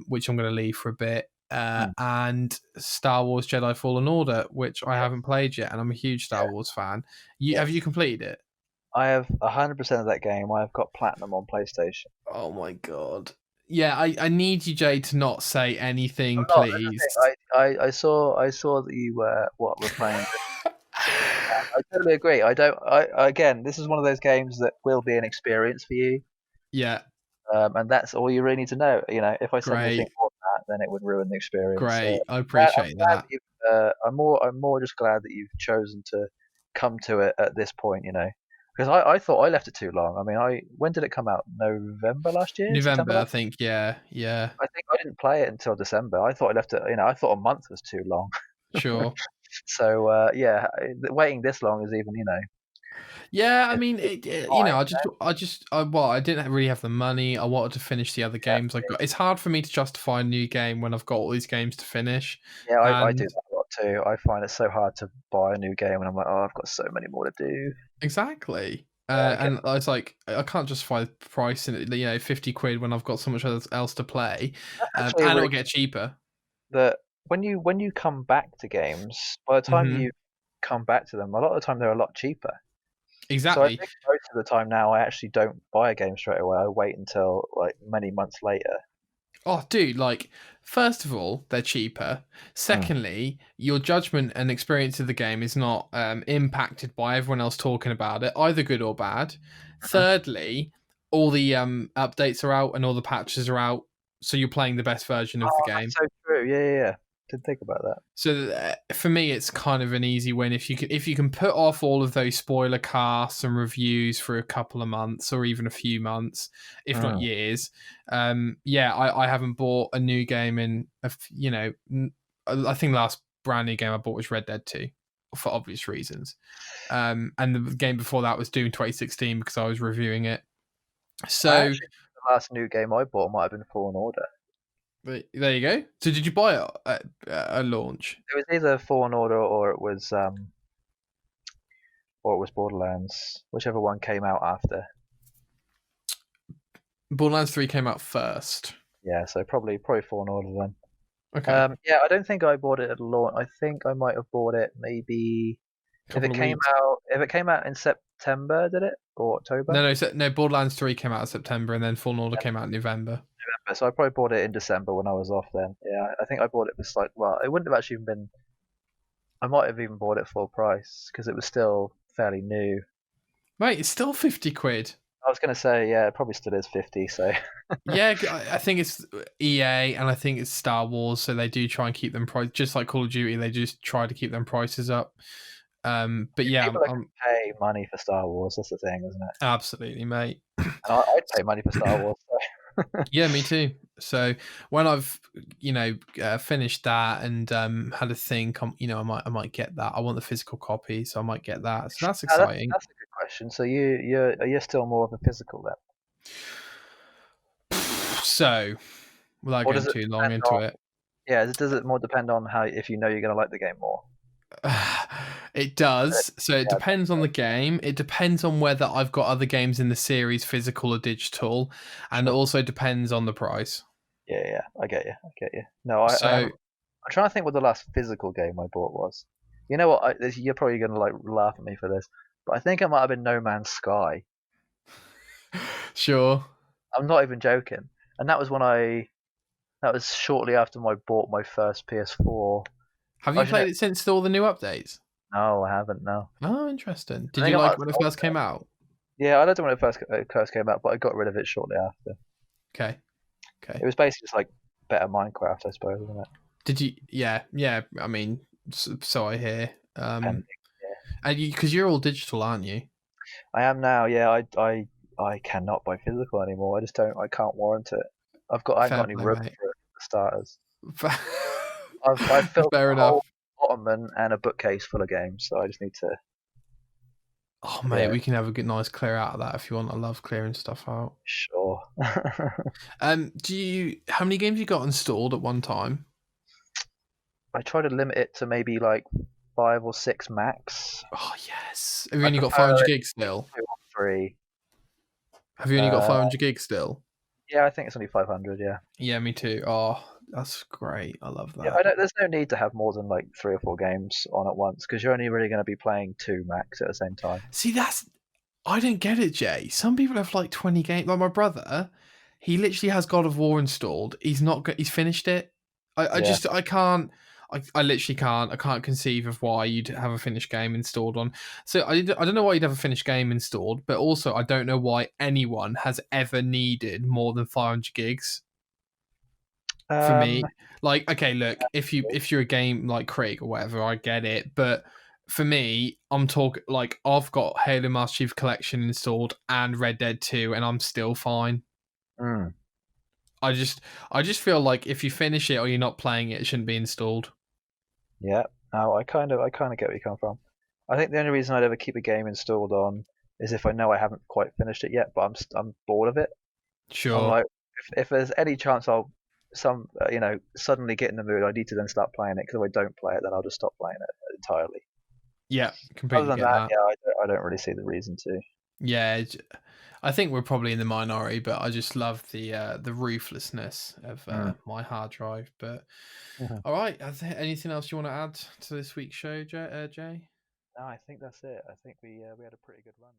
Which I'm going to leave for a bit. mm. And Star Wars Jedi Fallen Order, which I Yeah, haven't played yet, and I'm a huge Star yeah, Wars fan. Have yes. you completed it? I have 100% of that game. I have got platinum on PlayStation. Oh my god. Yeah, I need you, Jay, to not say anything, I'm not. That's the please. thing. I saw that you were playing. I totally agree. I don't. Again, this is one of those games that will be an experience for you, Yeah, and that's all you really need to know. If I said anything great, more than that, then it would ruin the experience. So great. I I'm appreciate glad that. that you've. I'm more just glad that you've chosen to come to it at this point. Because I thought I left it too long. I mean, when did it come out? November last year? September November, I last? think. Yeah, yeah, I think I didn't play it until December. I thought I left it. I thought a month was too long. sure. So yeah, waiting this long is even. Yeah, I It's mean, fine. I didn't really have the money. I wanted to finish the other Yeah, games I got. It's hard for me to justify a new game when I've got all these games to finish. yeah, I do And that a lot too. I find it so hard to buy a new game, and I'm like, oh, I've got so many more to do. exactly. Yeah, I get And it's like I can't justify the price in it, 50 quid when I've got so much else to play, that's and actually a it'll really get cheaper. that when you come back to games, by the time Hmm. you come back to them, a lot of the time they're a lot cheaper. So I Exactly. think most of the time now, I actually don't buy a game straight away. I wait until like many months later. Oh, dude, like, first of all, they're cheaper. Mm. Secondly, your judgment and experience of the game is not impacted by everyone else talking about it, either good or bad. Mhm. Thirdly, all the updates are out and all the patches are out, so you're playing the best version of the Oh, game. that's so true. Yeah, yeah, yeah. Didn't think about that. So for me, it's kind of an easy win if you can put off all of those spoiler casts and reviews for a couple of months or even a few months, if not Mm. years. Yeah, I haven't bought a new game in I think the last brand new game I bought was Red Dead 2 for obvious reasons. And the game before that was Doom 2016 because I was reviewing it. I So actually the last new game I bought might have been Fallen Order. but there you go. So did you buy it at launch? It was either Fallen Order or it was Borderlands, whichever one came out after. Borderlands 3 came out first. Yeah, so probably Fallen Order then. Okay. Yeah, I don't think I bought it at launch. I think I might have bought it maybe if Couple it of came weeks. out if it came out in September, did it? Or October? No. Borderlands 3 came out in September, and then Fallen Order Yeah, came out in November. so I probably bought it in December when I was off then. Yeah, I think I bought it for like, well, it wouldn't have actually even been. I might have even bought it full price because it was still fairly new. Mate, it's still 50 quid. I was gonna say, yeah, it probably still is 50. So Yeah, I think it's EA and I think it's Star Wars, so they do try and keep them price just like Call of Duty. They just try to keep them prices up. But yeah, people are I'm gonna pay money for Star Wars. That's the thing, isn't it? absolutely, mate. And I'd pay money for Star Wars. So. Yeah, me too. So when I've finished that and had a think, I might get that. I want the physical copy, so I might get that. So that's Ah, that's exciting. that's a good question. So you're still more of a physical then, So without or getting does it too long depend into on? it, Yeah, does it more depend on how if you know you're gonna like the game more? It does. So it Yeah, depends on the game. It depends on whether I've got other games in the series, physical or digital, and it sure. also depends on the price. Yeah, yeah, I get you. I get you. No, I So haven't. I'm trying to think what the last physical game I bought was. You know what? You're probably gonna like laugh at me for this, but I think it might have been No Man's Sky. sure. I'm not even joking. And that was when I. That was shortly after I bought my first PS4. Have Oh, you you know, played it since all the new updates? no, I haven't. No, Oh, interesting. I Did you think I might like have it when it sold first came it. out? Yeah, I loved it when it first came out, but I got rid of it shortly after. Okay. It Okay. was basically just like better Minecraft, I suppose, wasn't it? Did you? Yeah. Yeah. I mean, so I hear. Depending. Yeah. And because you're all digital, aren't you? I am now. Yeah, I cannot buy physical anymore. I just don't. I can't warrant it. I haven't Fair got any play, room mate. for starters. I've filled Fair a whole enough. ottoman and a bookcase full of games, so I just need to. Oh, mate, Yeah, we can have a good, nice clear out of that if you want. I love clearing stuff out. sure. Do you? How many games you got installed at one time? I try to limit it to maybe like 5 or 6 max. Oh yes. Have you I only got prefer 500 it gigs still? 2 or 3. Have you only got Uh, 500 gigs still? yeah, I think it's only 500. Yeah. Yeah, me too. Oh, that's great. I love Yeah, that. there's no need to have more than like 3 or 4 games on at once because you're only really going to be playing 2 max at the same time. See, that's I don't get it, Jay. Some people have like 20 games. Like my brother, he literally has God of War installed. He's finished it. Yeah. I can't. I literally can't. I can't conceive of why you'd have a finished game installed on. So I don't know why you'd have a finished game installed, but also I don't know why anyone has ever needed more than 500 gigs. For Um, me, like, okay, look, if you're a game like Krieg or whatever, I get it, but for me, I'm talking like I've got Halo Master Chief Collection installed and Red Dead 2, and I'm still fine. mm, I just I just feel like if you finish it or you're not playing it, it shouldn't be installed. yeah. No, I kind of get where you come from. I think the only reason I'd ever keep a game installed on is if I know I haven't quite finished it yet, but I'm bored of it. I'm Sure. like, if there's any chance I'll suddenly get in the mood, I need to then start playing it because if I don't play it, then I'll just stop playing it entirely. Yeah, Other completely than get that, that. yeah, I don't really see the reason to. Yeah, I think we're probably in the minority, but I just love the ruthlessness of Mm. my hard drive. But Mhm. all right, anything else you want to add to this week's show, Jay? No, I think that's it. I think we had a pretty good run.